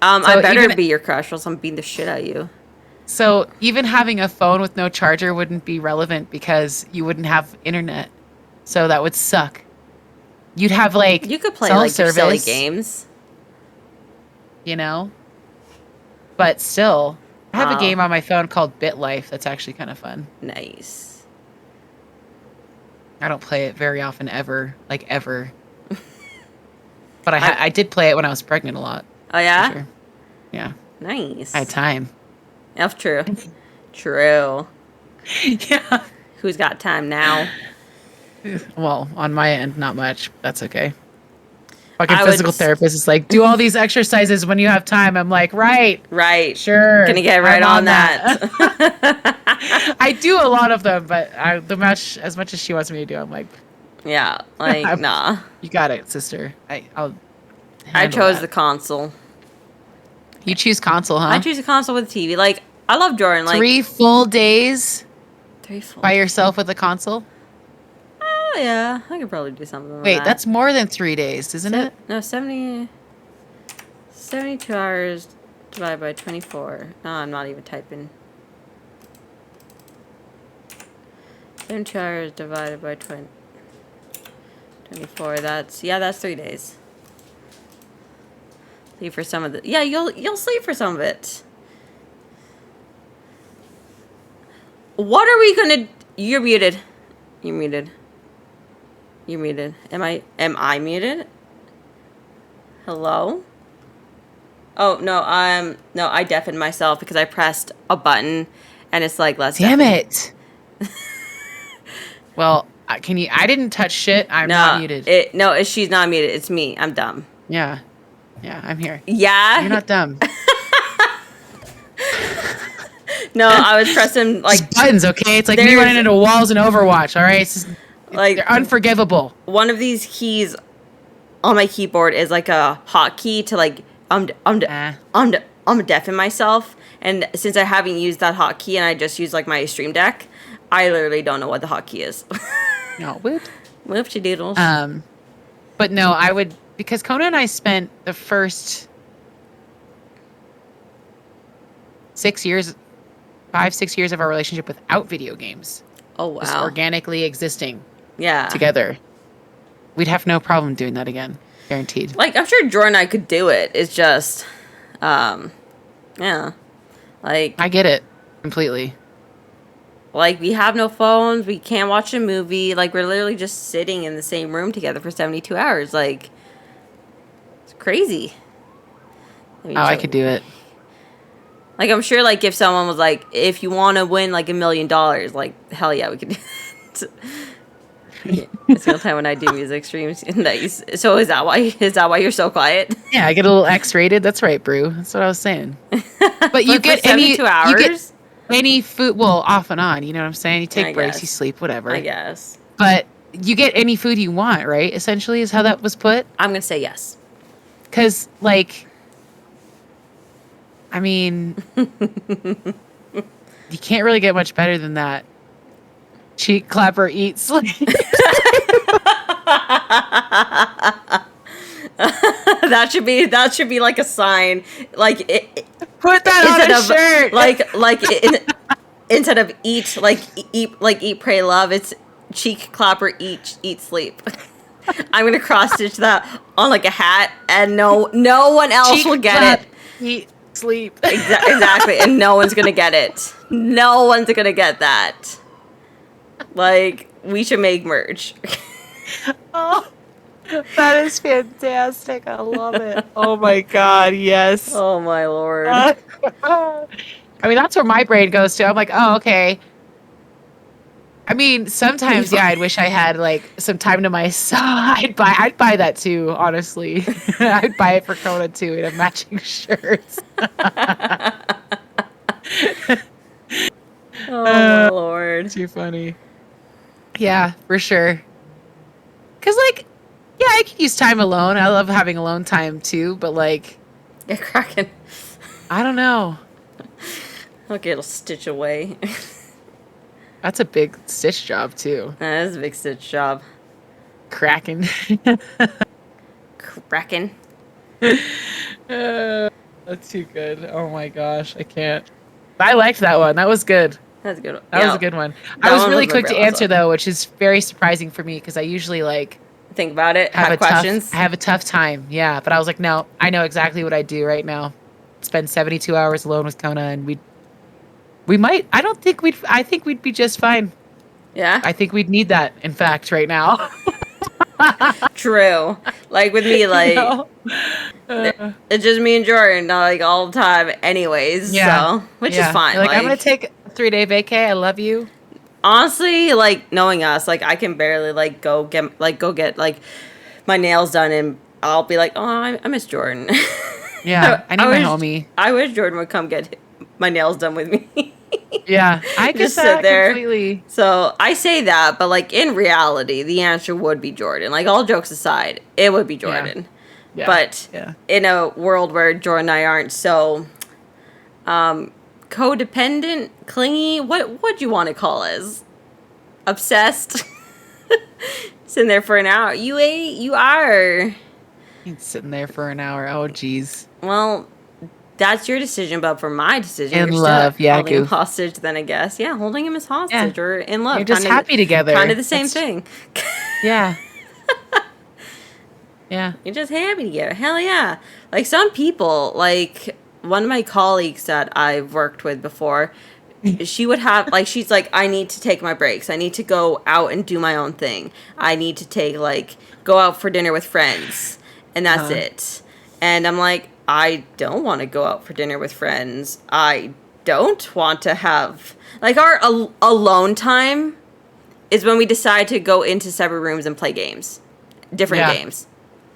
I better be your crush, or else I'm beating the shit out of you. So even having a phone with no charger wouldn't be relevant because you wouldn't have internet. So that would suck. You'd have, like, you could play, like, your silly games. You know? But still, I have a game on my phone called BitLife that's actually kind of fun. Nice. I don't play it very often, ever. Like, ever. But I did play it when I was pregnant a lot. Oh, yeah? Sure. Yeah. Nice. I had time. That's true. True. Yeah. Who's got time now? Well, on my end, not much. That's okay. Fucking physical therapist is like, do all these exercises when you have time. I'm like, right. Sure. Gonna get right on that. I do a lot of them, but as much as she wants me to do, I'm like, yeah, like, nah. You got it, sister. I chose the console. You choose console, huh? I choose a console with a TV. Like, I love Jordan. Like 3 full days. 3 full by yourself with a console. Oh yeah, I could probably do something. Wait, that's more than 3 days, isn't it? No, 72 hours divided by 24. No, I'm not even typing. 72 hours divided by 24. That's 3 days. Sleep for some of it. Yeah, you'll sleep for some of it. What are we gonna? You're muted. You're muted. You're muted. Am I muted? Hello? Oh no, I deafened myself because I pressed a button, and it's like let's. Damn it! Well, can you? I didn't touch shit. I'm not muted. She's not muted. It's me. I'm dumb. Yeah, I'm here. Yeah. You're not dumb. No, I was pressing like just buttons. Okay, it's like me running into walls in Overwatch. All right, like they're unforgivable. One of these keys on my keyboard is like a hotkey to like I'm deafing myself, and since I haven't used that hotkey and I just use like my Stream Deck, I literally don't know what the hotkey is. No, whoop. Whoopsie doodles. But no, I would, because Kona and I spent the first 6 years, 5-6 years of our relationship without video games. Oh wow! Just organically existing. Yeah. Together, we'd have no problem doing that again, guaranteed. Like I'm sure Jordan and I could do it. It's just, yeah, like I get it completely. Like, we have no phones, we can't watch a movie, like, we're literally just sitting in the same room together for 72 hours, like, it's crazy. I could do it. Like, I'm sure, like, if someone was like, if you want to win, like, $1 million, like, hell yeah, we could do it. It's the only time when I do music streams. So is that why you're so quiet? Yeah, I get a little X-rated. That's right, Brew. That's what I was saying. But you get 72 hours? You get any food, well, off and on, you know what I'm saying? You take breaks, you sleep, whatever. I guess. But you get any food you want, right? Essentially is how that was put. I'm going to say yes. Because, like, I mean, you can't really get much better than that. Cheek clapper, eat, sleep. That should be like a sign. Like put that on a shirt. Instead of eat, pray, love. It's cheek clapper, eat, sleep. I'm gonna cross stitch that on like a hat, and no one else cheek will get clap, it. Eat, sleep. Exactly, and no one's gonna get it. No one's gonna get that. Like, we should make merch. Oh. That is fantastic. I love it. Oh my God, yes. Oh my Lord. I mean, that's where my brain goes to. I'm like, oh, okay. I mean, sometimes, yeah, I'd wish I had like some time to myself. I'd buy that too, honestly. I'd buy it for Kona too, and have matching shirts. Oh my Lord. Too funny. Yeah, for sure. Cause like, yeah, I could use time alone. I love having alone time too, but like, you're cracking. I don't know. Okay, it'll stitch away. That's a big stitch job too. That is a big stitch job. Cracking. Cracking. That's too good. Oh my gosh, I can't. I liked that one. That was good. That's a good one. That was a good one. I was really quick to answer though, which is very surprising for me because I usually like think about it, have questions. I have a tough time. Yeah, but I was like, no, I know exactly what I do right now. Spend 72 hours alone with Kona, and we might. I think we'd be just fine. Yeah. I think we'd need that. In fact, right now. True. Like with me, like it's just me and Jordan, like all the time, anyways. Yeah. So, which is fine. Like I'm gonna take a 3-day vacay. I love you. Honestly, like knowing us, like I can barely like go get like my nails done, and I'll be like, oh, I miss Jordan. Yeah, I need my homie. I wish Jordan would come get my nails done with me. Yeah, I could just sit there completely. So I say that, but like in reality, the answer would be Jordan. Like all jokes aside, it would be Jordan. Yeah. But in a world where Jordan and I aren't so codependent, clingy, what do you want to call us? Obsessed? Sitting there for an hour. You are. Sitting there for an hour. Oh, geez. Well, that's your decision, but for my decision, in love, holding him hostage. Then I guess, holding him as hostage or in love. You're just happy together. Kind of the same thing. Yeah. Yeah. You're just happy together. Hell yeah! Like some people, like one of my colleagues that I've worked with before, she would have like she's like, I need to take my breaks. I need to go out and do my own thing. I need to go out for dinner with friends, and that's it. And I'm like, I don't want to go out for dinner with friends. I don't want to have... Like, our alone time is when we decide to go into separate rooms and play games. Different games.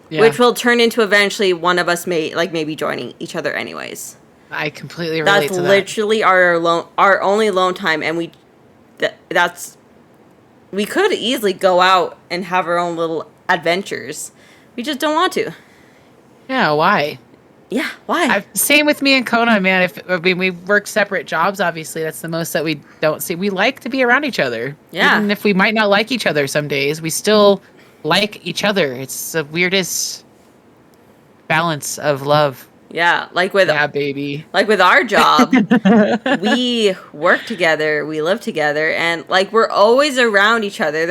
Yeah. Which will turn into eventually one of us maybe joining each other anyways. I completely relate to that. That's literally our only alone time, and we could easily go out and have our own little adventures. We just don't want to. Yeah, why? Yeah, why? Same with me and Kona, man. We work separate jobs, obviously. That's the most that we don't see. We like to be around each other. Yeah. Even if we might not like each other some days, we still like each other. It's the weirdest balance of love. Yeah, baby. Like with our job, we work together, we live together, and like we're always around each other.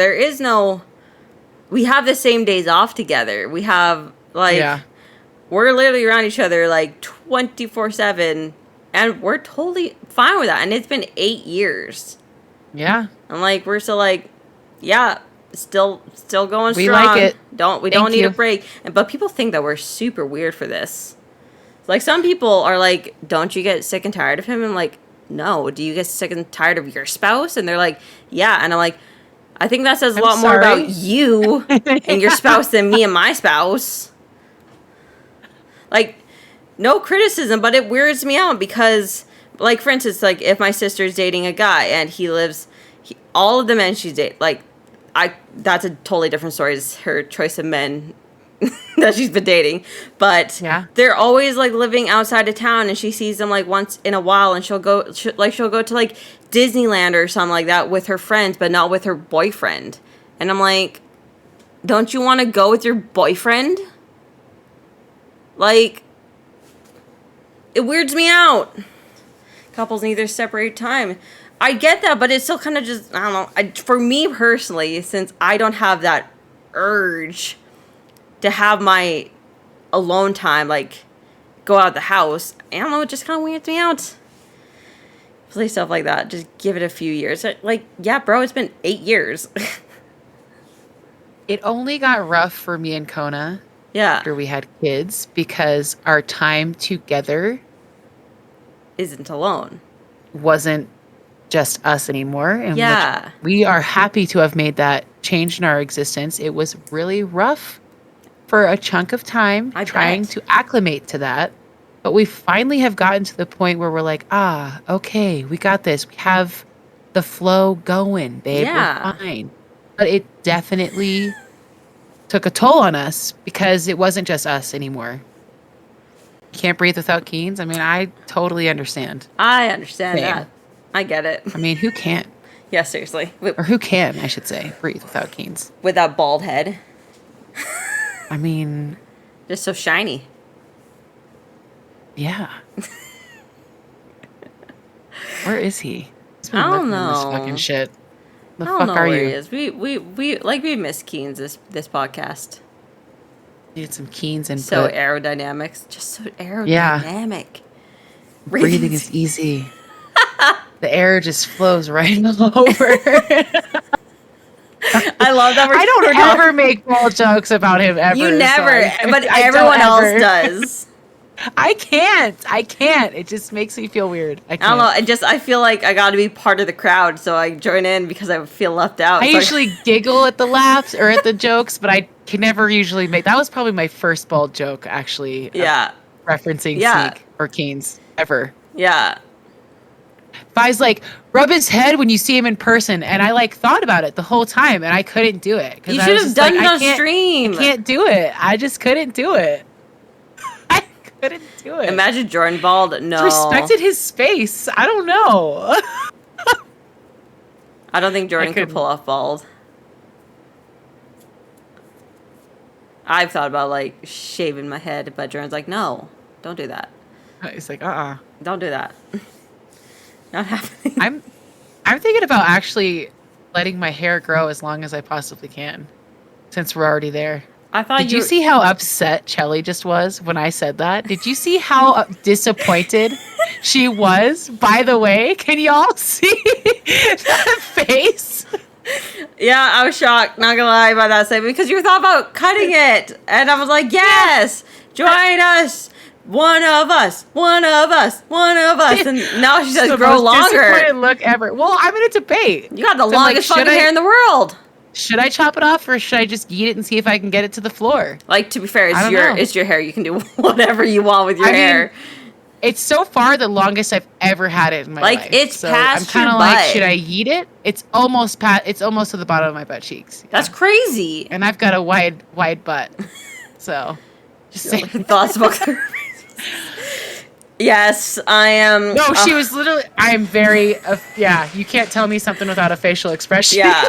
We have the same days off together. We have we're literally around each other like 24/7, and we're totally fine with that. And it's been 8 years. Yeah. And like we're still like, still going strong. We like it. We don't need a break. But people think that we're super weird for this. Like, some people are like, don't you get sick and tired of him? I'm like, no. Do you get sick and tired of your spouse? And they're like, yeah. And I'm like, I think that says a lot more about you and your spouse than me and my spouse. Like, no criticism, but it weirds me out because, like, for instance, like, if my sister's dating a guy and all of the men she's dating, like, that's a totally different story. It's her choice of men that she's been dating, but they're always like living outside of town, and she sees them like once in a while, and she'll go to like Disneyland or something like that with her friends, but not with her boyfriend. And I'm like, don't you want to go with your boyfriend? Like, it weirds me out. Couples need their separate time. I get that, but it's still kind of just, I don't know. For me personally, since I don't have that urge to have my alone time, like, go out of the house, I don't know, it just kind of weirds me out. Play stuff like that. Just give it a few years. Like, yeah, bro, it's been 8 years. It only got rough for me and Kona after we had kids because our time together isn't alone. Wasn't just us anymore. And we are happy to have made that change in our existence. It was really rough for a chunk of time trying to acclimate to that. But we finally have gotten to the point where we're like, okay, we got this. We have the flow going, babe. We're fine. But it definitely took a toll on us because it wasn't just us anymore. Can't breathe without Keens. I mean, I totally understand. I understand that. I get it. I mean, who can't? Yeah, seriously. Or who can, I should say, breathe without Keens. With that bald head. I mean... Just so shiny. Yeah. Where is he? I don't know. This fucking shit. The fuck fuck are you? He is. We miss Keens this podcast. Need some Keens and so aerodynamics. Just so aerodynamic. Yeah. Breathing is easy. The air just flows right over. I love that. I don't ever make ball jokes about him ever. You never, but everyone else does. I can't. It just makes me feel weird. I don't know. I feel like I got to be part of the crowd, so I join in because I feel left out. I usually giggle at the laughs or at the jokes, but I can never usually make. That was probably my first bald joke, actually. Yeah. Referencing Sneak or Keens ever. Yeah. Vi's like, rub his head when you see him in person, and I like thought about it the whole time, and I couldn't do it. You should have done it on stream. I can't do it. I just couldn't do it. I couldn't do it. Imagine Jordan bald. No. Respected his space. I don't know. I don't think Jordan could pull off bald. I've thought about like shaving my head, but Jordan's like, no, don't do that. He's like, don't do that. Not happening. I'm thinking about actually letting my hair grow as long as I possibly can, since we're already there. Did you see how upset Chelly just was when I said that? Did you see how disappointed she was? By the way, can y'all see that face? Yeah, I was shocked, not gonna lie, by that statement, because you thought about cutting it, and I was like, yes, join us. One of us, and now she says grow longer. Disappointed look ever. Well, I'm in a debate. You got the longest fucking hair in the world. Should I chop it off or should I just eat it and see if I can get it to the floor? Like, to be fair, it's your hair. You can do whatever you want with your hair. It's so far the longest I've ever had it in my life. Like, it's so past I'm kind of like, butt. should I eat it? It's almost to the bottom of my butt cheeks. Yeah. That's crazy. And I've got a wide butt. So, just saying. Thoughts about Yes, I am. No, she was literally. I'm very. Yeah, you can't tell me something without a facial expression. Yeah.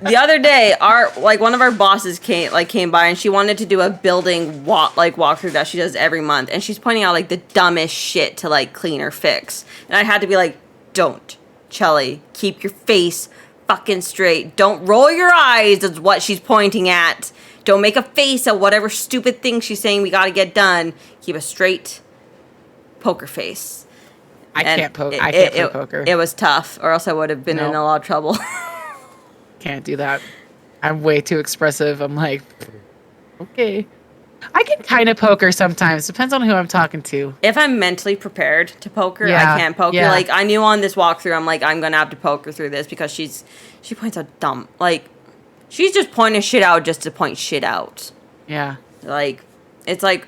The other day, one of our bosses came by and she wanted to do a building walkthrough that she does every month, and she's pointing out like the dumbest shit to like clean or fix, and I had to be like, don't, Chelly, keep your face fucking straight. Don't roll your eyes. Is what she's pointing at. Don't make a face at whatever stupid thing she's saying we got to get done. Keep a straight poker face. I can't play poker. It was tough, or else I would have been in a lot of trouble. Can't do that. I'm way too expressive. I'm like, okay. I can kind of poker sometimes. Depends on who I'm talking to. If I'm mentally prepared to poker, I can't poker. Yeah. Like, I knew on this walkthrough, I'm like, I'm going to have to poker through this because she points out dumb. Like, she's just pointing shit out just to point shit out. Yeah. Like, it's like,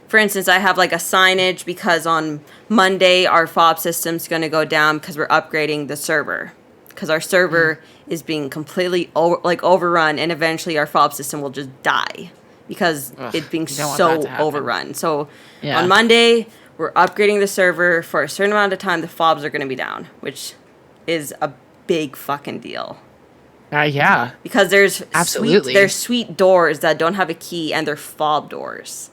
for instance, I have like a signage because on Monday our fob system's going to go down because we're upgrading the server. Because our server is being completely overrun, and eventually our fob system will just die because it's being so overrun. So on Monday, we're upgrading the server. For a certain amount of time, the fobs are going to be down, which is a big fucking deal. Yeah. Because there's sweet doors that don't have a key, and they're fob doors.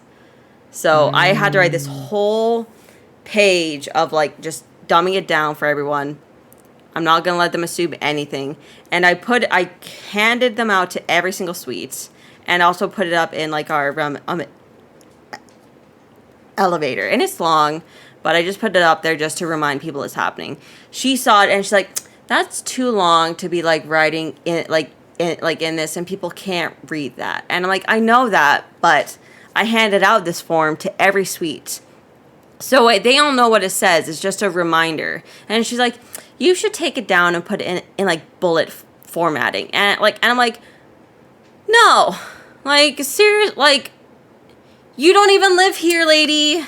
So I had to write this whole page of like just dumbing it down for everyone. I'm not going to let them assume anything. And I handed them out to every single suite, and also put it up in like our elevator. And it's long, but I just put it up there just to remind people it's happening. She saw it and she's like, that's too long to be like writing in this, and people can't read that. And I'm like, I know that, but I handed out this form to every suite. So they don't know what it says. It's just a reminder. And she's like, you should take it down and put it in like bullet formatting. And I'm like, no, like serious, like you don't even live here, lady.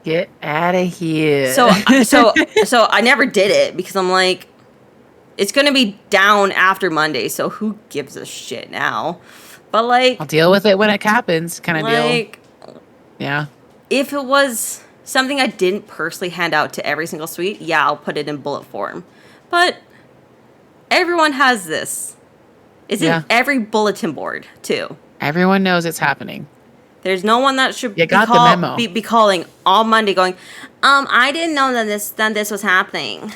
Get out of here. So I never did it because I'm like, it's gonna be down after Monday. So who gives a shit now? But like, I'll deal with it when it happens, kind of deal. Yeah. If it was something I didn't personally hand out to every single suite, yeah, I'll put it in bullet form. But everyone has this. It's in every bulletin board, too. Everyone knows it's happening. There's no one that should the memo. Be calling all Monday going, I didn't know that this was happening.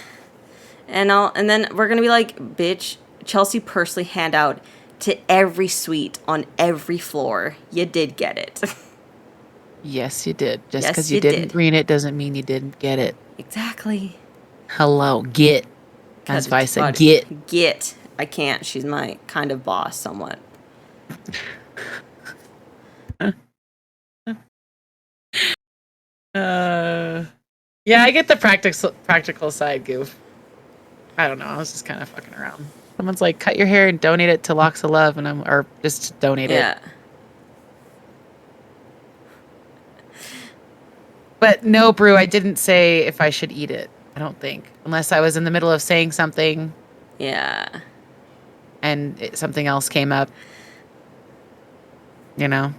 And then we're going to be like, bitch, Chelsea personally hand out to every suite on every floor. You did get it. Yes, you did. Just because you didn't read it doesn't mean you didn't get it. Exactly. Hello, get. As if I said, get. Get. I can't. She's my kind of boss, somewhat. Yeah, I get the practical side goof. I don't know. I was just kind of fucking around. Someone's like, cut your hair and donate it to Locks of Love, or just donate it. Yeah. But no, Brew, I didn't say if I should eat it. I don't think. Unless I was in the middle of saying something. Yeah. And something else came up. You know?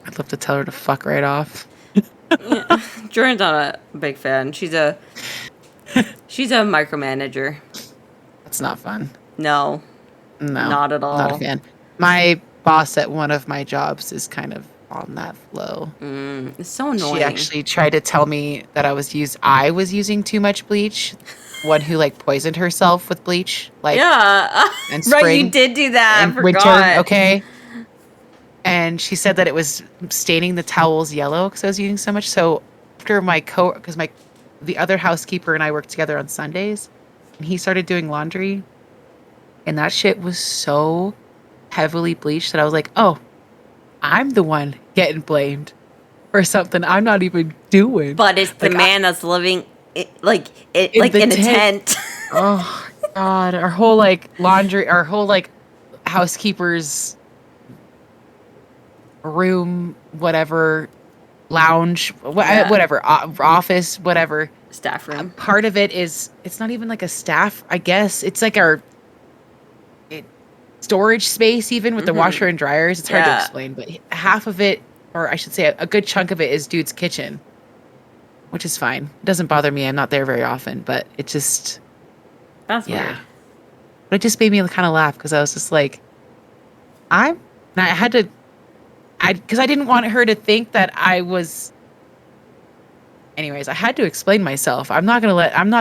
I'd love to tell her to fuck right off. Yeah. Jordan's not a big fan. She's a micromanager. That's not fun. No. Not at all. Not a fan. My boss at one of my jobs is kind of on that flow. It's so annoying. She actually tried to tell me that I was using too much bleach. One who like poisoned herself with bleach. Like, yeah. And spring, right, you did do that. I forgot. Winter, okay. And she said that it was staining the towels yellow because I was using so much. So after because the other housekeeper and I worked together on Sundays, and he started doing laundry, and that shit was so heavily bleached that I was like, oh, I'm the one getting blamed for something I'm not even doing. But it's the man that's living in a tent. Oh God, our whole laundry, our whole housekeeper's room, whatever, lounge, whatever, office, whatever. Staff room. Part of it is, it's not even like a staff, I guess. It's like our storage space, even with the washer and dryers. It's hard to explain, but half of it, or I should say a good chunk of it, is dude's kitchen, which is fine. It doesn't bother me. I'm not there very often, but it just... That's weird. But it just made me kind of laugh because I was just like, because I didn't want her to think that I was... Anyways, I had to explain myself. I'm not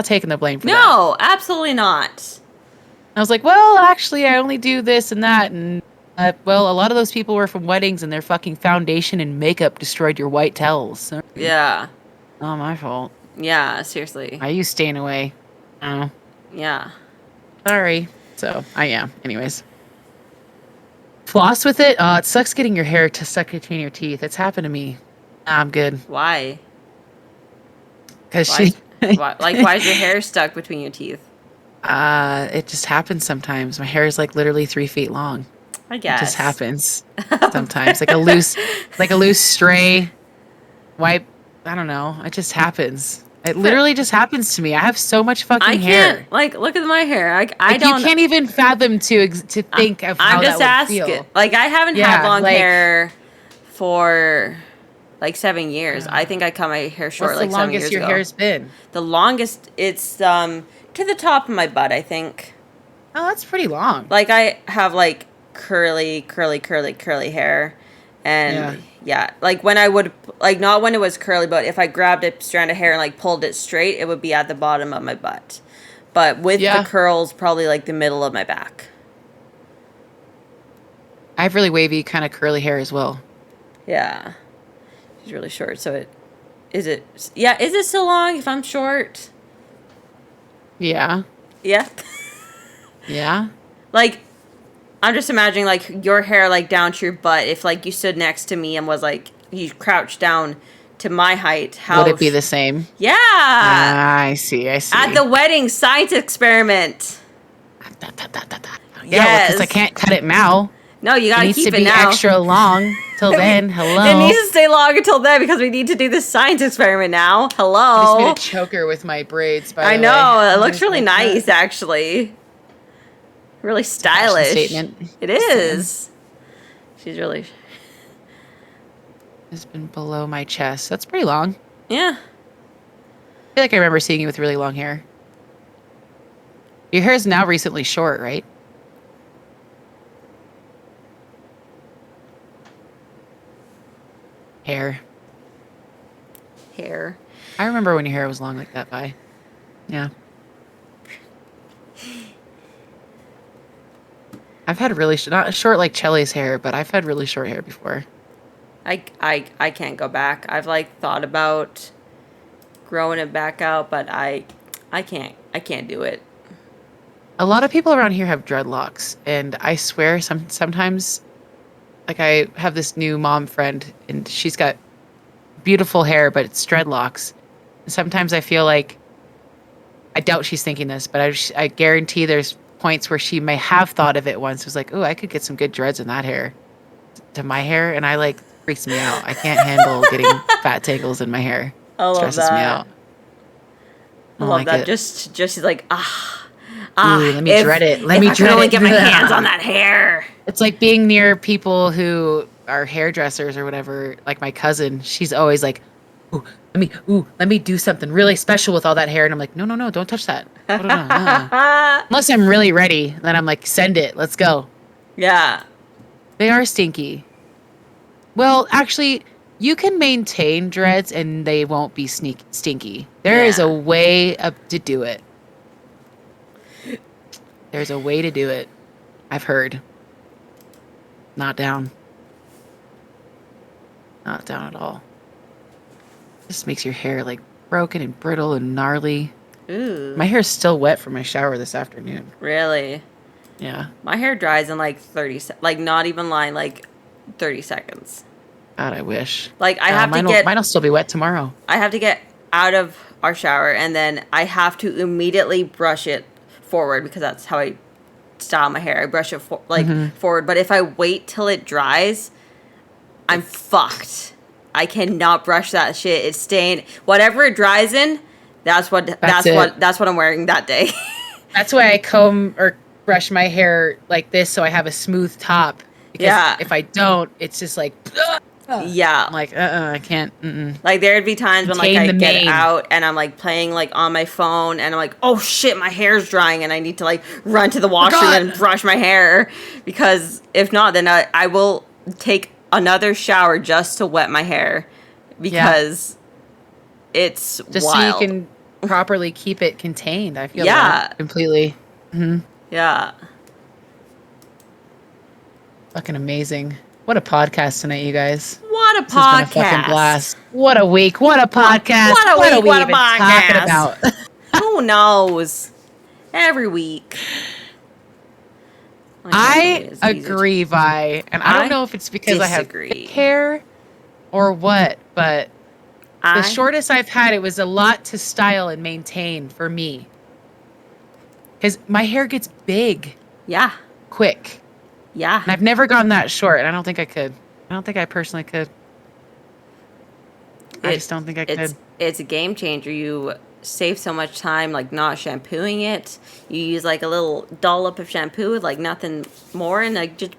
taking the blame for that. No, absolutely not. I was like, well, actually, I only do this and that, and well, a lot of those people were from weddings, and their fucking foundation and makeup destroyed your white towels. So. Yeah. Not my fault. Yeah, seriously. I use staying away. Oh. Yeah. Sorry. So, anyways. Floss with it? It sucks getting your hair stuck between your teeth. It's happened to me. I'm good. Why? Because why is your hair stuck between your teeth? It just happens sometimes. My hair is like literally 3 feet long. I guess. It just happens sometimes. like a loose stray wipe. I don't know. It just happens. It literally just happens to me. I have so much fucking hair. Look at my hair. You can't even fathom to think of how that would feel. Like, I haven't had long hair for like 7 years. I think I cut my hair short like 7 years ago. What's the longest your hair's been? The longest, it's to the top of my butt, I think. Oh, that's pretty long. Like, I have like curly hair. And like when I would, like, not when it was curly, but if I grabbed a strand of hair and like pulled it straight, it would be at the bottom of my butt. But with the curls, probably like the middle of my back. I have really wavy kind of curly hair as well. Yeah. She's really short. So is it still long if I'm short? Yeah. Yeah. Yeah. Like, I'm just imagining, like, your hair, like, down to your butt. If, like, you stood next to me and was, like, you crouched down to my height, how... Would it be the same? Yeah! I see. At the wedding science experiment. Yeah, because I can't cut it now. No, you gotta keep it now. It needs to be extra long till then. Hello. It needs to stay long until then because we need to do this science experiment now. Hello. I just made a choker with my braids, by the way. I know. It looks really nice, actually. Really stylish. Statement. It is. She's really... It's been below my chest. That's pretty long. Yeah. I feel like I remember seeing you with really long hair. Your hair is now recently short, right? Hair. I remember when your hair was long like that, Vi. Yeah. I've had really not short like Chelly's hair, but I've had really short hair before. I can't go back. I've like thought about growing it back out, but I can't do it. A lot of people around here have dreadlocks, and I swear sometimes, like, I have this new mom friend, and she's got beautiful hair, but it's dreadlocks. And sometimes I feel like, I doubt she's thinking this, but I guarantee there's points where she may have thought of it once. It was like, oh, I could get some good dreads in that hair to my hair, and I like freaks me out. I can't handle getting fat tangles in my hair. I love stresses that. Me out. I love that. Just she's like, ooh, let me dread it. Let me I dread could only it. get my hands on that hair. It's like being near people who are hairdressers or whatever. Like my cousin, she's always like, let me do something really special with all that hair. And I'm like, no, don't touch that. No. Unless I'm really ready, then I'm like, send it. Let's go. Yeah. They are stinky. Well, actually, you can maintain dreads and they won't be stinky. There is a way to do it. There's a way to do it. I've heard. Not down. Not down at all. Just makes your hair like broken and brittle and gnarly. Ooh. My hair's still wet from my shower this afternoon. Really? Yeah. My hair dries in like 30 like not even lying, like 30 seconds. God, I wish. Like I have to get mine'll still be wet tomorrow. I have to get out of our shower and then I have to immediately brush it forward because that's how I style my hair. I brush it forward. But if I wait till it dries, I'm fucked. I cannot brush that shit. It's staying. Whatever it dries in, that's what I'm wearing that day. That's why I comb or brush my hair like this so I have a smooth top. Because if I don't, it's just like. Yeah. I'm like, I can't. Like, there'd be times when, like, I get out and I'm, like, playing, like, on my phone and I'm like, oh, shit, my hair's drying and I need to, like, run to the washroom and brush my hair. Because if not, then I will take another shower just to wet my hair. Because it's just wild. So you can properly keep it contained. I feel that completely. Mm-hmm. Yeah. Fucking amazing. What a podcast tonight, you guys. What a this podcast. Has been a fucking blast. What a week. What a podcast. What a week. What a podcast. Talking about? Who knows? Every week. I agree, Vi. And I don't know if it's because I have thick hair or what, but the shortest I've had, it was a lot to style and maintain for me. Because my hair gets big. Yeah. Quick. Yeah. And I've never gone that short. I don't think I could. I don't think I personally could. I just don't think I could. It's a game changer. You save so much time, like, not shampooing it. You use, like, a little dollop of shampoo with, like, nothing more, and, like, just...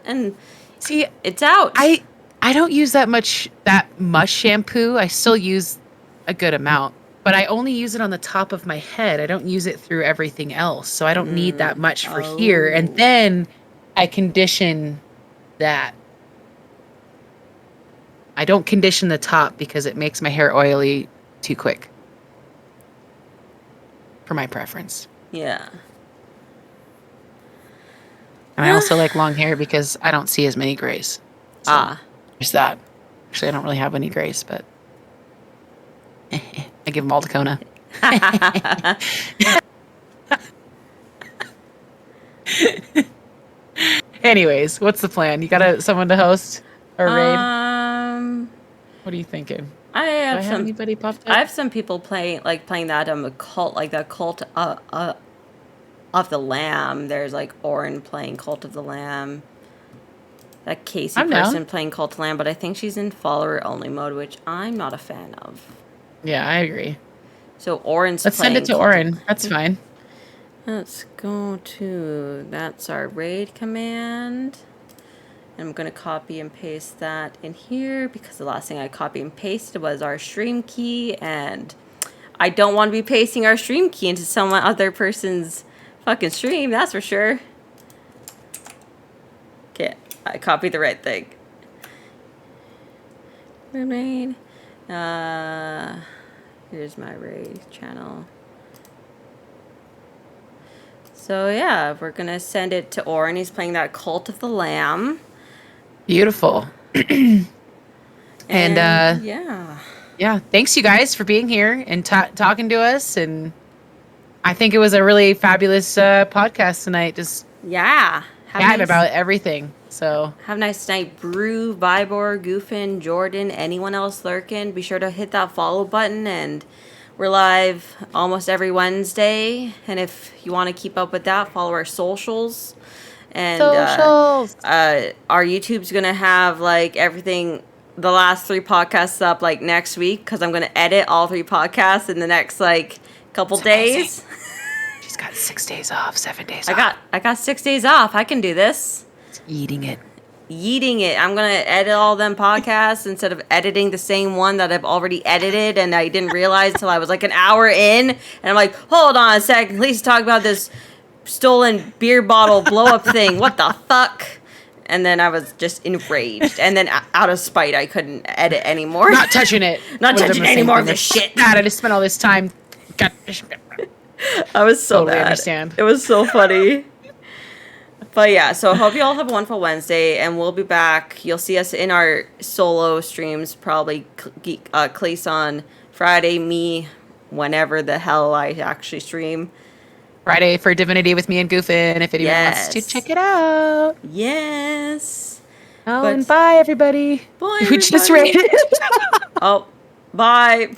And see, it's out. I don't use that much shampoo. I still use a good amount. But I only use it on the top of my head. I don't use it through everything else. So I don't need that much for here. And then... I condition that. I don't condition the top because it makes my hair oily too quick. For my preference. Yeah. And I also like long hair because I don't see as many grays. So there's that. Actually, I don't really have any grays, but I give them all to Kona. Anyways, what's the plan? You got someone to host or raid? What are you thinking? I have anybody popped up? I have some people playing that cult, like that cult of the Lamb. There's like Oren playing Cult of the Lamb. That Casey person playing Cult of the Lamb, but I think she's in follower only mode, which I'm not a fan of. Yeah, I agree. So Oren's Let's send it to Oren. That's fine. Let's go to, that's our raid command. And I'm going to copy and paste that in here because the last thing I copy and pasted was our stream key. And I don't want to be pasting our stream key into some other person's fucking stream, that's for sure. Okay, I copied the right thing. Raid. Here's my raid channel. So, yeah, we're going to send it to Oren. He's playing that Cult of the Lamb. Beautiful. And yeah, thanks, you guys, for being here and talking to us. And I think it was a really fabulous podcast tonight. Just chatting about everything. So have a nice night, Brew, Vibor, Goofin, Jordan, anyone else lurking. Be sure to hit that follow button, and we're live almost every Wednesday, and if you want to keep up with that, follow our socials. And our YouTube's gonna have like everything, the last 3 podcasts up like next week, because I'm gonna edit all 3 podcasts in the next like couple days. She's got 6 days off, 7 days off. I got 6 days off. I can do this. It's eating it. I'm gonna edit all them podcasts instead of editing the same one that I've already edited, and I didn't realize until I was like an hour in, and I'm like, hold on a second, please talk about this stolen beer bottle blow up thing. What the fuck? And then I was just enraged, and then out of spite, I couldn't edit anymore. Not touching it. Not touching any more of this shit. God, I just spent all this time. I was so totally mad. Understand. It was so funny. But yeah, so hope you all have a wonderful Wednesday, and we'll be back. You'll see us in our solo streams, probably Cleese on Friday, me whenever the hell I actually stream. Friday for Divinity with me and Goofin, if anyone wants to check it out. Yes. Oh, and bye, everybody. Bye, everybody. We just rated. Oh, bye.